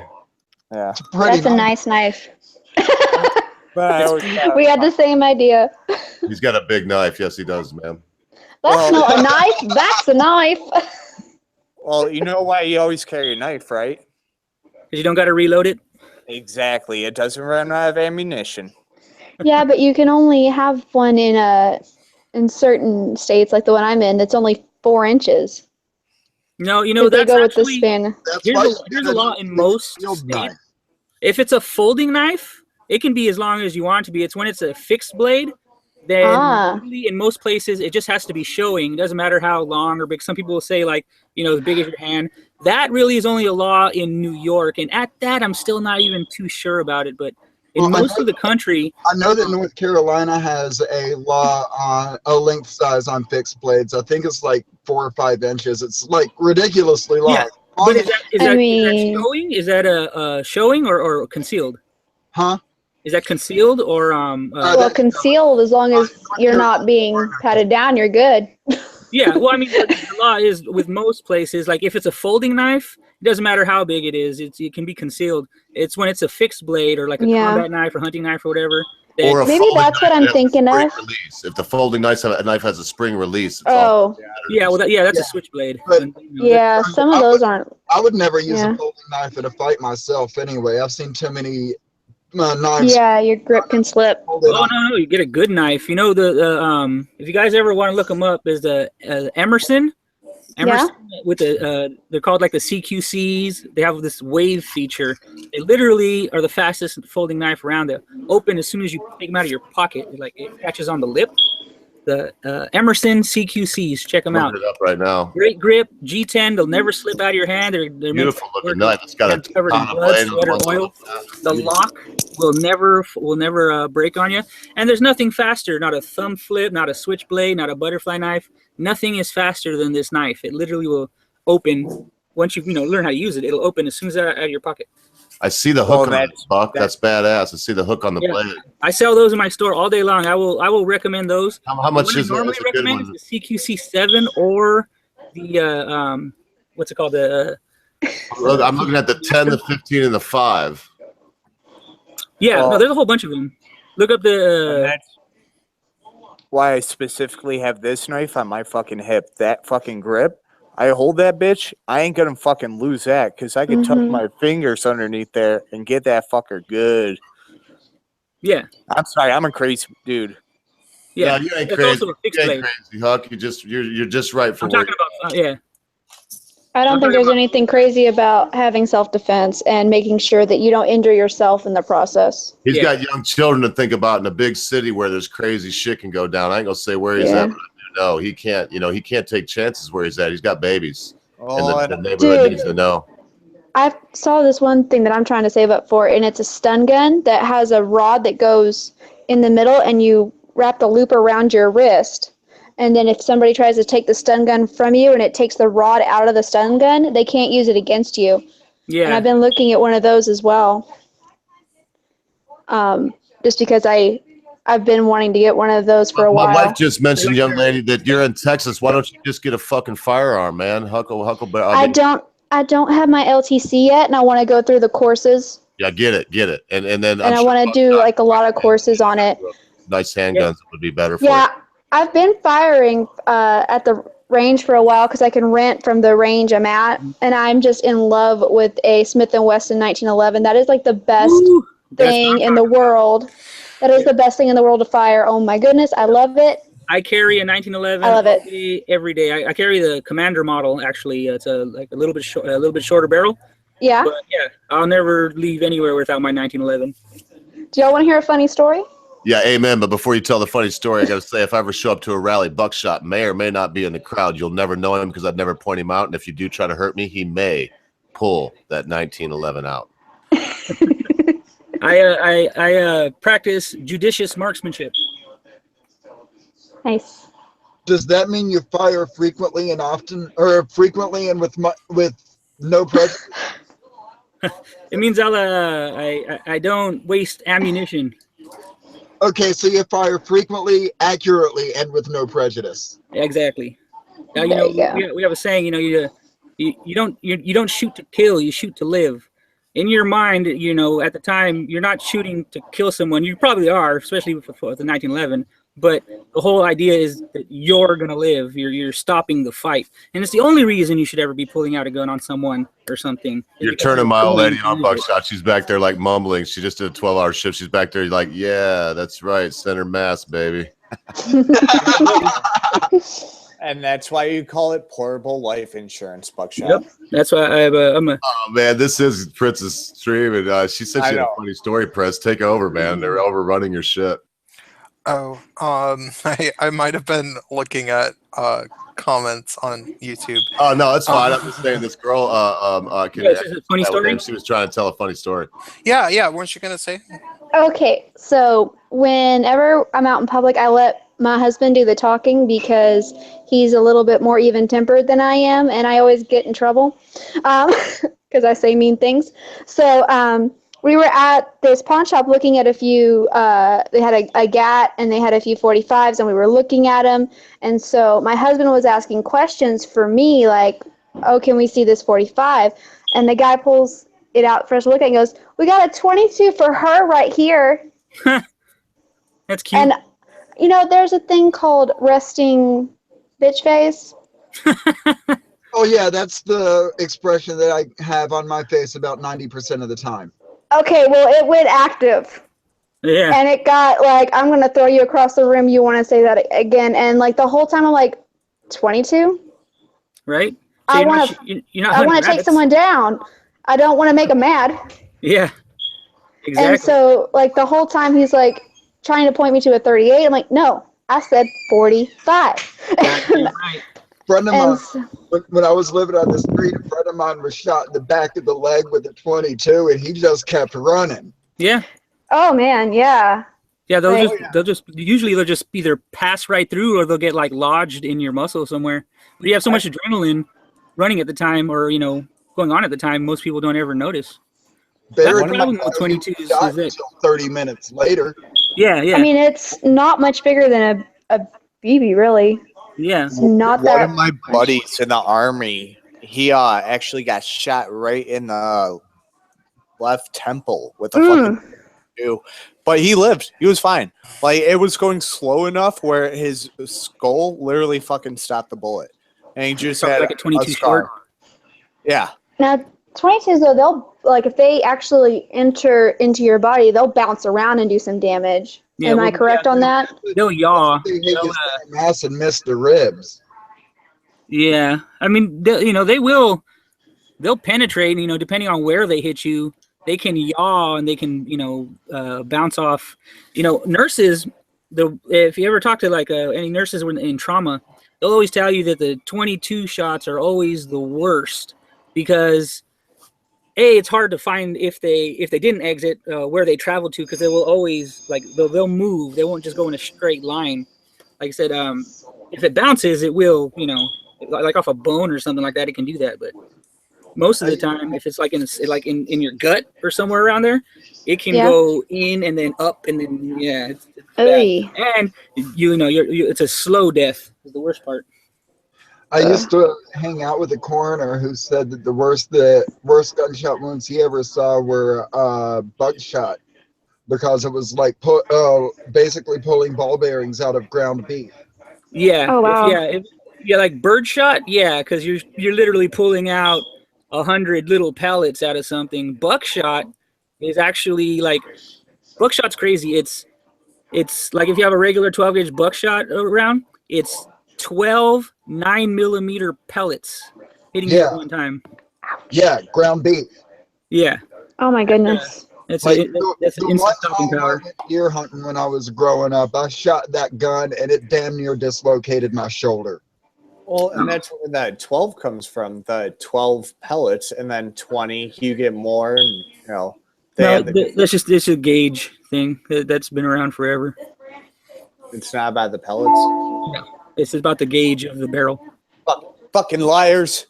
Yeah. that's a nice knife. But I always got- We had the same idea. He's got a big knife. Yes, he does, man. That's not a knife. That's a knife. Well, you know why you always carry a knife, right? Because you don't got to reload it. Exactly. It doesn't run out of ammunition. Yeah, but you can only have one in certain states, like the one I'm in. That's only 4 inches. No, you 'Cause know they that's go with the actually spin. here's a law in most states. If it's a folding knife, it can be as long as you want it to be. It's when it's a fixed blade, then usually in most places it just has to be showing. It doesn't matter how long or big. Some people will say like, as big as your hand. That really is only a law in New York, and at that I'm still not even too sure about it. But in most of the country, I know that North Carolina has a law on a length size on fixed blades. I think it's like 4 or 5 inches. It's like ridiculously long. yeah. But is that showing? Is that a showing or concealed? Huh? Is that concealed or Well, concealed, as long as you're not being patted down, you're good. Yeah, well, I mean, the law is with most places, like if it's a folding knife, it doesn't matter how big it is, it can be concealed. It's when it's a fixed blade or like a combat knife or hunting knife or whatever. Or a Maybe that's what I'm thinking of. Release. If the folding knife has a spring release. It's Oh. Yeah, well, that's a switchblade. Yeah, some of those aren't. I would never use a folding knife in a fight myself anyway. I've seen too many knives. Yeah, your grip can slip. Oh no, you get a good knife. You know the if you guys ever want to look them up, is the Emerson with they're called like the CQCs. They have this wave feature. They literally are the fastest folding knife around. They open as soon as you take them out of your pocket. It catches on the lip. The Emerson CQCs, check them out. Look it up right now. Great grip, G10. They'll never slip out of your hand. They're Beautiful looking knife. It's got a covered in blood, sweat, or oil. The lock will never break on you. And there's nothing faster. Not a thumb flip, not a switchblade, not a butterfly knife. Nothing is faster than this knife. It literally will open once you learn how to use it. It'll open as soon as it's out of your pocket. I see the hook on it, Buck. That's badass. I see the hook on the blade. I sell those in my store all day long. I will recommend those. How much is I normally recommend is the CQC 7 or the what's it called? I'm looking at the 10, the 15, and the 5. Yeah, no, there's a whole bunch of them. Look up the. That's why I specifically have this knife on my fucking hip. That fucking grip. I hold that bitch, I ain't gonna fucking lose that because I can tuck my fingers underneath there and get that fucker good. Yeah. I'm sorry, I'm a crazy dude. Yeah, you ain't crazy. You ain't crazy, Huck. You're just right for I'm talking about I don't think there's anything crazy about having self-defense and making sure that you don't injure yourself in the process. He's got young children to think about in a big city where there's crazy shit can go down. I ain't gonna say where he's at, but no, he can't. He can't take chances where he's at. He's got babies, and the neighborhood needs to know. I saw this one thing that I'm trying to save up for, and it's a stun gun that has a rod that goes in the middle, and you wrap the loop around your wrist. And then if somebody tries to take the stun gun from you and it takes the rod out of the stun gun, they can't use it against you. Yeah. And I've been looking at one of those as well. Just because I I've been wanting to get one of those for a while. My wife just mentioned, young lady, that you're in Texas. Why don't you just get a fucking firearm, man? Huckleberry. I don't have my LTC yet, and I want to go through the courses. Yeah, get it, and then I want to do like a lot of courses on it. Nice handguns would be better for Yeah, I've been firing at the range for a while because I can rent from the range I'm at, and I'm just in love with a Smith & Wesson 1911. That is like the best thing in the world. That is the best thing in the world to fire. Oh my goodness, I love it. I carry a 1911. I love it every day. I carry the Commander model. Actually, it's a little bit shorter barrel. Yeah. But yeah, I'll never leave anywhere without my 1911. Do y'all want to hear a funny story? Yeah, amen. But before you tell the funny story, I got to say, if I ever show up to a rally, Buckshot may or may not be in the crowd. You'll never know him because I'd never point him out. And if you do try to hurt me, he may pull that 1911 out. I practice judicious marksmanship. Nice. Does that mean you fire frequently and often, or frequently and with no prejudice? It means I don't waste ammunition. Okay, so you fire frequently, accurately, and with no prejudice. Exactly. Now we have a saying. You don't shoot to kill. You shoot to live. In your mind, at the time, you're not shooting to kill someone. You probably are, especially with the 1911. But the whole idea is that you're gonna live. You're stopping the fight, and it's the only reason you should ever be pulling out a gun on someone or something. You're turning my old lady on, Buckshot. She's back there like mumbling. She just did a 12-hour shift. She's back there like, yeah, that's right, center mass, baby. And that's why you call it portable life insurance, Buckshot. Yep, that's why I'm a. Oh man, this is Prince's stream, and she said she had a funny story. Press, take over, man. They're overrunning your shit. Oh, I might have been looking at comments on YouTube. Oh no, it's fine. I'm just saying this girl. Funny story. She was trying to tell a funny story. Yeah. Weren't you gonna say? Okay, so whenever I'm out in public, I let my husband do the talking because he's a little bit more even-tempered than I am, and I always get in trouble because I say mean things. So we were at this pawn shop looking at a few, they had a GAT and they had a few 45s, and we were looking at them. And so my husband was asking questions for me, like, oh, can we see this 45? And the guy pulls it out for us to look at and goes, we got a 22 for her right here. That's cute. And, there's a thing called resting bitch face. Oh, yeah, that's the expression that I have on my face about 90% of the time. Okay, well, it went active. Yeah. And it got like, I'm going to throw you across the room. You want to say that again. And like the whole time I'm like, 22? Right? So I want to take someone down. I don't want to make them mad. Yeah. Exactly. And so like the whole time he's like trying to point me to a 38. I'm like, no, I said 45. Right. Friend of mine, when I was living on the street, a friend of mine was shot in the back of the leg with a 22, and he just kept running. Yeah. Oh man, yeah. Yeah, they'll just either pass right through, or they'll get like lodged in your muscle somewhere. But you have so much adrenaline running at the time, or going on at the time, most people don't ever notice. That's the problem with 22s. Is that 30 minutes later. Yeah. I mean, it's not much bigger than a BB, really. Yeah. It's not One that. of my buddies in the Army, he actually got shot right in the left temple with a fucking 22. But he lived. He was fine. Like, it was going slow enough where his skull literally fucking stopped the bullet. And he just had like a 22 short. Yeah. Now, 22s, though, they'll, like, if they actually enter into your body, they'll bounce around and do some damage. Yeah, Am I correct on that? They'll yaw. They hit his ass and miss the ribs. Yeah. I mean, they'll penetrate, depending on where they hit you. They can yaw and they can, bounce off. Nurses, if you ever talk to like any nurses in trauma, they'll always tell you that the 22 shots are always the worst because it's hard to find if they didn't exit where they traveled to, because they will always they'll move. They won't just go in a straight line. Like I said, if it bounces, it will, like off a bone or something like that. It can do that, but most of the time, if it's like in your gut or somewhere around there, It can go in and then up and then it's and it's a slow death is the worst part. I used to hang out with a coroner who said that the worst gunshot wounds he ever saw were buckshot, because it was like basically pulling ball bearings out of ground beef. Yeah. Oh wow. Like birdshot. Yeah, because you're literally pulling out 100 little pellets out of something. Buckshot is actually like buckshot's crazy. It's like if you have a regular 12 gauge buckshot around, it's 12 9mm pellets hitting you at one time. Yeah, ground beef. Yeah. Oh my goodness. That's like that's the instant one stopping time power. I went deer hunting when I was growing up, I shot that gun and it damn near dislocated my shoulder. Well, and that's where that 12 comes from, the 12 pellets, and then 20, you get more, and, It's a gauge thing that's been around forever. It's not about the pellets? No, it's about the gauge of the barrel. Fucking liars.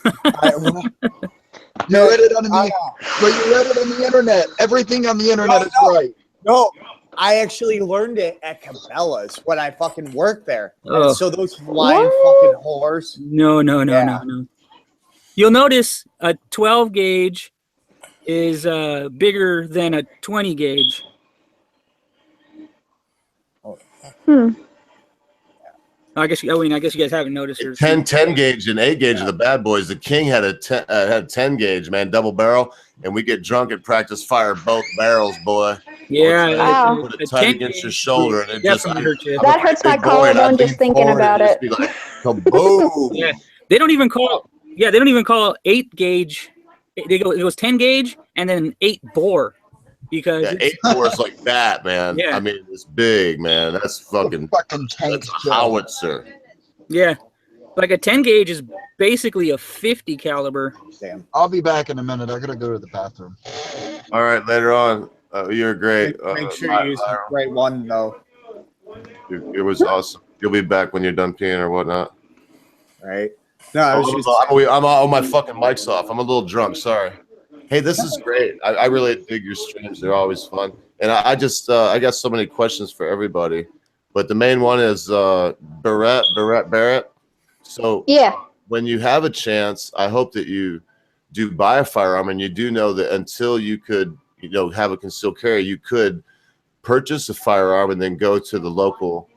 You read it on the internet. Everything on the internet is right. No, I actually learned it at Cabela's when I fucking worked there. Oh. And so those flying fucking whores. No. You'll notice a 12 gauge is bigger than a 20 gauge. I guess you guys haven't noticed. 10 gauge and 8 gauge of the bad boys. The King had a 10 gauge, man, double barrel, and we get drunk and practice fire both barrels, boy. Yeah, put it tight against your shoulder, and it just hurts you. That hurts my collarbone just thinking about it. Like, kaboom! Yeah, they don't even call 8 gauge. It goes 10 gauge and then 8 bore. Because 8 bores like that, man. Yeah. I mean, it's big, man. That's fucking tank. That's a howitzer. Yeah, like a 10 gauge is basically a 50 caliber. Damn. I'll be back in a minute. I gotta go to the bathroom. All right, later on. You're great. Make sure you use the right one, though. It was awesome. You'll be back when you're done peeing or whatnot. Right. No, I was just. I'm all my fucking mic's off. I'm a little drunk. Sorry. Hey, this is great. I really dig your streams. They're always fun. And I got so many questions for everybody. But the main one is Barrett. So when you have a chance, I hope that you do buy a firearm, and you do know that until you could, have a concealed carry, you could purchase a firearm and then go to the local,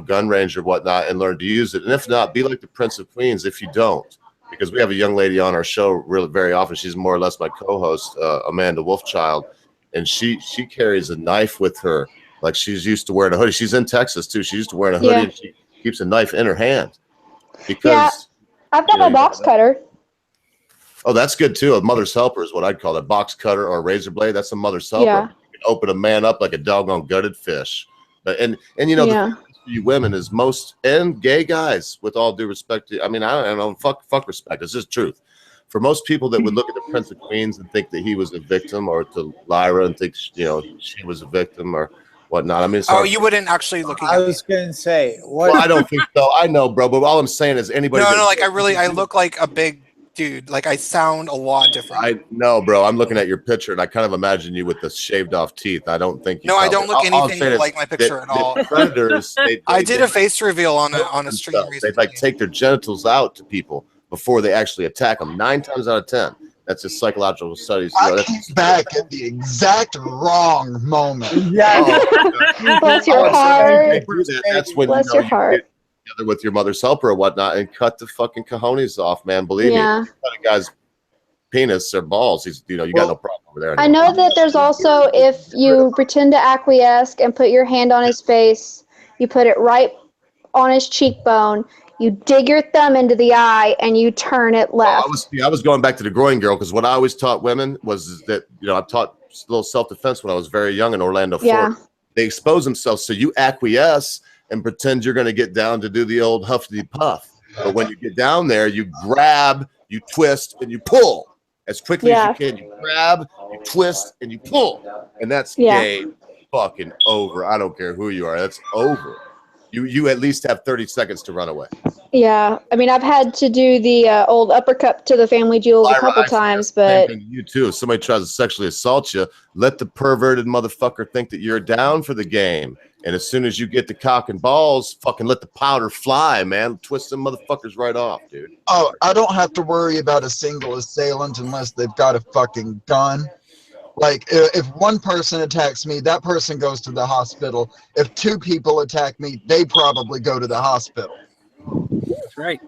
gun range or whatnot and learn to use it. And if not, be like the Prince of Queens if you don't. Because we have a young lady on our show really very often. She's more or less my co-host, Amanda Wolfchild, and she carries a knife with her, like she's used to wearing a hoodie. She's in Texas too. She's used to wearing a hoodie, and she keeps a knife in her hand. Because I've got my box cutter. Oh, that's good too. A mother's helper is what I'd call it. A box cutter or a razor blade. That's a mother's helper. Yeah. You can open a man up like a doggone gutted fish. But the thing for you women is most, and gay guys, with all due respect to, I don't know, fuck respect. It's just truth. For most people that would look at the Prince of Queens and think that he was a victim, or to Lyra and think she was a victim or whatnot. You wouldn't actually look. I was gonna say, what? Well, I don't think so. I know, bro, but all I'm saying is anybody. No, like I look like a big dude. Like I sound a lot different. I know, bro. I'm looking at your picture, and I kind of imagine you with the shaved off teeth. I don't think. I don't look anything like my picture at all. Predators. I did a face reveal on a stream recently. They take their genitals out to people before they actually attack them. 9 times out of 10. That's just psychological studies. I came back at the exact wrong moment. Yeah. Bless your heart. That's when Bless your heart. Get together with your mother's helper or whatnot and cut the fucking cojones off, man. Believe me. Cut a guy's penis or balls. You got no problem over there. I know that there's also, if you pretend to acquiesce and put your hand on his face, you put it right on his cheekbone, you dig your thumb into the eye, and you turn it left. I was going back to the groin girl, because what I always taught women was that, I taught a little self-defense when I was very young in Orlando, Florida. They expose themselves, so you acquiesce and pretend you're going to get down to do the old huffy puff. But when you get down there, you grab, you twist, and you pull as quickly as you can. You grab, you twist, and you pull. And that's game fucking over. I don't care who you are. That's over. You at least have 30 seconds to run away. Yeah, I mean, I've had to do the old uppercut to the family jewels a couple times, but you too. If somebody tries to sexually assault you, let the perverted motherfucker think that you're down for the game. And as soon as you get the cock and balls, fucking let the powder fly, man. Twist them motherfuckers right off, dude. Oh, I don't have to worry about a single assailant unless they've got a fucking gun. Like, if one person attacks me, that person goes to the hospital. If two people attack me, they probably go to the hospital. That's right.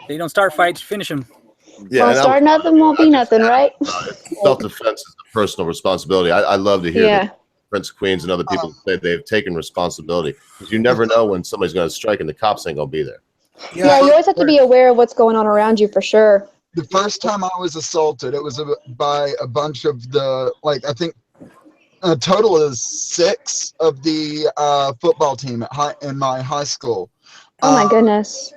They don't start fights, finish them. Yeah, won't start nothing, won't be nothing, right? Self-defense is a personal responsibility. I love to hear that Prince of Queens and other people say they've taken responsibility. Because you never know when somebody's going to strike and the cops ain't going to be there. Yeah, you always have to be aware of what's going on around you for sure. The first time I was assaulted, it was by a bunch of the, like, I think a total of 6 of the football team in my high school. Oh my goodness.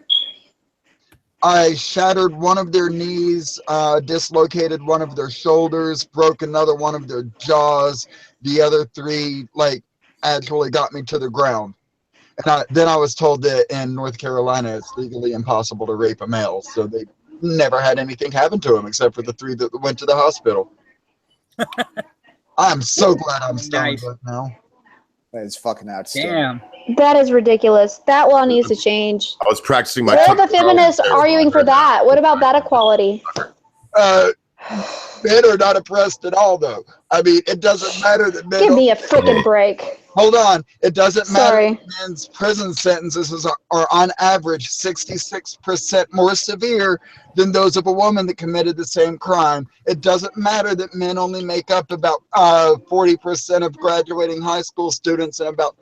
I shattered one of their knees, dislocated one of their shoulders, broke another one of their jaws. The other 3, like, actually got me to the ground. And then I was told that in North Carolina, it's legally impossible to rape a male. So they never had anything happen to him except for the 3 that went to the hospital. I'm so glad I'm stoned right now. That is fucking outstanding. Damn. That is ridiculous. That law needs to change. I was practicing my. Where are the feminists arguing for that? What about that equality? Men are not oppressed at all, though. I mean, it doesn't matter that men. Give me a freaking break. Hold on. It doesn't matter Sorry. that men's prison sentences are on average 66% more severe than those of a woman that committed the same crime. It doesn't matter that men only make up about 40% of graduating high school students and about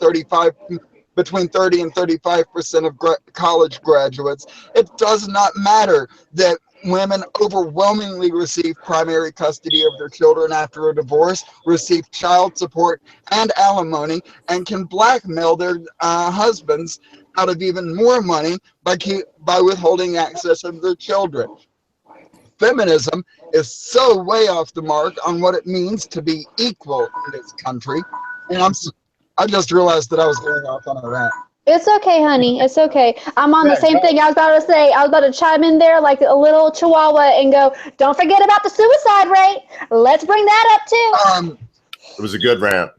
between 30 and 35% of college graduates. It does not matter that women overwhelmingly receive primary custody of their children after a divorce, receive child support and alimony, and can blackmail their husbands out of even more money by withholding access of their children. Feminism is so way off the mark on what it means to be equal in this country. And I just realized that I was going off on a rant. It's okay, honey. It's okay. I'm on the same thing. I was about to say, I was about to chime in there like a little chihuahua and go, don't forget about the suicide rate. Let's bring that up too. It was a good rant.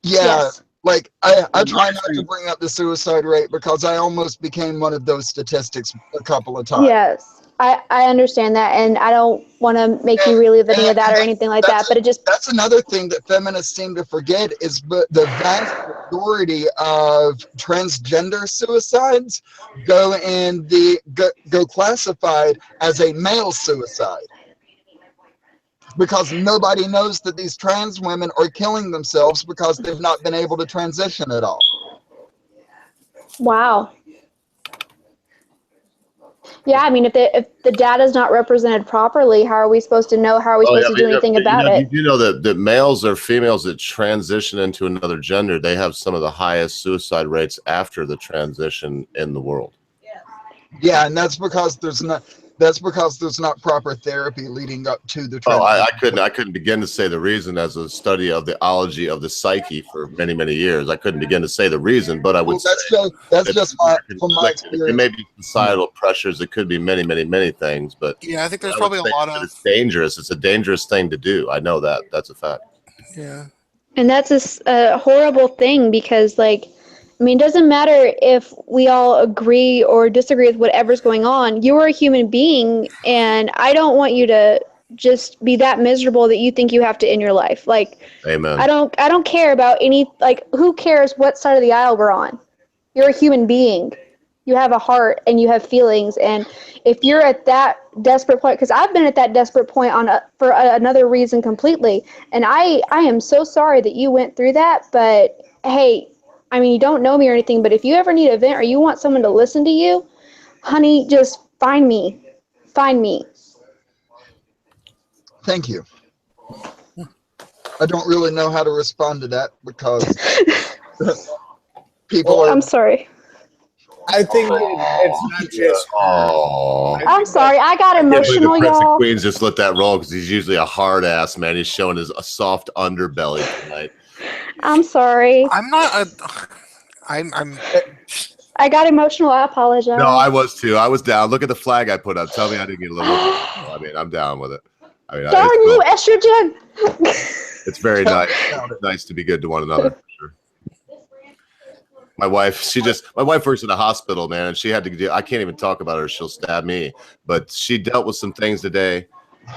Yeah. Yes. Like, I try not to bring up the suicide rate because I almost became one of those statistics a couple of times. Yes. I understand that, and I don't want to make you relive any of that or anything like that, but it just... That's another thing that feminists seem to forget is the vast majority of transgender suicides go classified as a male suicide. Because nobody knows that these trans women are killing themselves because they've not been able to transition at all. Wow. Yeah, I mean, if the data is not represented properly, how are we supposed to know? How are we supposed to do anything about it? You know that males or females that transition into another gender, they have some of the highest suicide rates after the transition in the world. Yeah, and that's because there's not proper therapy leading up to the transition. I couldn't begin to say the reason. As a study of the ology of the psyche for many years, I couldn't begin to say the reason, but I would that's just from my experience. It may be societal pressures. It could be many things, but yeah, I think there's probably a lot of. It's dangerous. It's a dangerous thing to do. I know that. That's a fact. Yeah, and that's a horrible thing because, like, I mean, it doesn't matter if we all agree or disagree with whatever's going on. You're a human being, and I don't want you to just be that miserable that you think you have to end your life. Like, amen. I don't care about who cares what side of the aisle we're on? You're a human being. You have a heart and you have feelings, and if you're at that desperate point, because I've been at that desperate point for another reason completely, and I am so sorry that you went through that, but hey, I mean, you don't know me or anything, but if you ever need a vent or you want someone to listen to you, honey, just find me. Find me. Thank you. I don't really know how to respond to that because people are... I'm sorry. I think it's not just... I'm sorry. I got emotional, the Prince y'all. of Queens just let that roll because he's usually a hard ass, man. He's showing a soft underbelly tonight. I'm sorry. I got emotional. I apologize. No, I was too. I was down. Look at the flag I put up. Tell me I didn't get a little. I mean, I'm down with it. I mean, Darn you, estrogen! It's very nice. Nice to be good to one another. For sure. My wife, my wife works in a hospital, man, and she had to do. I can't even talk about her; she'll stab me. But she dealt with some things today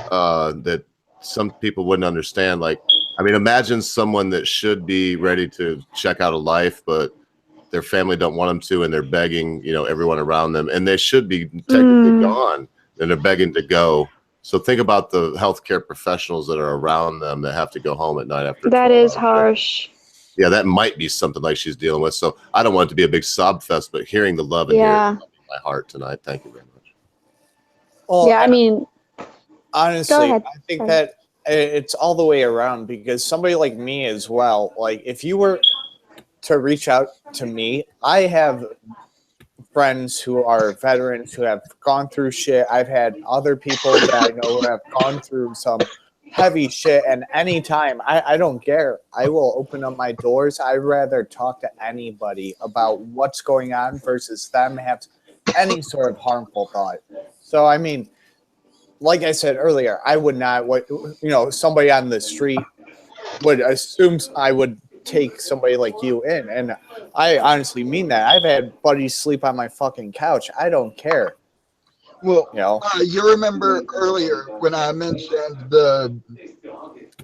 that some people wouldn't understand. Like, I mean, imagine someone that should be ready to check out a life, but their family don't want them to, and they're begging, everyone around them, and they should be technically gone, and they're begging to go. So think about the healthcare professionals that are around them that have to go home at night after. That is harsh. Yeah, that might be something like she's dealing with. So I don't want it to be a big sob fest, but hearing the love in my heart tonight. Thank you very much. Well, yeah, I mean, honestly, I think that it's all the way around, because somebody like me as well, like if you were to reach out to me, I have friends who are veterans who have gone through shit. I've had other people that I know who have gone through some heavy shit, and anytime, I don't care. I will open up my doors. I'd rather talk to anybody about what's going on versus them have any sort of harmful thought. So, I mean, like I said earlier, I would not, somebody on the street would assume I would take somebody like you in, and I honestly mean that. I've had buddies sleep on my fucking couch. I don't care. Well, you remember earlier when I mentioned the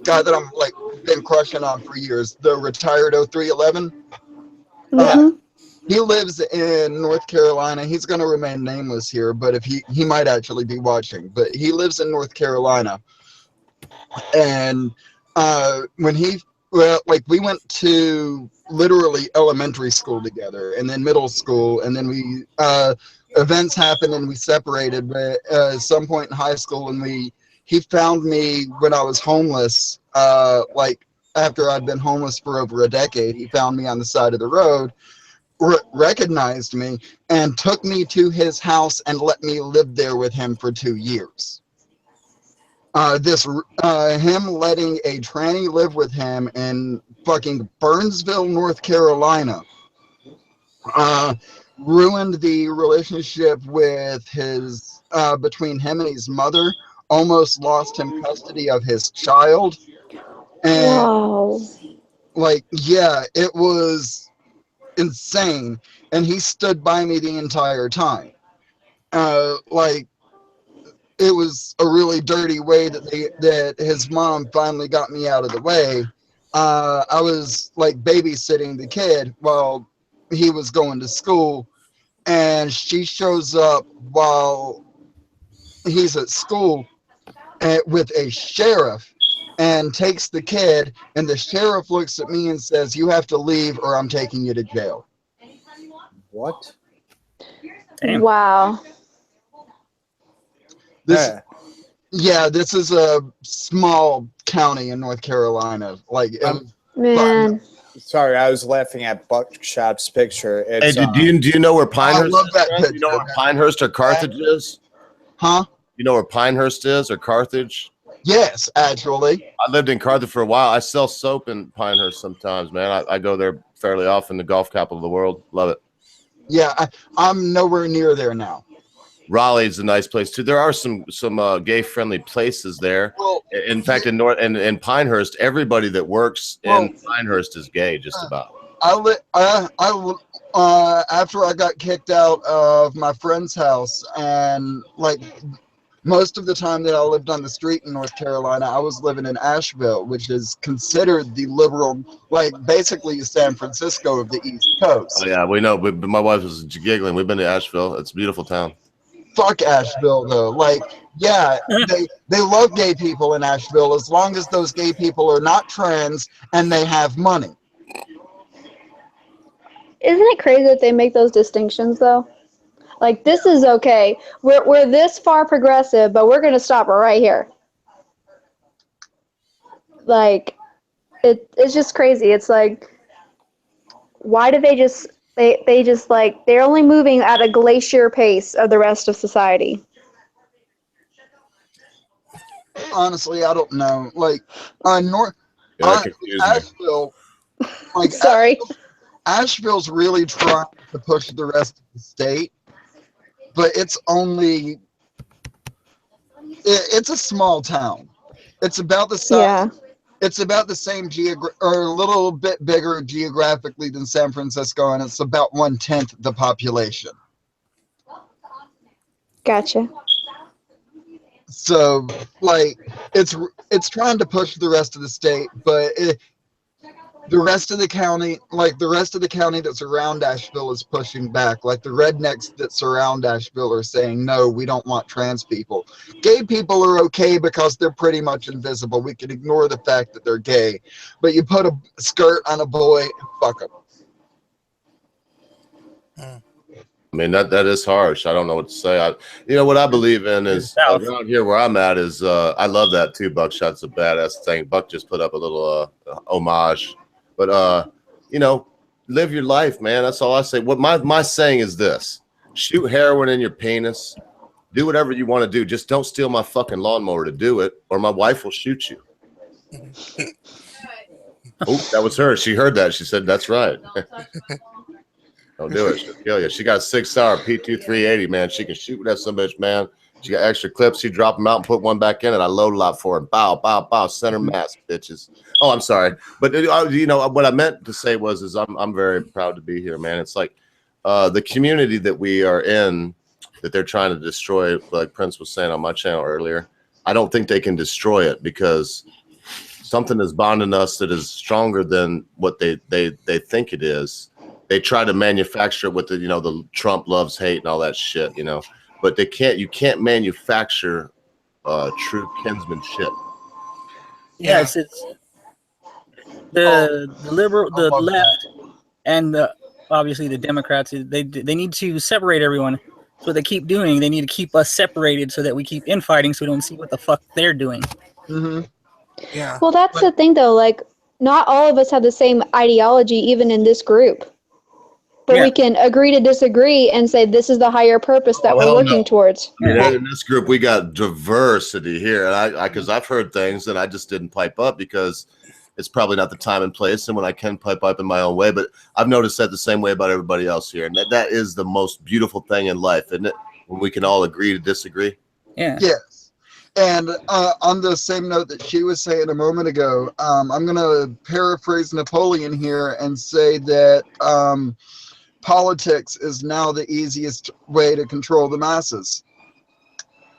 guy that I'm like been crushing on for years, the retired 0311? He lives in North Carolina. He's going to remain nameless here, but if he might actually be watching, but he lives in North Carolina. And when we went to literally elementary school together, and then middle school, and then we events happened and we separated. But at some point in high school, and he found me when I was homeless. Like after I'd been homeless for over a decade, he found me on the side of the road, recognized me, and took me to his house and let me live there with him for 2 years. Him letting a tranny live with him in fucking Burnsville, North Carolina, ruined the relationship with his between him and his mother. Almost lost him custody of his child. And it was insane, and he stood by me the entire time. It was a really dirty way that his mom finally got me out of the way. I was like babysitting the kid while he was going to school, and she shows up while he's at school with a sheriff and takes the kid, and the sheriff looks at me and says, "You have to leave or I'm taking you to jail." What? Damn. Wow. This is a small county in North Carolina. Man. Sorry, I was laughing at Buckshot's picture. Hey, do you know where Pinehurst? I love that picture. You know where Pinehurst or Carthage is? Huh? You know where Pinehurst is or Carthage? Yes, actually. I lived in Carthage for a while. I sell soap in Pinehurst sometimes, man. I go there fairly often. The golf capital of the world. Love it. Yeah, I'm nowhere near there now. Raleigh's a nice place too. There are some gay friendly places there. Well, in fact, in Pinehurst, everybody that works in Pinehurst is gay, just about. After I got kicked out of my friend's house, and most of the time that I lived on the street in North Carolina, I was living in Asheville, which is considered the liberal, basically San Francisco of the East Coast. Oh yeah, we know. But my wife was giggling. We've been to Asheville. It's a beautiful town. Fuck Asheville though. They love gay people in Asheville as long as those gay people are not trans and they have money. Isn't it crazy that they make those distinctions though? Like, this is okay. We're this far progressive, but we're gonna stop right here. It's just crazy. It's like, why do they just they're only moving at a glacier pace of the rest of society? Honestly, I don't know. Asheville, Sorry. Asheville's really trying to push the rest of the state, but it's only it's a small town. It's about the size. Yeah. It's about the same or a little bit bigger geographically than San Francisco, and it's about 1/10 the population. Gotcha. So, like, it's trying to push the rest of the state, but the rest of the county, that's around Asheville is pushing back. Like the rednecks that surround Asheville are saying, no, we don't want trans people. Gay people are okay because they're pretty much invisible. We can ignore the fact that they're gay. But you put a skirt on a boy and fuck them. I mean, that is harsh. I don't know what to say. What I believe in is around here where I'm at is I love that too. Buckshot's a badass thing. Buck just put up a little homage. But live your life, man. That's all I say. What my saying is this: shoot heroin in your penis. Do whatever you want to do. Just don't steal my fucking lawnmower to do it, or my wife will shoot you. Oh, that was her. She heard that. She said, "That's right." Don't do it. She'll kill you. She got a 6-hour P2 380, man. She can shoot with that some bitch, man. She got extra clips. She drop them out and put one back in it. I load a lot for her. Bow, bow, bow. Center mass, bitches. Oh, I'm sorry. But, what I meant to say is I'm very proud to be here, man. It's like the community that we are in that they're trying to destroy, like Prince was saying on my channel earlier. I don't think they can destroy it because something is bonding us that is stronger than what they think it is. They try to manufacture it with the Trump loves hate and all that shit, but you can't manufacture true kinsmanship. Yeah, it's the left, and obviously the Democrats. They need to separate everyone. That's what they keep doing. They need to keep us separated so that we keep infighting, so we don't see what the fuck they're doing. Mm-hmm. Yeah. Well, that's the thing, though. Like, not all of us have the same ideology, even in this group. But we can agree to disagree and say this is the higher purpose that we're working towards. I mean, in this group, we got diversity here, and because I've heard things that I just didn't pipe up because it's probably not the time and place, and when I can pipe up in my own way. But I've noticed that the same way about everybody else here, and that is the most beautiful thing in life, isn't it? When we can all agree to disagree. Yeah. Yes. And on the same note that she was saying a moment ago, I'm going to paraphrase Napoleon here and say that politics is now the easiest way to control the masses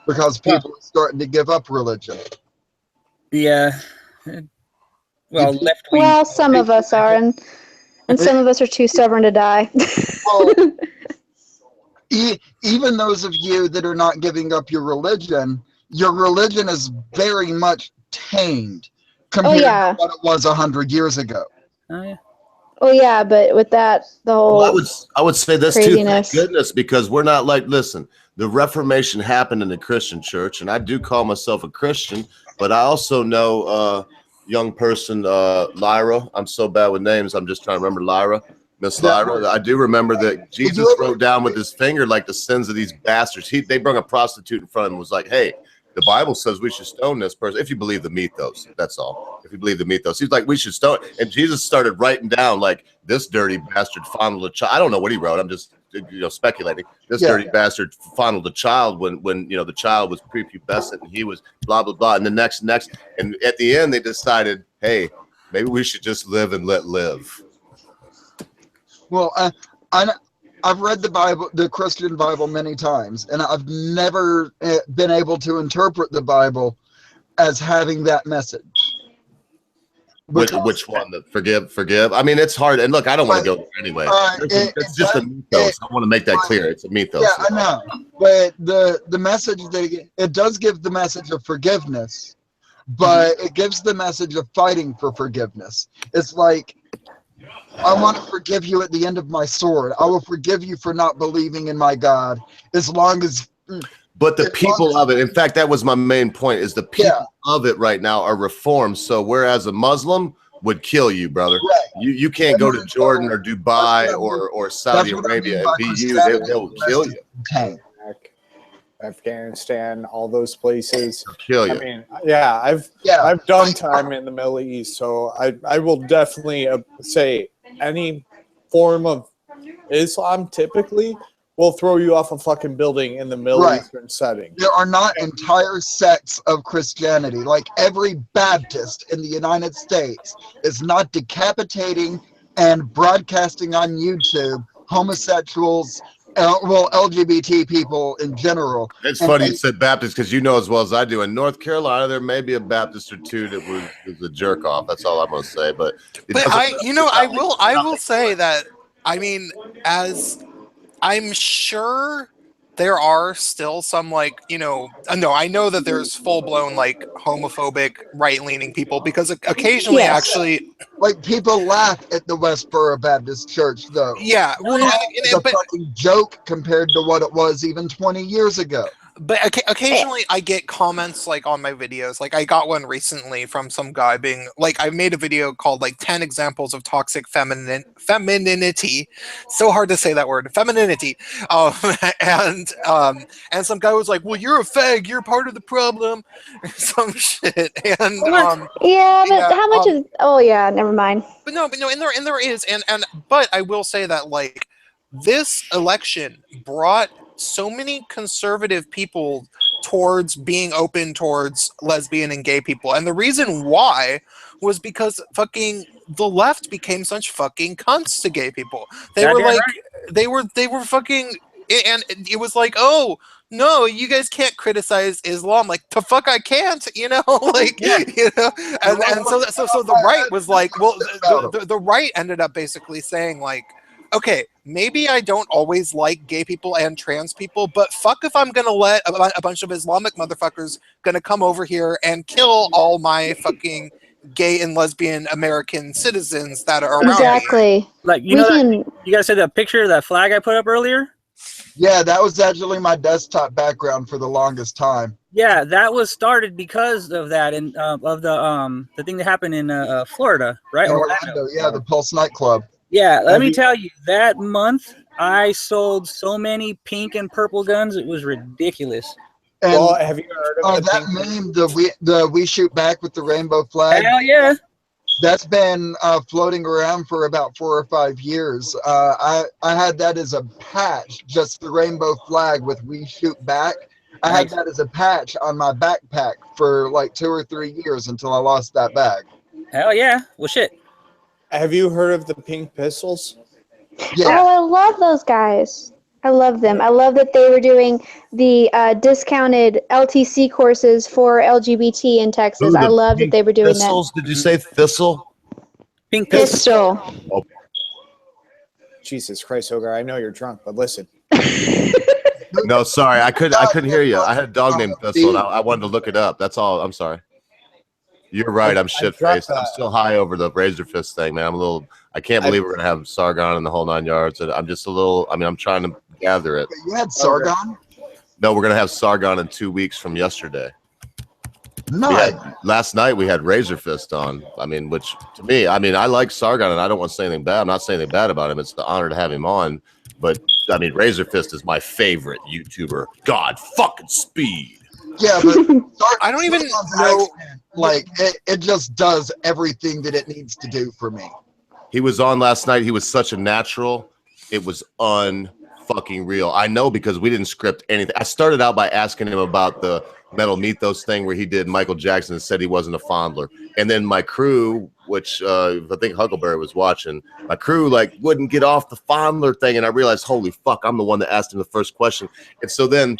because people are starting to give up religion. Yeah. Well, left wing. Well, some of us are, and some of us are too stubborn to die. Well, even those of you that are not giving up your religion is very much tamed compared to what it was 100 years ago. Oh, yeah. Oh yeah, but with that, the whole I would say this craziness. too, thank goodness, because we're not like, listen, the Reformation happened in the Christian church, and I do call myself a Christian, but I also know young person Lyra. I'm so bad with names. I'm just trying to remember Lyra. Miss Lyra. I do remember that Jesus wrote down with his finger like the sins of these bastards. They brought a prostitute in front of him and was like, hey, the Bible says we should stone this person if you believe the mythos. That's all. If you believe the mythos, he's like, we should stone. And Jesus started writing down like, this dirty bastard fondled a child. I don't know what he wrote. I'm just speculating. This dirty bastard fondled a child when the child was prepubescent and he was blah blah blah. And the next, and at the end they decided, hey, maybe we should just live and let live. Well, I've read the Bible, the Christian Bible, many times, and I've never been able to interpret the Bible as having that message. Which one? The forgive? I mean, it's hard. And look, I don't want to go there anyway. It's just a mythos. I want to make that clear. It's a mythos. Yeah, I know. But the message that it does give the message of forgiveness, but it gives the message of fighting for forgiveness. It's like, I want to forgive you at the end of my sword. I will forgive you for not believing in my God as long as... But the people of it, in fact, that was my main point, is the people of it right now are reformed. So whereas a Muslim would kill you, brother, you can't go to Jordan or Dubai or Saudi Arabia and be you. They'll kill you. Afghanistan, all those places. They'll kill you. I mean, I've done time in the Middle East, so I will definitely say any form of Islam typically will throw you off a fucking building in the Middle Eastern setting. There are not entire sects of Christianity. Like every Baptist in the United States is not decapitating and broadcasting on YouTube homosexuals, LGBT people in general. It's funny you said Baptist because you know as well as I do. In North Carolina, there may be a Baptist or two that was a jerk off. That's all I'm gonna say. But I will say that. I mean, as I'm sure there are still some no, I know that there's full blown like homophobic right leaning people because occasionally actually like people laugh at the Westboro Baptist Church though. Yeah, well, it's a fucking joke compared to what it was even 20 years ago. But occasionally I get comments like on my videos. Like I got one recently from some guy being like, I made a video called like 10 examples of toxic femininity. So hard to say that word, femininity. And some guy was like, well, you're a fag, you're part of the problem. Some shit. And yeah, but how much is never mind. But there is but I will say that like this election brought so many conservative people towards being open towards lesbian and gay people, and the reason why was because fucking the left became such fucking cunts to gay people. They were fucking, and it was like, oh no, you guys can't criticize Islam. Like, the fuck I can't, you know? Like, you know? And so the right was like, well, the right ended up basically saying like, okay, maybe I don't always like gay people and trans people, but fuck if I'm gonna let a bunch of Islamic motherfuckers gonna come over here and kill all my fucking gay and lesbian American citizens that are around me. Exactly. Like, you guys said that picture, that flag I put up earlier? Yeah, that was actually my desktop background for the longest time. Yeah, that was started because of that and of the thing that happened in Florida, right? Orlando, yeah, the Pulse nightclub. Yeah, let me tell you, that month I sold so many pink and purple guns, it was ridiculous. And well, have you heard of that meme, the we shoot back with the rainbow flag? Hell yeah. That's been floating around for about 4 or 5 years. I had that as a patch, just the rainbow flag with we shoot back. I had that as a patch on my backpack for like 2 or 3 years until I lost that bag. Hell yeah. Well, shit. Have you heard of the Pink Pistols? Yeah. Oh, I love those guys. I love them. I love that they were doing the discounted LTC courses for LGBT in Texas. I love that they were doing Thistles? Did you say Thistle? Pink Pistol. Oh. Jesus Christ, Hogar, I know you're drunk, but listen. No, sorry, I couldn't hear you. I had a dog named Thistle, and I wanted to look it up. That's all. I'm sorry. You're right. I'm shit-faced. I'm still high over the Razor Fist thing, man. I can't believe we're gonna have Sargon in the whole 9 yards. I'm just a little. I mean, I'm trying to gather it. You had Sargon? No, we're gonna have Sargon in 2 weeks from yesterday. No. Last night we had Razor Fist on. I mean, which to me, I mean, I like Sargon, and I don't want to say anything bad. I'm not saying anything bad about him. It's the honor to have him on. But I mean, Razor Fist is my favorite YouTuber. God fucking speed. Yeah, but I don't even know. Like it just does everything that it needs to do for me. He was on last night. He was such a natural. It was unfucking real. I know because we didn't script anything. I started out by asking him about the Metal Mythos thing where he did Michael Jackson and said he wasn't a fondler. And then my crew, which I think Huckleberry was watching, my crew like wouldn't get off the fondler thing. And I realized, holy fuck, I'm the one that asked him the first question. And so then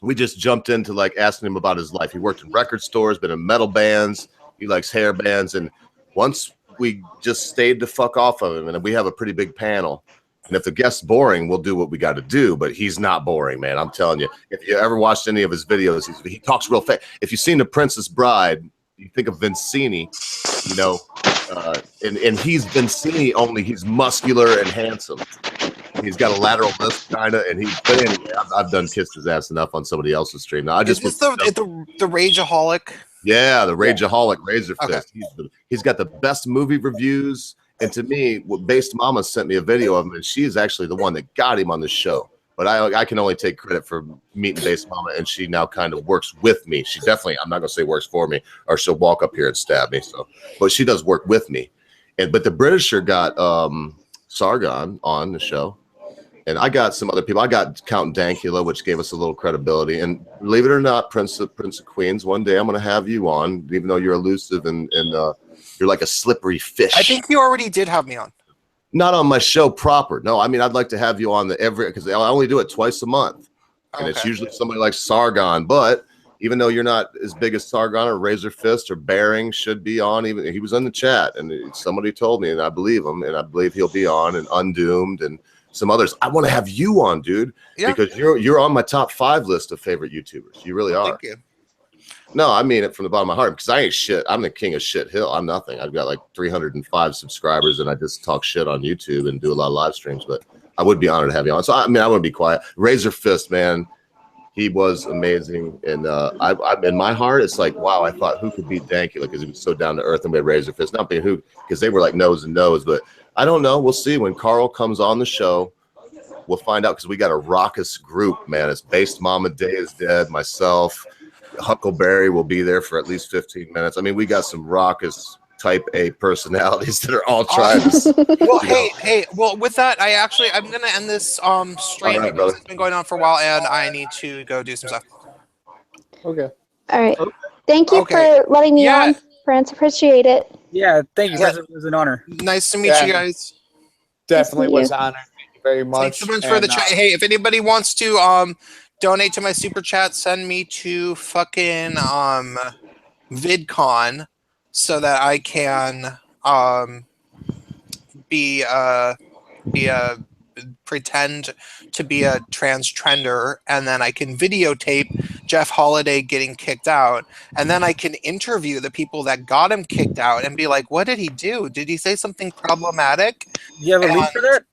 we just jumped into like asking him about his life. He worked in record stores, been in metal bands. He likes hair bands. And once we just stayed the fuck off of him, and we have a pretty big panel. And if the guest's boring, we'll do what we got to do. But he's not boring, man. I'm telling you. If you ever watched any of his videos, he talks real fast. If you've seen The Princess Bride, you think of Vincini, you know, and he's Vincini only he's muscular and handsome. He's got a lateral lisp kind of, and but anyway, I've done kissed his ass enough on somebody else's stream. Now I just the Rageaholic. Yeah, the Rageaholic Razor Fist. Okay. He's got the best movie reviews, and to me, Based Mama sent me a video of him, and she is actually the one that got him on the show. But I can only take credit for meeting Based Mama, and she now kind of works with me. She definitely, I'm not gonna say works for me, or she'll walk up here and stab me. So, but she does work with me. But the Britisher got Sargon on the show. And I got some other people. I got Count Dankula, which gave us a little credibility. And believe it or not, Prince of Queens, one day I'm going to have you on, even though you're elusive and you're like a slippery fish. I think you already did have me on. Not on my show proper. No, I mean, I'd like to have you on because I only do it twice a month. And it's usually somebody like Sargon. But even though you're not as big as Sargon or Razor Fist or Bearing should be on, even he was in the chat and somebody told me, and I believe him, and I believe he'll be on, and Undoomed and some others. I want to have you on, dude, because you're on my top 5 list of favorite YouTubers. You really are. Thank you. No, I mean it from the bottom of my heart because I ain't shit. I'm the king of shit hill. I'm nothing. I've got like 305 subscribers and I just talk shit on YouTube and do a lot of live streams, but I would be honored to have you on. So, I mean, I want to be quiet. Razor Fist, man, he was amazing. And I in my heart, it's like, wow, I thought who could beat Dankula because he was so down to earth and we had Razor Fist. Not being who, because they were like nose and nose, but I don't know. We'll see when Carl comes on the show. We'll find out because we got a raucous group, man. It's Based Mama Day is Dead, myself, Huckleberry will be there for at least 15 minutes. I mean, we got some raucous type A personalities that are all trying to. Well, hey. Well, with that, I'm gonna end this stream because it's been going on for a while, and I need to go do some stuff. Okay. All right. Thank you for letting me on, Prince. Appreciate it. Yeah, thank you. It was an honor. Nice to meet you guys. Definitely was honored. Thank you very much. Thanks so much for the chat. Hey, if anybody wants to donate to my super chat, send me to fucking VidCon so that I can pretend to be a transtrender, and then I can videotape Jeff Holiday getting kicked out, and then I can interview the people that got him kicked out and be like, what did he do? Did he say something problematic? Do you have a link for that?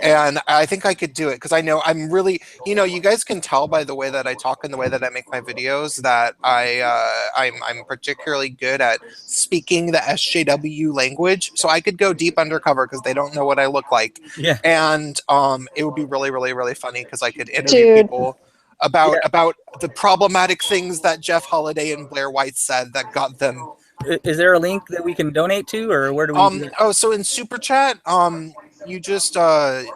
And I think I could do it because I know I'm really, you guys can tell by the way that I talk and the way that I make my videos that I'm particularly good at speaking the SJW language. So I could go deep undercover because they don't know what I look like. Yeah. And it would be really, really, really funny because I could interview people about the problematic things that Jeff Holiday and Blair White said that got them. Is there a link that we can donate to, or where do we? So in Super Chat, you just have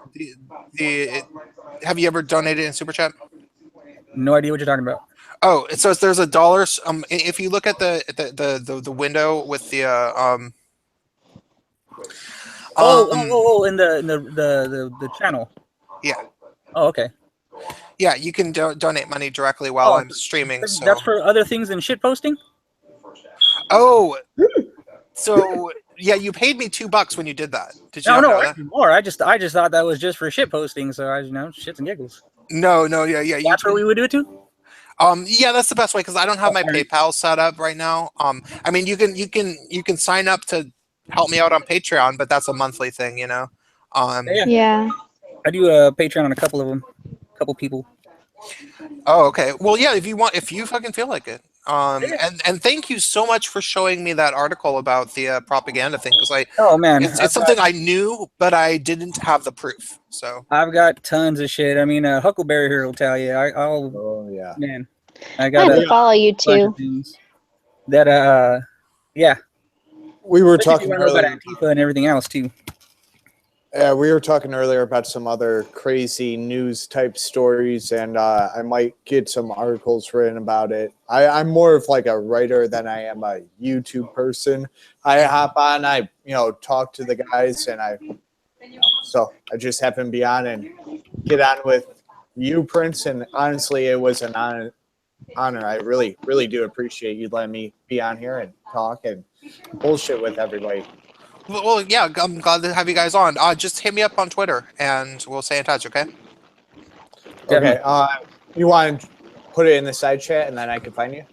you ever donated in Super Chat? No idea what you're talking about. Oh, so there's $1. If you look at the window with the in the channel. Yeah. Oh, okay. Yeah, you can donate money directly while I'm streaming. So. That's for other things than shit posting. Oh, so yeah, you paid me $2 when you did that. Did you? No, more. I just thought that was just for shit posting. So shits and giggles. No, yeah. That's where we would do it too. Yeah, that's the best way because I don't have my PayPal set up right now. I mean, you can sign up to help me out on Patreon, but that's a monthly thing, Yeah. I do a Patreon on a couple of them, a couple people. Oh, okay. Well, yeah, if you fucking feel like it. And thank you so much for showing me that article about the propaganda thing because it's something I knew but I didn't have the proof. So I've got tons of shit. I mean, Huckleberry here will tell you. Man, I got to follow you too. That we were talking earlier about Antifa and everything else too. Yeah, we were talking earlier about some other crazy news type stories, and I might get some articles written about it. I'm more of like a writer than I am a YouTube person. I hop on, I talk to the guys, and so I just happen to be on and get on with you, Prince. And honestly, it was an honor. I really, really do appreciate you letting me be on here and talk and bullshit with everybody. Well, yeah, I'm glad to have you guys on. Just hit me up on Twitter, and we'll stay in touch, okay? Okay. You want to put it in the side chat, and then I can find you?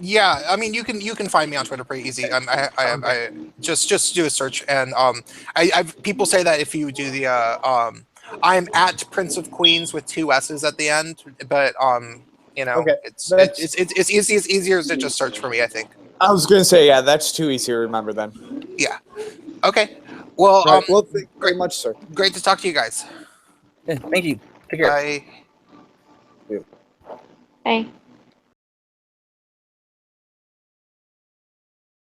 Yeah. I mean, you can find me on Twitter pretty easy. I just do a search, and people say that if you do the I'm at Prince of Queens with 2 S's at the end, but okay. it's easier to just search for me, I think. I was gonna say, yeah, that's too easy to remember then. Yeah. Okay. Well, right. Well, thank you very much, sir. Great to talk to you guys. Yeah, thank you. Take care. Bye. Bye.